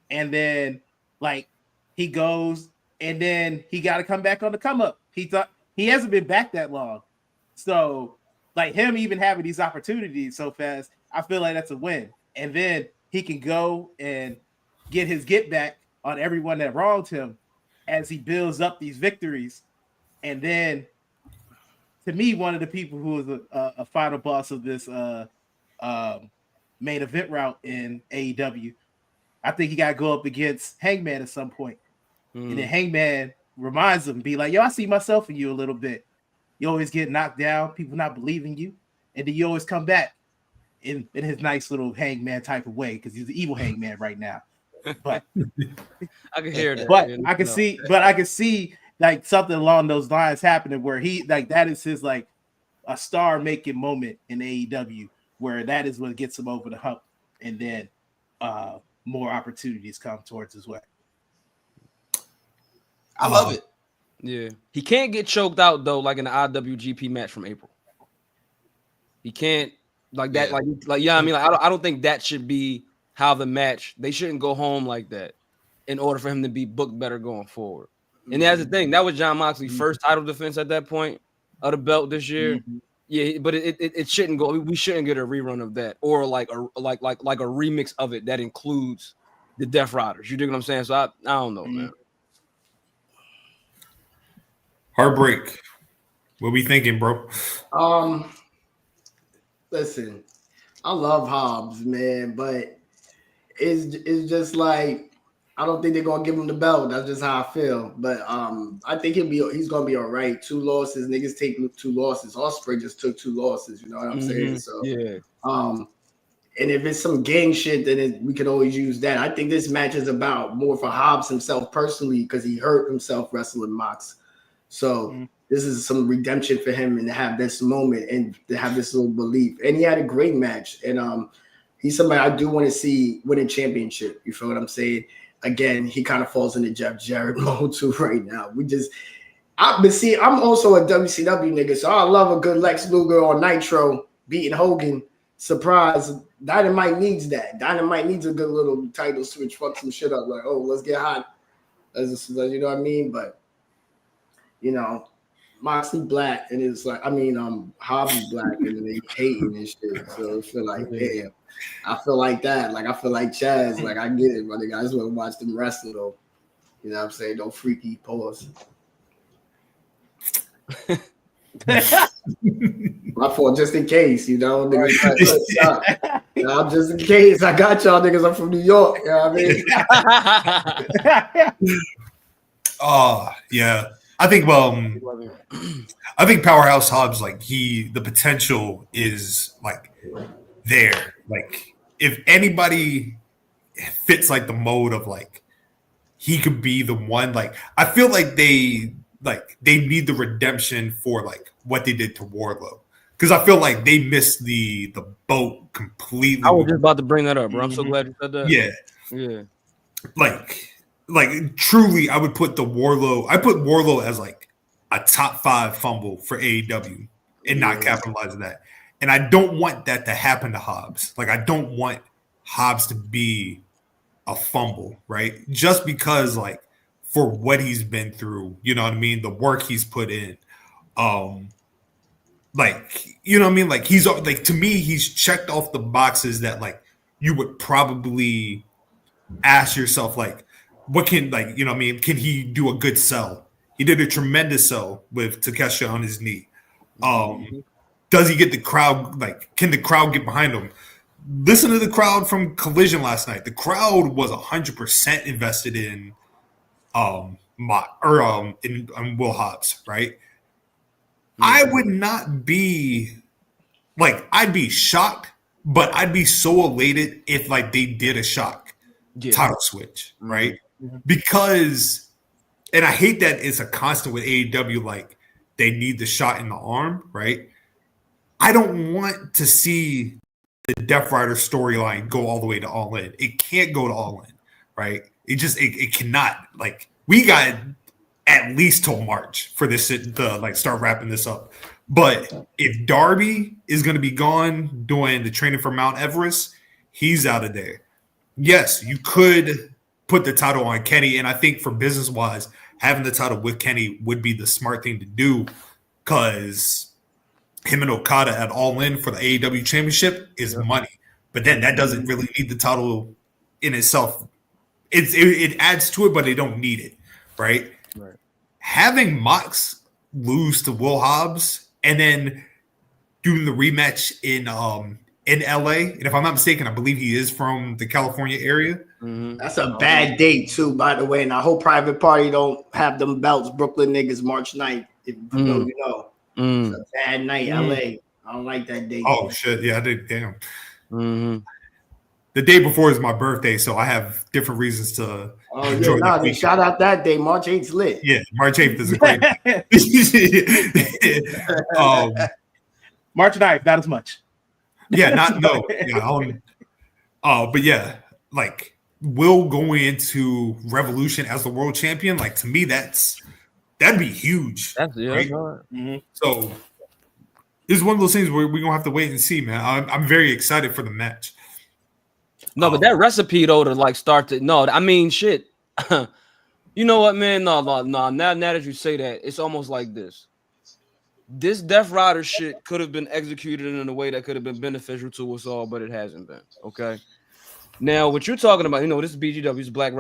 and then, like, he goes, and then he got to come back on the come up. He hasn't been back that long. So, like him even having these opportunities so fast, I feel like that's a win. And then he can go and get his get back on everyone that wronged him as he builds up these victories. And then, to me, one of the people who was a final boss of this main event route in AEW, I think he got to go up against Hangman at some point. And then Hangman reminds him, be like, yo, I see myself in you a little bit. You always get knocked down, people not believing you, and then you always come back in his nice little Hangman type of way, because he's the evil Hangman right now. But I can hear that. But I can see like something along those lines happening where he like that is his like a star making moment in AEW, where that is what gets him over the hump, and then more opportunities come towards his way. I love it. Yeah, he can't get choked out though, like in the IWGP match from April. He can't like that, like yeah. I mean, like, I don't think that should be how the match. They shouldn't go home like that in order for him to be booked better going forward. And that's the thing. That was Jon Moxley's first title defense at that point of the belt this year. Yeah, but it shouldn't go. We shouldn't get a rerun of that, or like a remix of it that includes the Death Riders. You dig what I'm saying? So I don't know, man. Heartbreak. What we thinking, bro? Listen, I love Hobbs, man, but it's just like I don't think they're gonna give him the belt. That's just how I feel. But I think he's gonna be all right. 2 losses, niggas take 2 losses. Ospreay just took 2 losses. You know what I'm saying? So yeah. And if it's some gang shit, then we can always use that. I think this match is about more for Hobbs himself personally because he hurt himself wrestling Mox. So this is some redemption for him, and to have this moment and to have this little belief. And he had a great match. And he's somebody I do want to see win a championship. You feel what I'm saying? Again, he kind of falls into Jeff Jarrett mode too right now. I'm also a WCW nigga, so I love a good Lex Luger on Nitro beating Hogan. Surprise. Dynamite needs that. Dynamite needs a good little title switch, fuck some shit up. Like, oh, let's get hot. As you know what I mean? But, you know, Moxley black, and it's like, Hobbs black, and they hating and shit. So I feel like, damn. I feel like that. Like, I feel like Chaz. Like, I get it, my nigga. I just want to watch them wrestle, though. You know what I'm saying? Don't freaky pause. My fault, just in case, you know. Niggas just in case. I got y'all niggas. I'm from New York. You know what I mean? Oh, yeah. I think Powerhouse Hobbs, like the potential is like there. Like if anybody fits like the mode of like he could be the one, like I feel like they need the redemption for like what they did to Wardlow. Because I feel like they missed the boat completely. I was just about to bring that up, bro. I'm so glad you said that. Yeah. Yeah. Like truly, I would put Wardlow as like a top 5 fumble for AEW and not capitalizing that. And I don't want that to happen to Hobbs. Like I don't want Hobbs to be a fumble, right? Just because like for what he's been through, you know what I mean? The work he's put in. Like, you know what I mean? Like he's like, to me, he's checked off the boxes that like you would probably ask yourself, like, what can, like, you know what I mean? Can he do a good sell? He did a tremendous sell with Takeshita on his knee. Does he get the crowd? Like, can the crowd get behind him? Listen to the crowd from Collision last night. The crowd was 100% invested in in Will Hobbs, right? I would not be like, I'd be shocked, but I'd be so elated if like they did a shock title switch, right? Because, and I hate that it's a constant with AEW, like they need the shot in the arm, right? I don't want to see the Death Rider storyline go all the way to All In. It can't go to All In, right? It cannot. Like, we got at least till March for this to like start wrapping this up. But if Darby is going to be gone doing the training for Mount Everest, he's out of there. Yes, you could put the title on Kenny, and I think for business wise, having the title with Kenny would be the smart thing to do, because him and Okada at All In for the AEW Championship is money. But then that doesn't really need the title in itself. It adds to it, but they don't need it, right? Having Mox lose to Will Hobbs and then doing the rematch in LA, and if I'm not mistaken, I believe he is from the California area. That's a bad date too, by the way. And I hope Private Party don't have them belts. Brooklyn niggas March 9th. If you know, you know. It's a bad night, LA. I don't like that date. Oh shit, yeah, I did. Damn. The day before is my birthday, so I have different reasons to enjoy that weekend. Shout out that day. March 8th's lit. Yeah, March 8th is a great day. March 9th, not as much. Yeah, but yeah, like Will going into Revolution as the world champion, like to me, that'd be huge. Right? So it's one of those things where we're gonna have to wait and see, man. I'm very excited for the match. No, but that recipe though to like start to I mean shit. You know what, man? No. Now that you say that, it's almost like this. This Death Rider shit could have been executed in a way that could have been beneficial to us all, but it hasn't been. Okay. Now, what you're talking about, this is BGW's Black Guy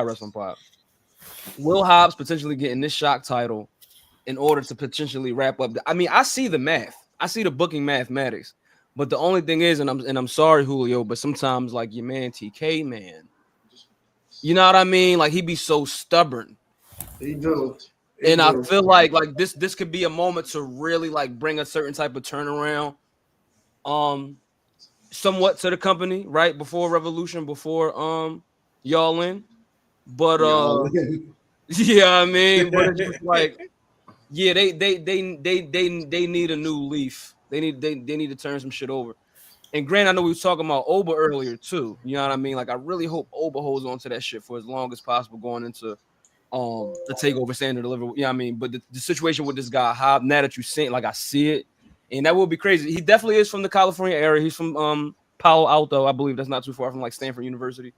Wrestling Pod. Will Hobbs potentially getting this shock title in order to potentially wrap up. I mean, I see the math. I see the booking mathematics. But the only thing is, and I'm sorry, Julio, but sometimes like your man TK, man, you know what I mean? Like he be so stubborn. He do. And I feel like this could be a moment to really like bring a certain type of turnaround, somewhat to the company, right? Before Revolution, before y'all in. But yeah, I mean, but it's just like, yeah, they need a new leaf. They need to turn some shit over. And Grant, I know we was talking about Oba earlier too. You know what I mean? Like I really hope Oba holds on to that shit for as long as possible going into the takeover stand and deliver. You know what I mean? But the situation with this guy Hobb, now that you see it, like I see it, and that will be crazy. He definitely is from the California area. He's from Palo Alto, I believe. That's not too far from like Stanford University.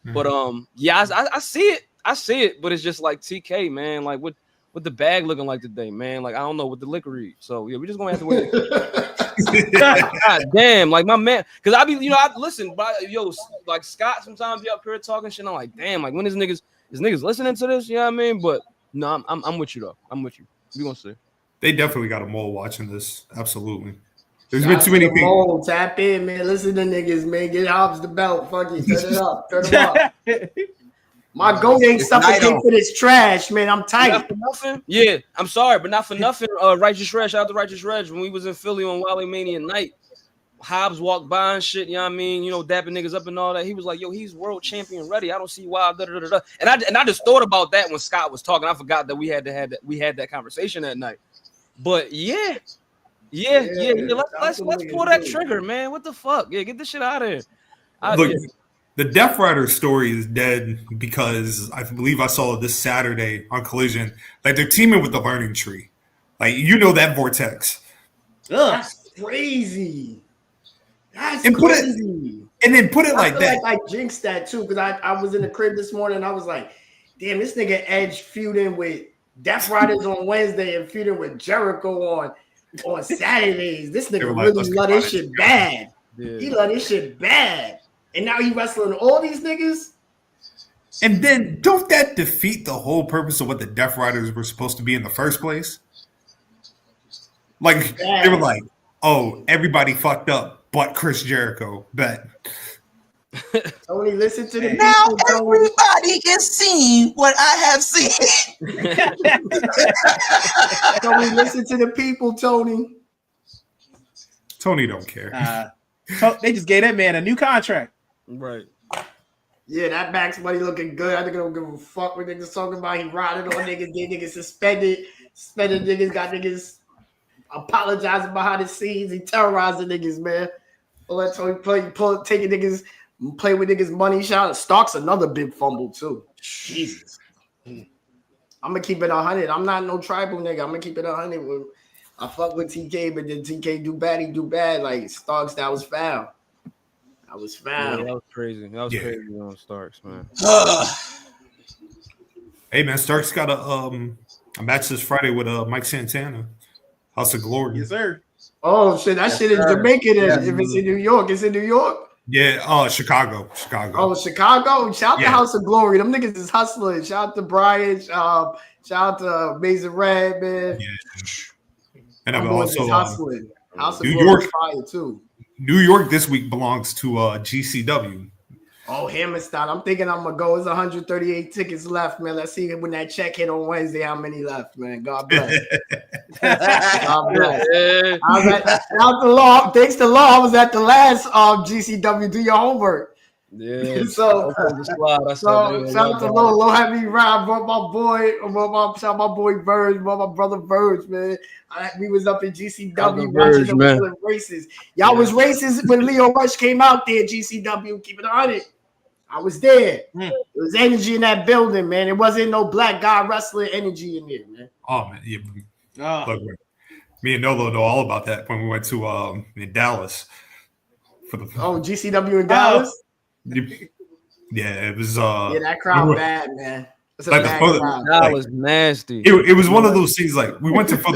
But yeah, I see it. I see it, but it's just like TK, man. Like what the bag looking like today, man. Like I don't know what the liquor read. So yeah, we're just gonna have to wait. God damn, like my man, because I be, I listen, like Scott sometimes be up here talking shit. I'm like, damn, like when is niggas listening to this? You know what I mean? But no, I'm with you though. I'm with you. We gonna see. They definitely got a mole watching this. Absolutely. There's been too many people. Tap in, man. Listen to niggas, man. Get Hobbs the belt. Fuck it. Turn it up. Turn it up. My goat ain't suffocating for this trash, man. I'm tight. Not for nothing. Yeah, I'm sorry, but not for nothing. Righteous Reg, shout out to Righteous Reg. When we was in Philly on Wrestlemania night, Hobbs walked by and shit. You know what I mean? Dapping niggas up and all that. He was like, "Yo, he's world champion ready. I don't see why." And I just thought about that when Scott was talking. I forgot that we had that conversation that night. But yeah. Let's pull that trigger, man. What the fuck? Yeah, get this shit out of here. Look. The Death Rider story is dead because I believe I saw this Saturday on Collision. Like they're teaming with the Learning Tree. Like that vortex. That's crazy. That's crazy. And put it like that. Like I jinxed that too because I was in the crib this morning and I was like, damn, this nigga Edge feuding with Death Riders on Wednesday and feuding with Jericho on Saturdays. This nigga really love this shit bad. Yeah. He love this shit bad. And now he wrestling all these niggas. And then don't that defeat the whole purpose of what the Death Riders were supposed to be in the first place? Like they were like, oh, everybody fucked up but Chris Jericho. Bet. Tony, listen to the now people, everybody is seeing what I have seen. Tony, listen to the people, Tony. Tony don't care. They just gave that man a new contract. Right. Yeah, that back's money looking good. I think I don't give a fuck what niggas talking about. He riding on niggas, get niggas suspended niggas, got niggas apologizing behind the scenes. He terrorizing niggas, man. Let Tony taking niggas, play with niggas' money. Shout Stark's another big fumble too. Jesus. I'm gonna keep it 100. I'm not no tribal nigga. I'm gonna keep it 100. I fuck with TK, but then TK do bad. He do bad. Like Starks, that was foul. Yeah, that was crazy. That was crazy on Starks, man. Hey man, Starks got a match this Friday with Mike Santana. House of Glory. Yes, sir. Oh shit, that shit is Jamaican. If it's in New York, it's in New York. Yeah, Chicago. Oh, Chicago. Shout out to House of Glory. Them niggas is hustling. Shout out to Brian. Shout out to Amazing Red, man. Yeah. And I'm also hustling. House of Glory fire too. New York this week belongs to GCW. Oh, Hammerstein. I'm thinking I'm gonna go. There's 138 tickets left, man. Let's see when that check hit on Wednesday. How many left, man? God bless. God bless. Shout to Law. Thanks to Law. I was at the last GCW. Do your homework. Yeah. So shout out to Low had me ride. Brought my boy Verge, brought my brother Verge, man. We was up in GCW watching them races. Y'all was racist when Leo Rush came out there. GCW, keep it on it. I was there. There was energy in that building, man. It wasn't no black guy wrestling energy in there, man. Oh man, yeah. Look, me and Nolo know all about that when we went to in Dallas for the GCW in Dallas. Yeah, it was. That crowd bad, man. Like that was nasty. It was one of those things. Like we went to for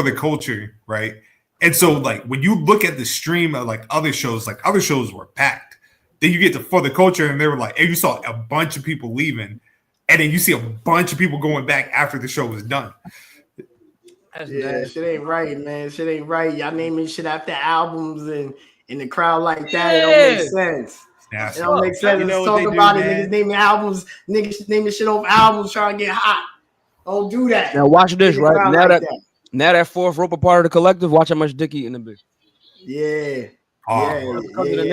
the culture, right? And so like when you look at the stream of like other shows were packed. Then you get to for the culture, and they were like, and you saw a bunch of people leaving, and then you see a bunch of people going back after the show was done. Shit ain't right, man. Shit ain't right. Y'all naming shit after albums and in the crowd like that. It don't make sense. It don't make sense. Let's talk about it. Niggas naming albums, niggas naming shit off albums trying to get hot. Don't do that. Now watch this, right? Now that fourth rope part of the collective, watch how much dick eating the bitch. Yeah. Because of the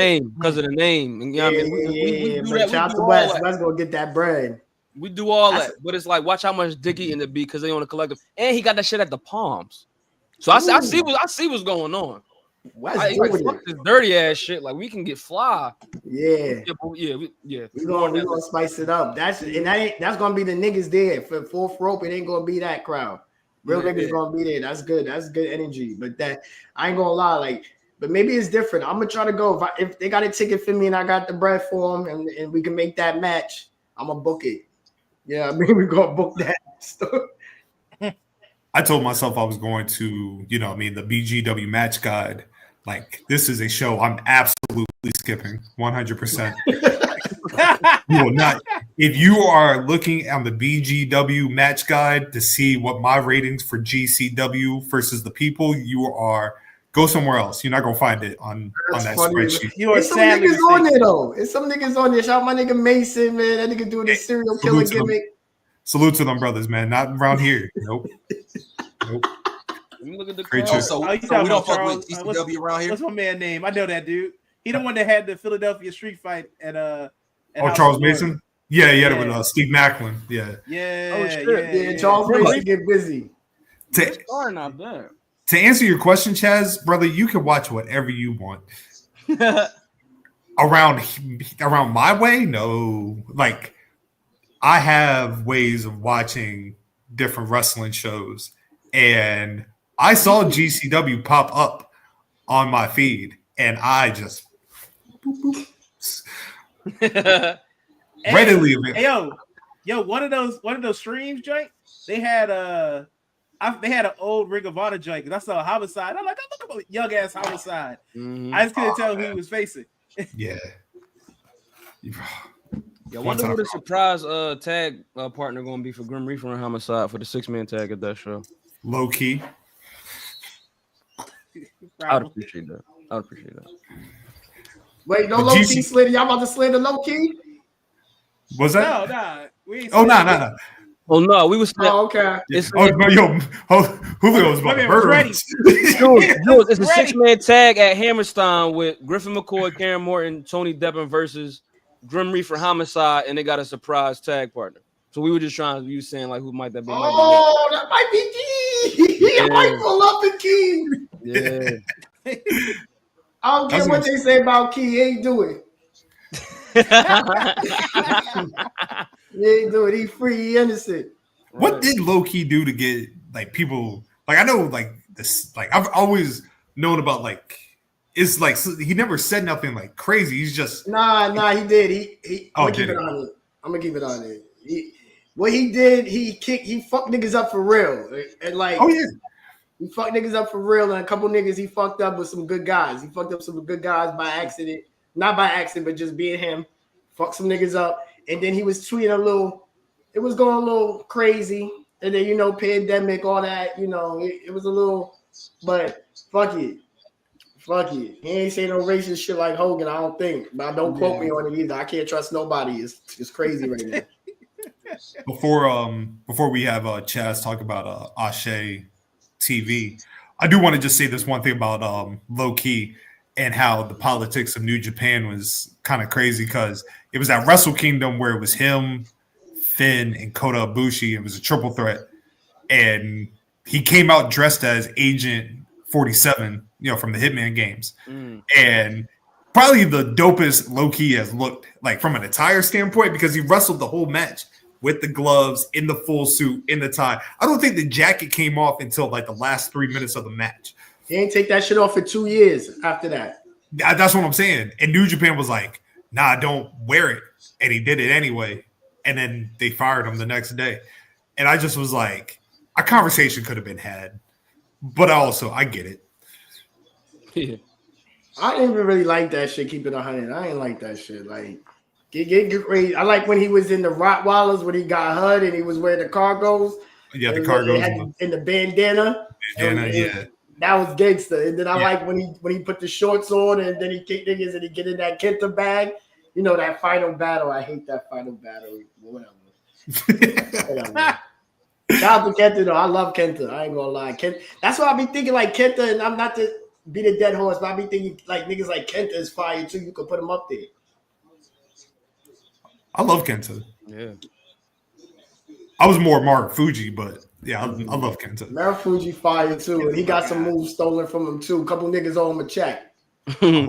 name. And, you know what I mean? We do that. Shout out to West. Let's go get that bread. We do all that, but it's like watch how much dick eating the be because they on the collective, and he got that shit at the Palms. So I see what's going on. Fuck this dirty ass shit. Like we can get fly. Yeah. We gonna spice it up. That's gonna be the niggas there for fourth rope. It ain't gonna be that crowd. Real niggas gonna be there. That's good. That's good energy. But that I ain't gonna lie. But maybe it's different. I'm gonna try to go if they got a ticket for me and I got the bread for them and we can make that match. I'm gonna book it. Yeah, I mean we're gonna book that stuff. I told myself I was going to, the BGW match guide. Like this is a show I'm absolutely skipping 100%. You will not. If you are looking on the BGW match guide to see what my ratings for GCW versus the people, go somewhere else. You're not gonna find it on that spreadsheet. There's some niggas on there though. There's some niggas on there. Shout out my nigga Mason, man. That nigga doing this serial killer gimmick. Salute to them brothers, man. Not around here. Nope. Look at the great crowd. So we don't don't fuck with GCW around here. What's my man name? I know that dude. He the one that had the Philadelphia street fight at Charles Mason. Yeah, he had it with Steve Macklin. Yeah. Yeah. Charles Mason get busy. To answer your question, Chaz, brother, you can watch whatever you want. around my way, no. Like I have ways of watching different wrestling shows, and I saw GCW pop up on my feed, and I just readily. Hey, yo, one of those streams, Jake. They had an old Ring of Honor joint because I saw Homicide. I'm like, look at young ass Homicide. Mm-hmm. I just couldn't tell who he was facing. Yeah. I wonder who the surprise tag partner going to be for Grim Reaper and Homicide for the 6-man tag at that show. Low key. I'd appreciate that. Wait, no low key slid. Y'all about to slid the low key? Was that? No. We ain't no. Oh no, we was. Oh, okay. Julio was about to murder us. It's a 6-man tag at Hammerstein with Griffin McCoy, Karen Morton, Tony Deppen versus Grim Reaper Homicide, and they got a surprise tag partner. So we were just trying. Saying like, who might that be? That might be Key. He might pull up the Key. Yeah. I don't care what they say about Key. He ain't do it. He ain't do it. He free. He innocent. What did Low Key do to get like people? Like I know like this. Like I've always known about like. It's like he never said nothing like crazy. He's just nah. He did. I'm gonna keep it on it. What he did, he fucked niggas up for real, and like He fucked niggas up for real, and a couple niggas he fucked up with some good guys. He fucked up some good guys by accident. Not by accident, but just being him. Fucked some niggas up. And then he was tweeting a little, it was going a little crazy. And then, pandemic, all that, it was a little, but fuck it. Fuck it. He ain't saying no racist shit like Hogan, I don't think. But don't quote me on it either. I can't trust nobody. It's crazy right now. Before we have Chaz talk about Ashe TV, I do want to just say this one thing about Low Key and how the politics of New Japan was kind of crazy, because it was at Wrestle Kingdom where it was him, Finn, and Kota Ibushi. It was a triple threat, and he came out dressed as Agent 47, from the Hitman games, and probably the dopest Low Key has looked like from an attire standpoint, because he wrestled the whole match with the gloves, in the full suit, in the tie. I don't think the jacket came off until like the last 3 minutes of the match. He ain't take that shit off for 2 years after that. That's what I'm saying. And New Japan was like, nah, don't wear it. And he did it anyway. And then they fired him the next day. And I just was like, a conversation could have been had. But I get it. Yeah. I didn't even really like that shit, keep it 100. I ain't like that shit. Like, get ready. I like when he was in the Rottweilers, when he got HUD and he was wearing the cargos. Yeah, the cargos. And the bandana. Yeah. That was gangster. And then I like when he put the shorts on and then he kicked niggas and he get in that Kenta bag. That final battle. I hate that final battle. Whatever. Shout out to Kenta though. I love Kenta. I ain't gonna lie. That's why I be thinking like Kenta, and I'm not to be the dead horse, but I be thinking like niggas like Kenta is fire too. You could put him up there. I love Kenta. Yeah. I was more Mark Fuji, but yeah, I love Kenta. Mark Fuji fire too, and he got some moves stolen from him too. A couple niggas owe him a check. A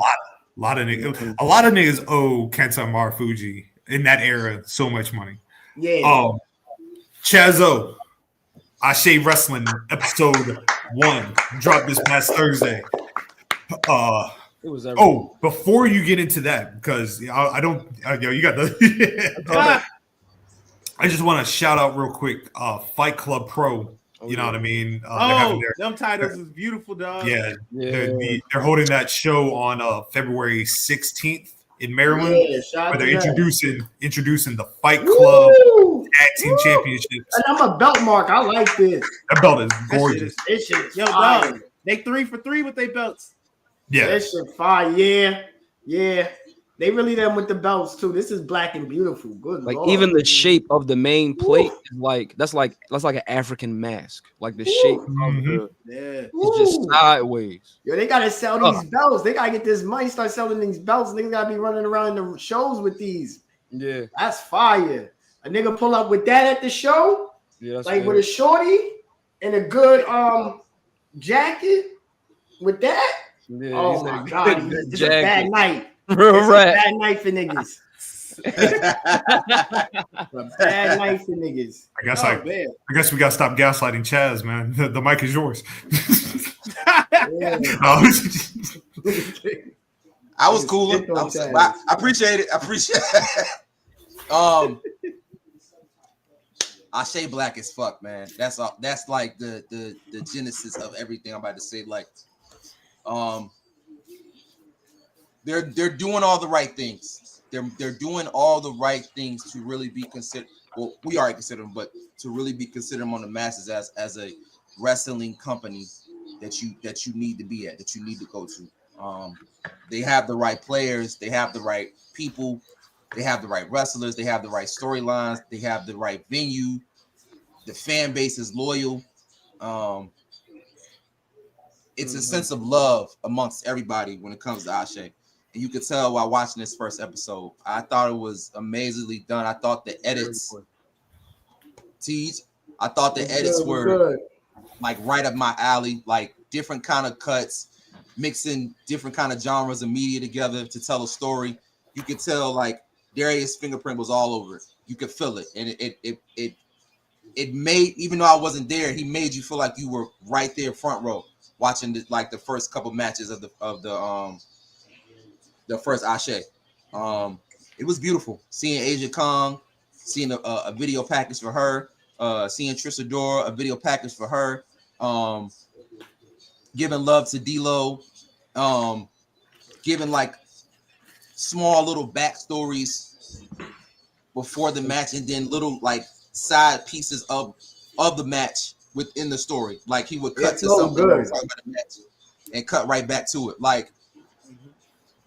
lot of niggas owe Kenta and Mark Fuji in that era so much money. Yeah. Chazo, Ashe Wrestling episode 1 dropped this past Thursday. It was before you get into that, because you got the. I just want to shout out real quick, Fight Club Pro. You know what I mean? Them titles is beautiful, dog. Yeah. They're holding that show on February 16th in Maryland. Where they're introducing the Fight Club Tag Team Championships. And I'm a belt mark. I like this. That belt is gorgeous. This shit is dog. They 3 for 3 with their belts. Yeah. That shit fire. Yeah. They really them with the belts too. This is black and beautiful. Good like Lord. Even the shape of the main plate is like that's like an African mask. Like the shape of it's just sideways. Yo, they gotta sell these belts. They gotta get this money, start selling these belts. Niggas gotta be running around in the shows with these. Yeah, that's fire. A nigga pull up with that at the show, with a shorty and a good jacket with that. Yeah, oh my god, it's a bad night. It's a bad night for niggas. A bad night for niggas. I guess we gotta stop gaslighting Chaz, man. The mic is yours. I was cool. I appreciate it. Ashe black as fuck, man. That's all. That's like the genesis of everything I'm about to say. Like, they're doing all the right things. They're doing all the right things to really be considered. Well, we already consider them, but to really be considered among the masses as a wrestling company that you need to be at, that you need to go to. They have the right players, they have the right people, they have the right wrestlers, they have the right storylines, they have the right venue. The fan base is loyal. It's a sense of love amongst everybody when it comes to Ashe. And you could tell while watching this first episode. I thought it was amazingly done. I thought the edits, I thought the edits were like right up my alley, like different kind of cuts, mixing different kind of genres of media together to tell a story. You could tell like Darius' fingerprint was all over it. You could feel it. And it made, even though I wasn't there, he made you feel like you were right there front row watching the first couple matches of the first Ashe. It was beautiful seeing Asia Kong, seeing a video package for her, seeing Trish Adora, a video package for her. giving love to D-Lo, giving like small little backstories before the match, and then little like side pieces of the match within the story. Like he would cut to something about the match and cut right back to it. Like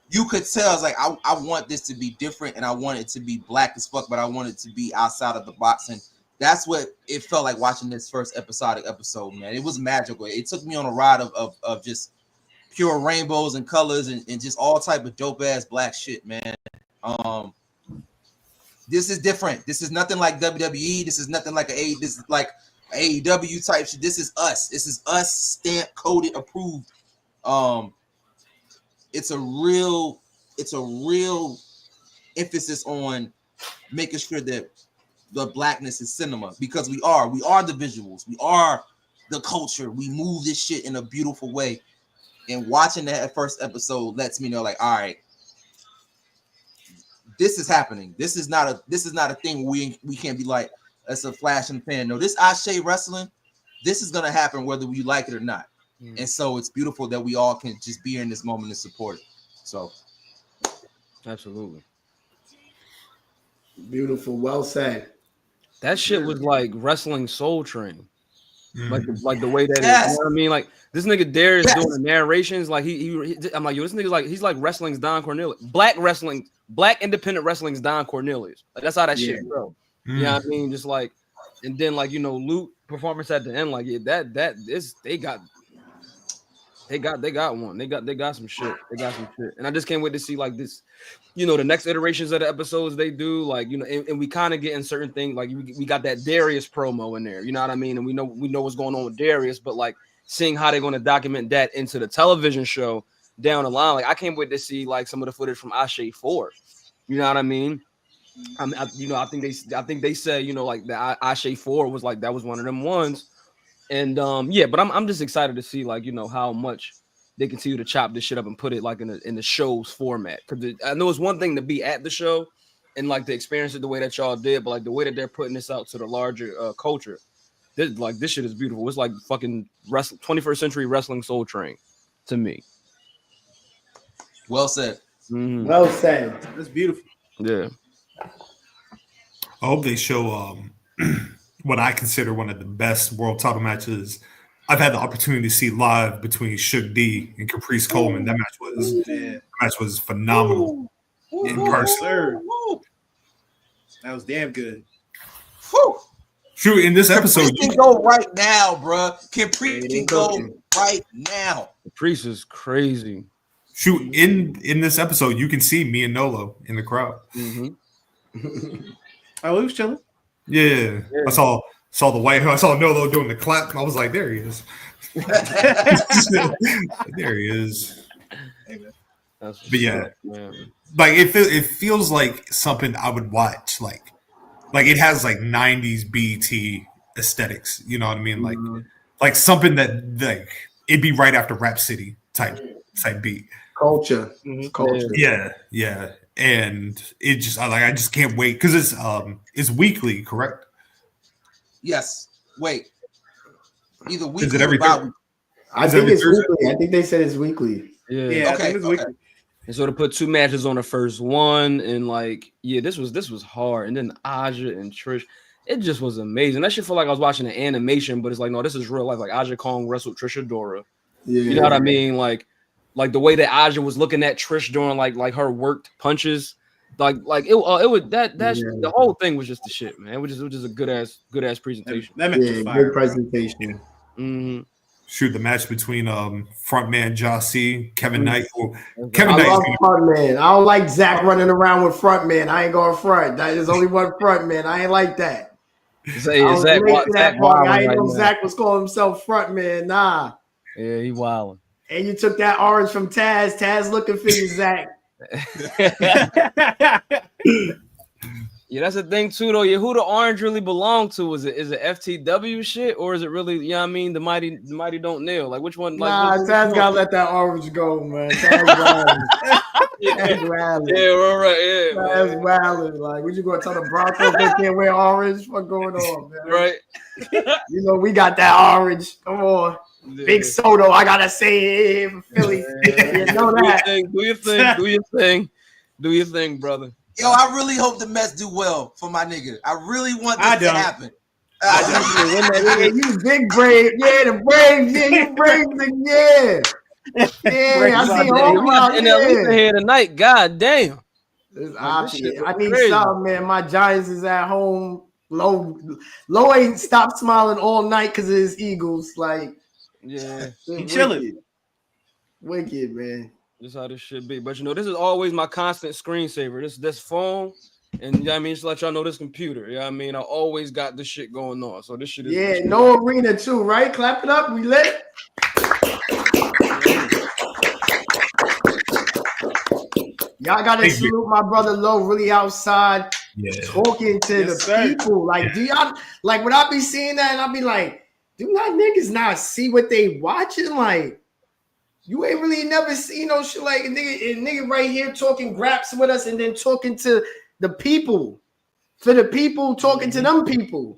you could tell, it's like I want this to be different, and I want it to be black as fuck, but I want it to be outside of the box. And that's what it felt like watching this first episode, man. It was magical. It took me on a ride of just pure rainbows and colors and just all type of dope ass black shit, man. This is different. This is nothing like WWE. This is nothing like this is like AEW type shit. This is us. This is us, stamped, coded, approved. It's a real emphasis on making sure that the blackness is cinema, because we are the visuals, we are the culture, we move this shit in a beautiful way. And watching that first episode lets me know, like, all right, this is happening. This is not a thing we can't be like, it's a flash in the pan. No, this Ashe wrestling, this is gonna happen whether we like it or not. And so it's beautiful that we all can just be in this moment and support it. So absolutely beautiful. Well said. That shit was like wrestling Soul Train. Like the way that yes. You know what I mean? Like this nigga Darius doing the narrations, like he I'm like, yo, this nigga's like, he's like wrestling's Don Cornelius. Black independent wrestling's Don Cornelius. Like that's how that shit bro. You know what I mean? Just like, and then like, you know, Luke performance at the end, like they got one. They got some shit. They got some shit. And I just can't wait to see like this, you know, the next iterations of the episodes they do, like, you know, and we kind of get in certain things, like we got that Darius promo in there, you know what I mean? And we know what's going on with Darius, but like seeing how they're going to document that into the television show down the line, like I can't wait to see like some of the footage from Ashe 4. You know what I mean? I think they said, you know, like the Ashe 4 was like, that was one of them ones. And but I'm just excited to see, like, you know, how much they continue to chop this shit up and put it like in the show's format. Because I know it's one thing to be at the show and like to experience it the way that y'all did, but like the way that they're putting this out to the larger culture, this shit is beautiful. It's like fucking 21st century wrestling Soul Train to me. Well said. Mm-hmm. Well said. That's beautiful. Yeah. I hope they show what I consider one of the best world title matches I've had the opportunity to see live between Shook D and Caprice Coleman. That match was phenomenal in person. That was damn good. True, in this episode, Caprice can go right now, bro. Caprice can go right now. Caprice is crazy. Shoot, in this episode, you can see me and Nolo in the crowd. Mm-hmm. Oh, he was chilling. Yeah. I saw the white. I saw Nolo doing the clap. I was like, there he is. There he is. But yeah, like it feels like something I would watch. Like it has like 90s BT aesthetics. You know what I mean? Like something that like it'd be right after Rap City type beat. Culture. Yeah. And it just I just can't wait because it's weekly, correct? Yes. Wait. Either weekly is it every or I think it's weekly. I think they said it's weekly. Yeah. Okay. It's weekly. And so to put 2 matches on the first one, and like, this was hard. And then Aja and Trish, it just was amazing. That shit felt like I was watching an animation, but it's like, no, this is real life. Like Aja Kong wrestled Trish Adora. Yeah. You know what I mean? Like the way that Aja was looking at Trish during like her worked punches, like it was that the whole thing was just the shit, man. It was just a good ass presentation. Good presentation. Mm-hmm. Shoot, the match between frontman Jossie, Kevin Knight. I love frontman. I don't like Zach running around with frontman. I ain't going front. There's only one frontman. I ain't like that. I ain't know Zach was calling himself frontman. Nah. Yeah, he wilding. And you took that orange from Taz. Taz looking for you, Zach. Yeah, that's the thing too, though. Yeah, who the orange really belong to? Is it FTW shit, or is it really, you know what I mean, the mighty don't kneel? Like which one? Like, Taz gotta let that orange go, man. Taz rallying. Yeah, right. Yeah, Taz rallying. Like, what you gonna tell the Broncos they can't wear orange? What's going on, man? Right. You know we got that orange. Come on. Big Soto, I gotta say it for Philly. You know that. Do your thing. Do your thing. Do your thing, brother. Yo, I really hope the Mets do well for my nigga. I really want this to happen. Yeah, you big brave. Yeah, the Braves. Yeah, you Braves. Yeah. Yeah, I see all out in at least here tonight. God damn. I need something, man. My Giants is at home. Low ain't stopped smiling all night because of his Eagles. Like, yeah, he chilling. Wicked, man. This is how this should be. But you know, this is always my constant screensaver. This phone, and you know what I mean, just let y'all know this computer. You know what I mean? I always got this shit going on. So this shit is no arena too, right? Clap it up. We lit. Y'all gotta salute my brother Lo, really outside talking to the people. Like, do y'all like when I be seeing that and I be like, do not niggas not see what they watching? Like, you ain't really never seen no shit like a nigga right here talking graps with us and then talking to the people. For the people, talking to them people.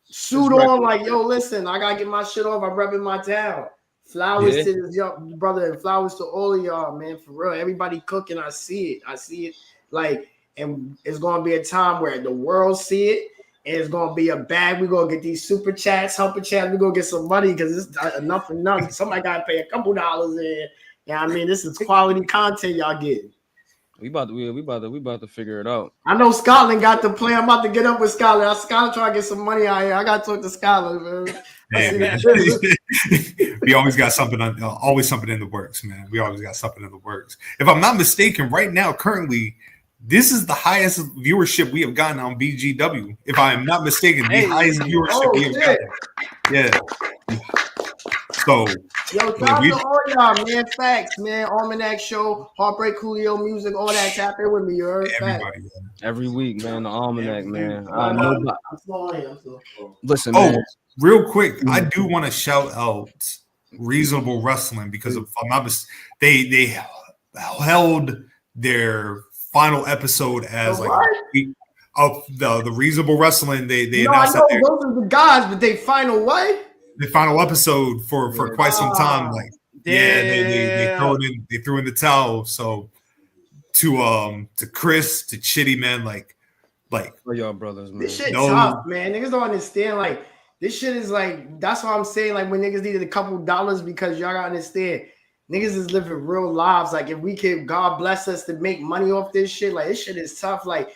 Suit on, like, yo, listen, I gotta get my shit off. I'm repping my town. Flowers to this young brother and flowers to all of y'all, man. For real. Everybody cooking. I see it. Like, and it's gonna be a time where the world see it, and it's gonna be a bag. We're gonna get these super chats, humper chats. We're gonna get some money because it's enough for nothing. Somebody gotta pay a couple dollars in. Yeah, I mean, this is quality content y'all getting. We about to figure it out. I know Scotland got the play. I'm about to get up with Scotland. Scotland trying to get some money out here. I got to talk to Scotland, man. Hey, man. We always got something always something in the works, man. We always got something in the works. If I'm not mistaken, right now, currently, this is the highest viewership we have gotten on BGW. If I am not mistaken, the highest viewership we have gotten. Yeah. So, yo, shout out to all y'all, man. Facts, man. Almanac Show, Heartbreak Julio music, all that. Tap in with me, you heard? Everybody, every week, man. The Almanac, man. I'm sorry. Listen, man. Real quick, I do want to shout out Reasonable Wrestling because if I'm not mistaken, they held their final episode as like of the Reasonable Wrestling. They announced that those are the guys, but they final what? The final episode for quite some time. Like, they threw in the towel. So to Chris, to Chitty, man, like for y'all brothers, man. This shit tough, man. Niggas don't understand. Like, this shit is like, that's why I'm saying, like, when niggas needed a couple dollars, because y'all gotta understand, niggas is living real lives. Like, if we can, God bless us to make money off this shit. Like, this shit is tough. Like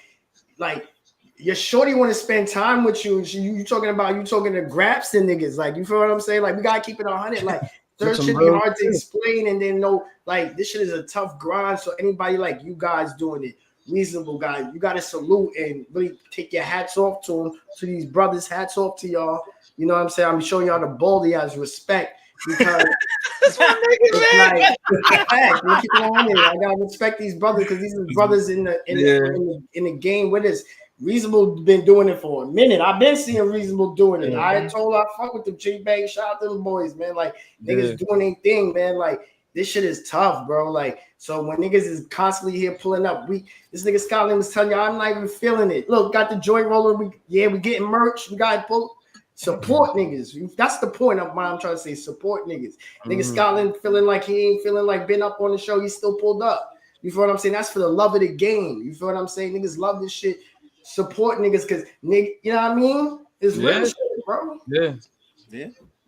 your shorty want to spend time with you. You talking to graps and niggas. Like, you feel what I'm saying? Like, we gotta keep it 100. Like, third shit be hard to explain, and then like, this shit is a tough grind. So anybody like you guys doing it, reasonable guys, you gotta salute and really take your hats off to them. To these brothers, hats off to y'all. You know what I'm saying? I'm showing y'all the baldy as respect because that's what I gotta respect these brothers because these are brothers in the game with us. Reasonable been doing it for a minute. I've been seeing Reasonable doing it. I told I fuck with them G bang. Shout out to them boys, man. Like, niggas doing their thing, man. Like, this shit is tough, bro. Like, so when niggas is constantly here pulling up, this nigga Scotland was telling you, I'm not even feeling it. Look, got the joint roller. We getting merch. We got pull. Support niggas. That's the point of what I'm trying to say. Support niggas. Nigga Scotland feeling like he ain't feeling like been up on the show. He still pulled up. You feel what I'm saying? That's for the love of the game. You feel what I'm saying? Niggas love this shit. Support niggas because nigga, you know what I mean? It's real shit, bro. Yeah.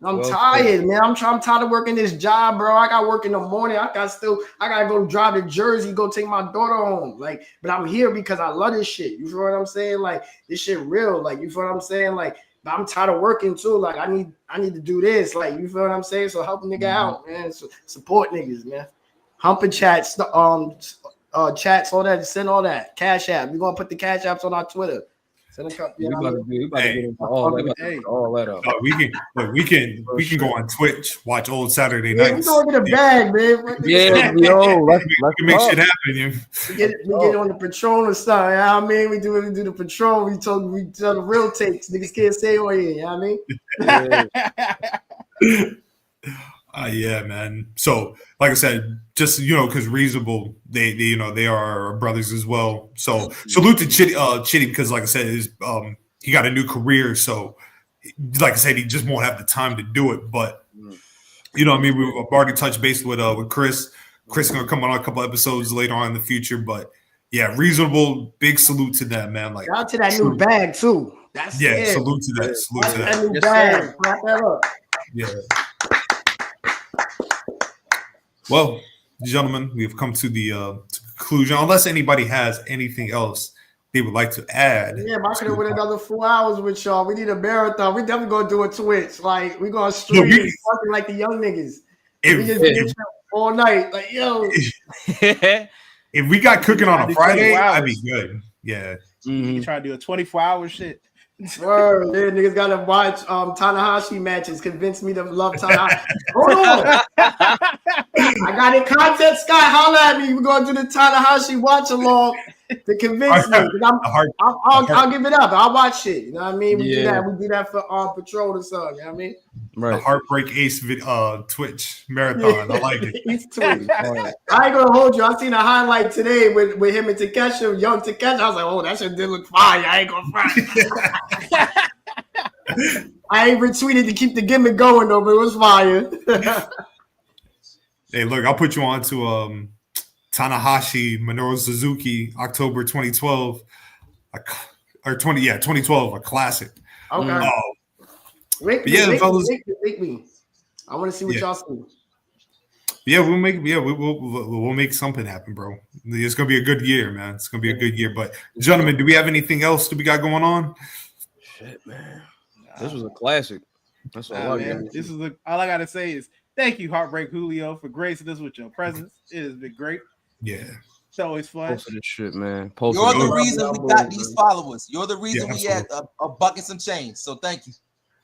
I'm tired, man. I'm tired of working this job, bro. I got work in the morning. I gotta go drive to Jersey, go take my daughter home. Like, but I'm here because I love this shit. You feel what I'm saying? Like, this shit real. Like, you feel what I'm saying? Like, but I'm tired of working too. Like, I need to do this. Like, you feel what I'm saying? So help a nigga out, man. So support niggas, man. Humping chats, chats, all that. Send all that. Cash app. We're gonna put the cash apps on our Twitter. Send a couple. We about to get into all that up. We can go on Twitch, watch old Saturday We nights. going to the bag, man. We can make shit happen. We get on the Patron or something. You know what I mean? We do the Patron. We tell the real takes. Niggas can't say on here. You know what I mean? Yeah, man. So, like I said, just because Reasonable, they are our brothers as well. So, salute to Chitty because, like I said, he got a new career. So, like I said, he just won't have the time to do it. But you know what I mean? We've already touched base with Chris. Chris gonna come on a couple episodes later on in the future, but yeah, reasonable. Big salute to them, man. Like shout out to that new bag too. That's salute to that. Salute to that. New bag. Clap that up. Yeah. Well, gentlemen, we have come to the conclusion. Unless anybody has anything else they would like to add. Yeah, I could have went another 4 hours with y'all. We need a marathon. We definitely gonna do a Twitch. Like we gonna stream fucking like the young niggas. We just get all night. Like yo. If we got cooking on a Friday, I'd be good. Yeah. You try to do a 24-hour shit. Word, yeah, niggas gotta watch Tanahashi matches. Convince me to love Tanahashi. Hold on. I got it. Content Scott, holla at me. We're gonna do the Tanahashi watch along to convince me. I'll give it up. I'll watch it. You know what I mean? We do that for Patrol or something. You know what I mean? Right. The Heartbreak Ace Twitch marathon. I like it. I ain't gonna hold you. I seen a highlight today with him and Takeshi, young Takeshi. I was like, oh, that shit did look fire. I ain't gonna front. I ain't retweeted to keep the gimmick going though, but it was fire. Hey, look, I'll put you on to Tanahashi Minoru Suzuki, October 2012, 2012, a classic. Okay. Wake me. I want to see what y'all see. Yeah, we'll make something happen, bro. It's gonna be a good year, man. It's gonna be a good year. But gentlemen, do we have anything else that we got going on? Shit, man. This was a classic. That's all man. This is all I gotta say is thank you, Heartbreak Julio, for gracing us with your presence. It has been great. Yeah. It's always fun. Posted this shit, man. You're the reason we got these followers. You're the reason we had a bucket some change. So thank you.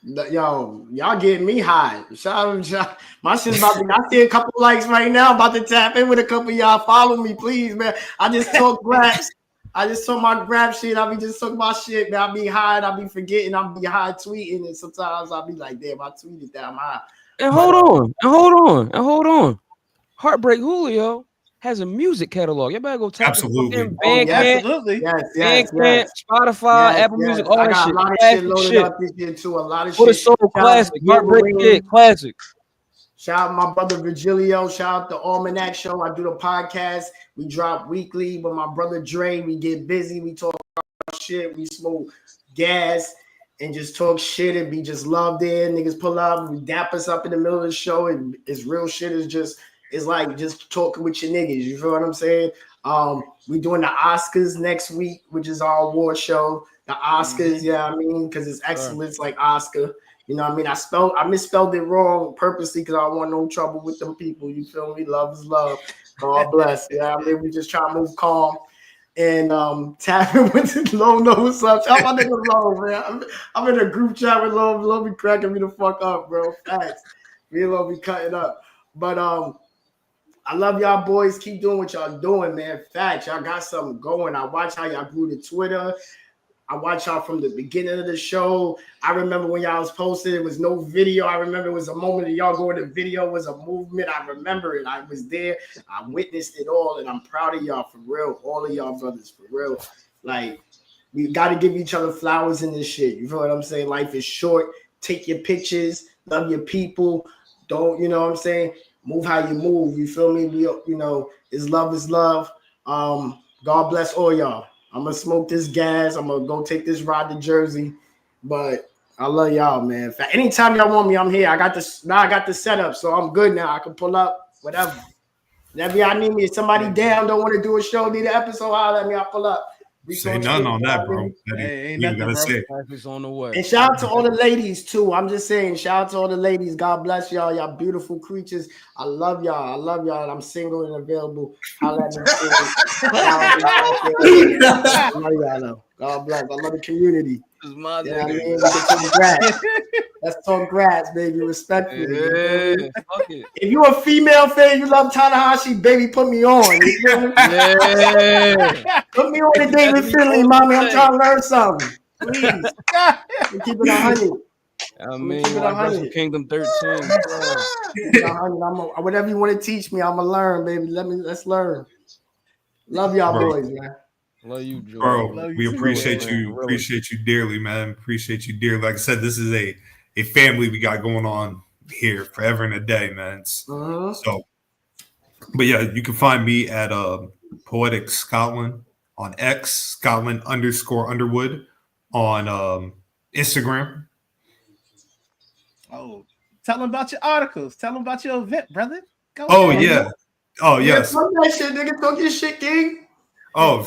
Yo, y'all getting me high. Shout out. My shit's about to. I see a couple likes right now. I'm about to tap in with a couple of y'all. Follow me, please, man. I just talk grabs. I just saw my grab shit. I be just talking my shit, man. I be high. I be forgetting. I be high tweeting, and sometimes I be like, damn, I tweeted that. I'm high. And hold on. Heartbreak Julio has a music catalog. You better go tap absolutely. Absolutely. Yes. Spotify, Apple Music, all that shit. A lot of shit loaded up this year too. A lot of shit. What a soul classic. Heartbreak Kid classic. Shout out my brother Virgilio. Shout out the Almanac Show. I do the podcast. We drop weekly with my brother Dre. We get busy. We talk about shit. We smoke gas and just talk shit and be just loved in. Niggas pull up. We dap us up in the middle of the show. And it's real shit. It's like just talking with your niggas. You feel what I'm saying? We doing the Oscars next week, which is our award show. The Oscars, I mean, because it's excellence like Oscar. You know what I mean? I misspelled it wrong purposely because I don't want no trouble with them people. You feel me? Love is love. God bless. I mean, we just try to move calm and tapping with Lo. Know what's up? Tell my nigga Lo, man. I'm in a group chat with Lo. Lo be cracking me the fuck up, bro. Facts. Me and Lo be cutting up. But I love y'all boys. Keep doing what y'all doing, man. Facts. Y'all got something going. I watch how y'all grew to Twitter. I watch y'all from the beginning of the show. I remember when y'all was posted, it was no video. I remember it was a moment that y'all going to video was a movement. I remember it. I was there. I witnessed it all, and I'm proud of y'all for real. All of y'all brothers for real. Like, we got to give each other flowers in this shit. You feel what I'm saying? Life is short. Take your pictures. Love your people. Don't, you know what I'm saying? Move how you move. You feel me? Is love is love. God bless all y'all. I'm gonna smoke this gas. I'm gonna go take this ride to Jersey. But I love y'all, man. Anytime y'all want me, I'm here. I got this. Now I got the setup, so I'm good now. I can pull up whatever. Whenever y'all need me, if somebody down don't want to do a show, need an episode, holler at me. I'll pull up. Say nothing on that, bro. Ain't nothing, bro. It's on the way. And shout out to all the ladies too. I'm just saying, shout out to all the ladies. God bless y'all. Y'all beautiful creatures. I love y'all. I love y'all. I'm single and available. Holla at me. I love y'all though. God bless. I love the community. This is my nigga. Let's talk grass, baby. Respectfully. Yeah, fuck it. If you a female fan, you love Tanahashi, baby, put me on. Yeah. Put me on the David Finley, mommy. I'm trying to learn something. Please. Keep it 100. I mean, Wrestle Kingdom 13. Whatever you want to teach me, I'm gonna learn, baby. Let's learn. Love y'all boys, man. Love you, Joe. Bro, we appreciate you. Appreciate you dearly, man. Appreciate you dearly. Like I said, this is a family we got going on. here forever and a day, man. So, but yeah, you can find me at PoeticScotland on X, Scotland_Underwood on Instagram. Oh, tell them about your articles. Tell them about your event, brother. Go ahead. Yeah. Oh, yes. Talk that shit, nigga. Talk your shit, King. Oh,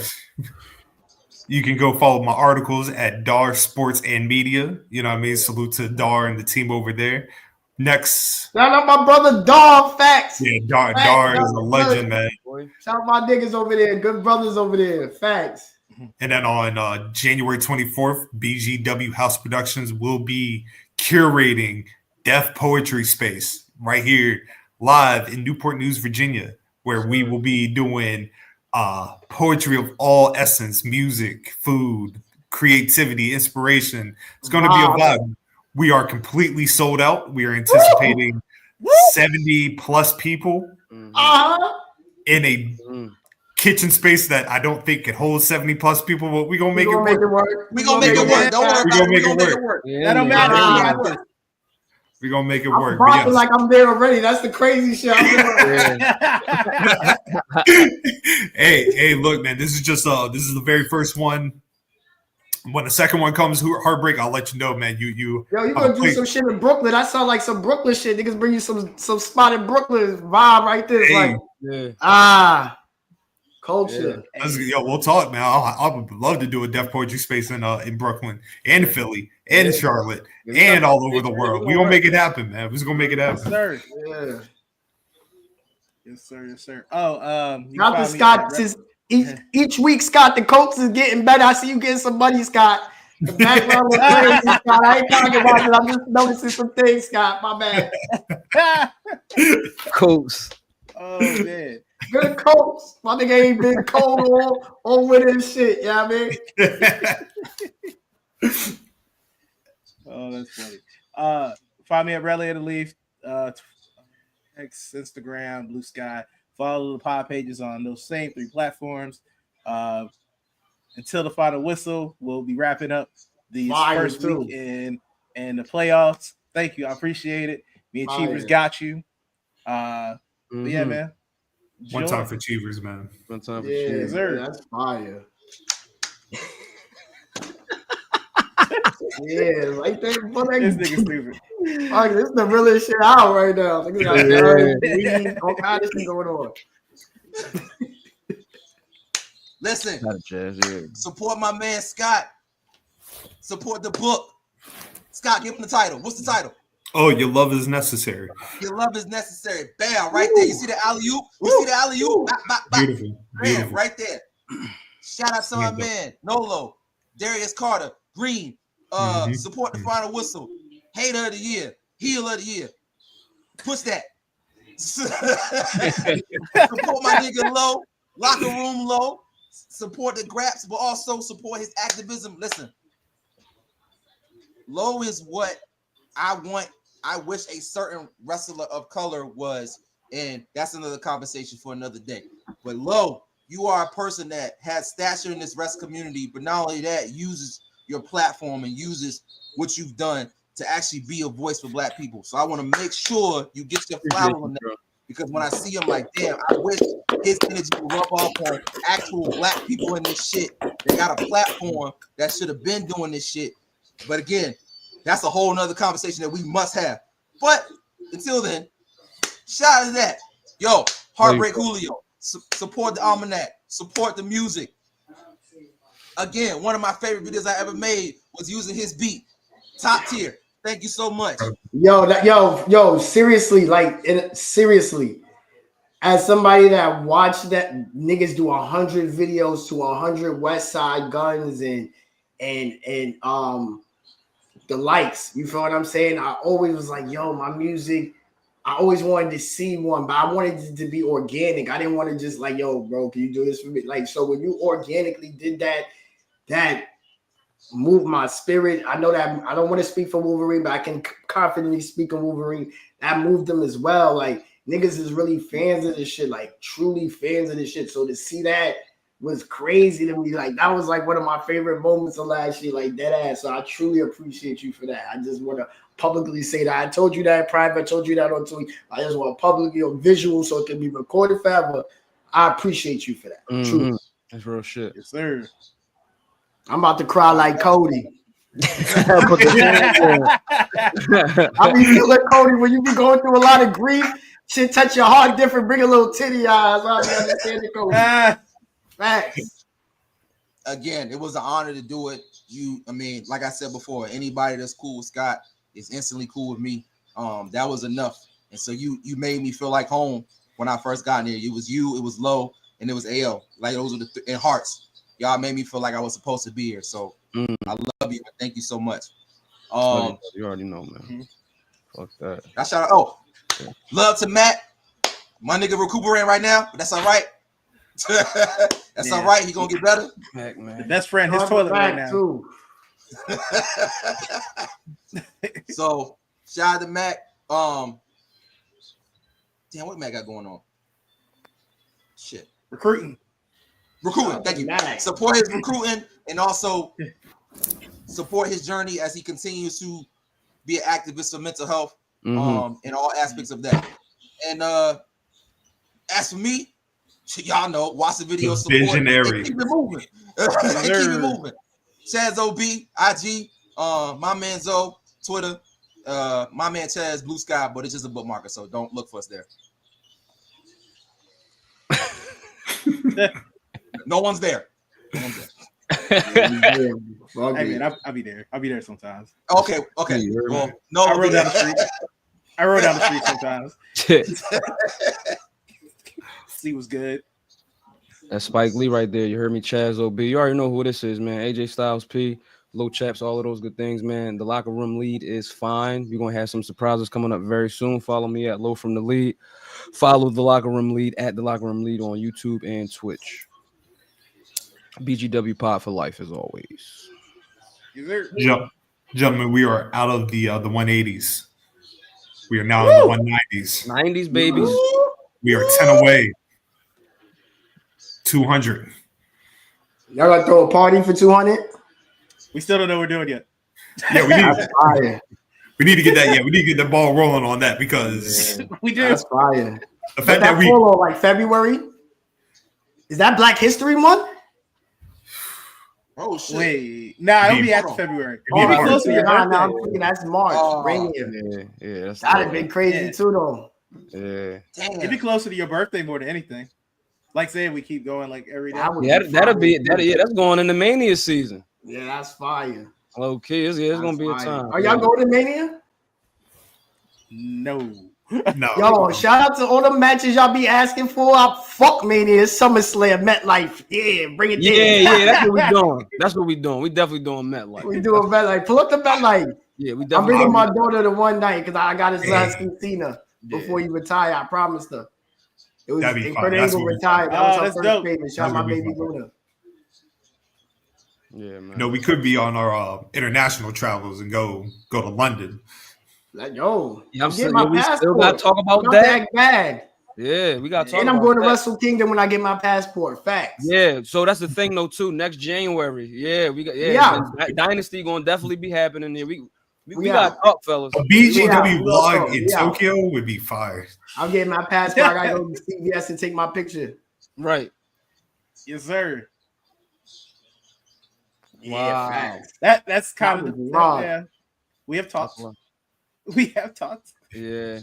you can go follow my articles at Dar Sports and Media. You know what I mean? Salute to Dar and the team over there. Next. Shout out my brother Dar. Facts. Yeah, Dar is a legend, man. Shout out my niggas over there. Good brothers over there. Facts. And then on January 24th, BGW House Productions will be curating Deaf Poetry Space right here live in Newport News, Virginia, where we will be doing poetry of all essence, music, food, creativity, inspiration. It's going to be a vibe. We are completely sold out. We are anticipating 70 plus people in a kitchen space that I don't think can hold 70 plus people, but we're going to make it work. We're going to make it work. Don't worry about it. We're going to make it work. That don't matter. We're going to make it work. I'm like I'm there already. That's the crazy shit. Hey, look, man, this is the very first one. When the second one comes, Heartbreak, I'll let you know, man. You gonna do some shit in Brooklyn. I sound like some Brooklyn shit. Niggas bring you some spot in Brooklyn vibe right there. It's culture. Yeah. We'll talk, man. I would love to do a Deaf Poetry Space in Brooklyn and Philly and Charlotte and all over the world. We're gonna make it happen, man. We're just gonna make it happen. Yes, sir. Yes, sir. Oh, not the Scott. Each week, Scott, the coach is getting better. I see you getting some money, Scott. The background was crazy, Scott. I ain't talking about it. I'm just noticing some things, Scott. My bad. Coach. Oh man. Good coach. My nigga ain't been cold on with his shit. You know what I mean? Oh, that's funny. Find me at LOfrmTHELEAD, X, Instagram, Blue Sky. Follow the pod pages on those same 3 platforms. Until the final whistle, we'll be wrapping up the first week in the playoffs. Thank you. I appreciate it. Me and Cheevers got you. But yeah, man. One time for Cheevers, man. One time for Cheevers. That's fire. Yeah, like that. This nigga stupid. Like, this is the realest shit out right now. All kind of shit going on. Listen, support my man Scott. Support the book. Scott, give him the title. What's the title? Oh, Your Love Is Necessary. Your Love Is Necessary. Bam, right there. You see the alley-oop? You see the alley-oop? Beautiful. Bam, right there. Shout out to my man, Nolo, Darius Carter, Green. Support the final whistle. Hater of the year. Heel of the year. Push that. Support my nigga Low. Locker room Low. Support the Graps, but also support his activism. Listen. Low is what I want. I wish a certain wrestler of color was, and that's another conversation for another day. But Low, you are a person that has stature in this rest community, but not only that, uses your platform and uses what you've done to actually be a voice for Black people. So I want to make sure you get your flower on that, because when I see him, like, damn, I wish his energy would rub off on actual Black people in this shit. They got a platform that should have been doing this shit. But again, that's a whole nother conversation that we must have. But until then, shout out to that. Yo, Heartbreak Julio. Support the Almanac. Support the music. Again, one of my favorite videos I ever made was using his beat. Top tier. Thank you so much. Yo, seriously, seriously, as somebody that watched that niggas do 100 videos to 100 West Side Guns and the likes, you feel what I'm saying? I always was like, yo, my music, I always wanted to see one, but I wanted it to be organic. I didn't want to just like, yo, bro, can you do this for me? Like, so when you organically did that moved my spirit. I know that I don't want to speak for Wolverine, but I can confidently speak on Wolverine. That moved them as well. Like, niggas is really fans of this shit, like truly fans of this shit. So to see that was crazy to me. Like that was like one of my favorite moments of last year, like dead ass. So I truly appreciate you for that. I just want to publicly say that. I told you that in private. I told you that on Twitter. I just want publicly on visual so it can be recorded forever. I appreciate you for that. Truly. That's real shit. Yes, sir. I'm about to cry like Cody. I be feeling Cody when you be going through a lot of grief. Shit touch your heart different, bring a little titty eyes. I understand it, Cody. Facts. Again, it was an honor to do it. I mean, like I said before, anybody that's cool with Scott is instantly cool with me. That was enough. And so you made me feel like home when I first got in here. It was you, it was Lo, and it was AL. Like those were the and Hearts. Y'all made me feel like I was supposed to be here. So I love you. Thank you so much. You already know, man. Fuck that. I shout out. Love to Matt. My nigga recuperating right now, but that's all right. That's all right. He gonna get better. Mac, man. The best friend, his toilet right now. Too. So shout out to Mac. Damn, what Mac got going on? Shit. Recruiting. Thank you. Support his recruiting and also support his journey as he continues to be an activist for mental health in all aspects of that. And as for me, y'all know, watch the video, support, visionary. Keep it moving. Keep it moving. Chaz OB, IG, my man Zoe, Twitter, my man Chaz, Blue Sky, but it's just a bookmarker, so don't look for us there. No one's there. Hey man, I'll be there. I'll be there sometimes. Okay. Well, no, I rode down the street. I rode down the street sometimes. See what's good. That's Spike Lee right there. You heard me, Chaz OB. You already know who this is, man. AJ Styles P, Low Chaps, all of those good things, man. The Locker Room Lead is fine. We're gonna have some surprises coming up very soon. Follow me at LOfrmTHELEAD. Follow the Locker Room Lead at the Locker Room Lead on YouTube and Twitch. BGWpod for life, as always. Gentlemen, we are out of the 180s. We are now in the 190s. 90s, babies. We are 10 away. 200. Y'all gonna throw a party for 200? We still don't know what we're doing yet. Yeah, we need to get that. Yeah, we need to get the ball rolling on that because we do. That's fire. The fact that we follow like February. Is that Black History Month? Oh shit! Wait, it'll be after February. Maybe close to your birthday. I'm thinking that's March. Yeah, that'd have been crazy too, though. Yeah, it'd be closer to your birthday more than anything. Like saying we keep going like every day. That's going into Mania season. Yeah, that's fire. Okay, it's gonna be a time. Are y'all going to Mania? No. Yo, shout out to all the matches y'all be asking for. Fuck Mania, SummerSlam, MetLife. Yeah, bring it there. Yeah, that's what we doing. That's what we doing. We definitely doing MetLife. We doing MetLife. Pull up the MetLife. Yeah, we definitely. I'm bringing my daughter to one night because I got his son see Cena before you retire. I promised her. It was Kurt Angle retired. That was her first favorite. Shout out my baby Luna. Yeah, man. No, we could be on our international travels and go to London. Yo, I'm saying we still gotta talk about that. Bag. Yeah, we gotta talk. And I'm going to Wrestle Kingdom when I get my passport. Facts. Yeah, so that's the thing though too. Next January, we got Dynasty gonna definitely be happening there. We got up, fellas. A BGW vlog in Tokyo would be fire. I'll get my passport. I gotta go to CVS and take my picture. Right. Yes, sir. Wow. Facts. That's kind of yeah. We have talked. We have talked. Yeah.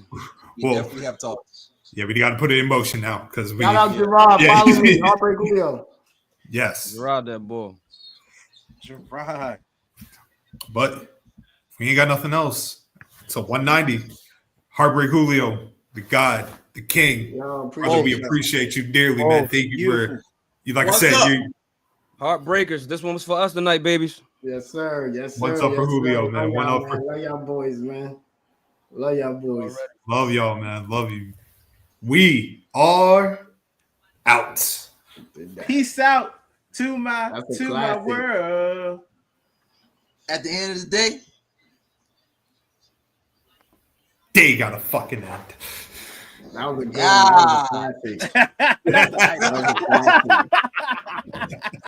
We definitely have talked. Yeah, we got to put it in motion now because we. Shout out Gerard. Follow me. Heartbreak Julio. Yes. Gerard, that boy. Gerard. But we ain't got nothing else. So 190. Heartbreak Julio, the God, the King. Brother, we appreciate you dearly, man. Thank you for you. Like I said, you. Heartbreakers. This one was for us tonight, babies. Yes, sir. Yes, sir. What's up for Julio, man? One up for. Love y'all boys, man. Love y'all boys. Love y'all, man. Love you. We are out. Peace out to my world. At the end of the day, they got a fucking end. That was a good one. That was a classic.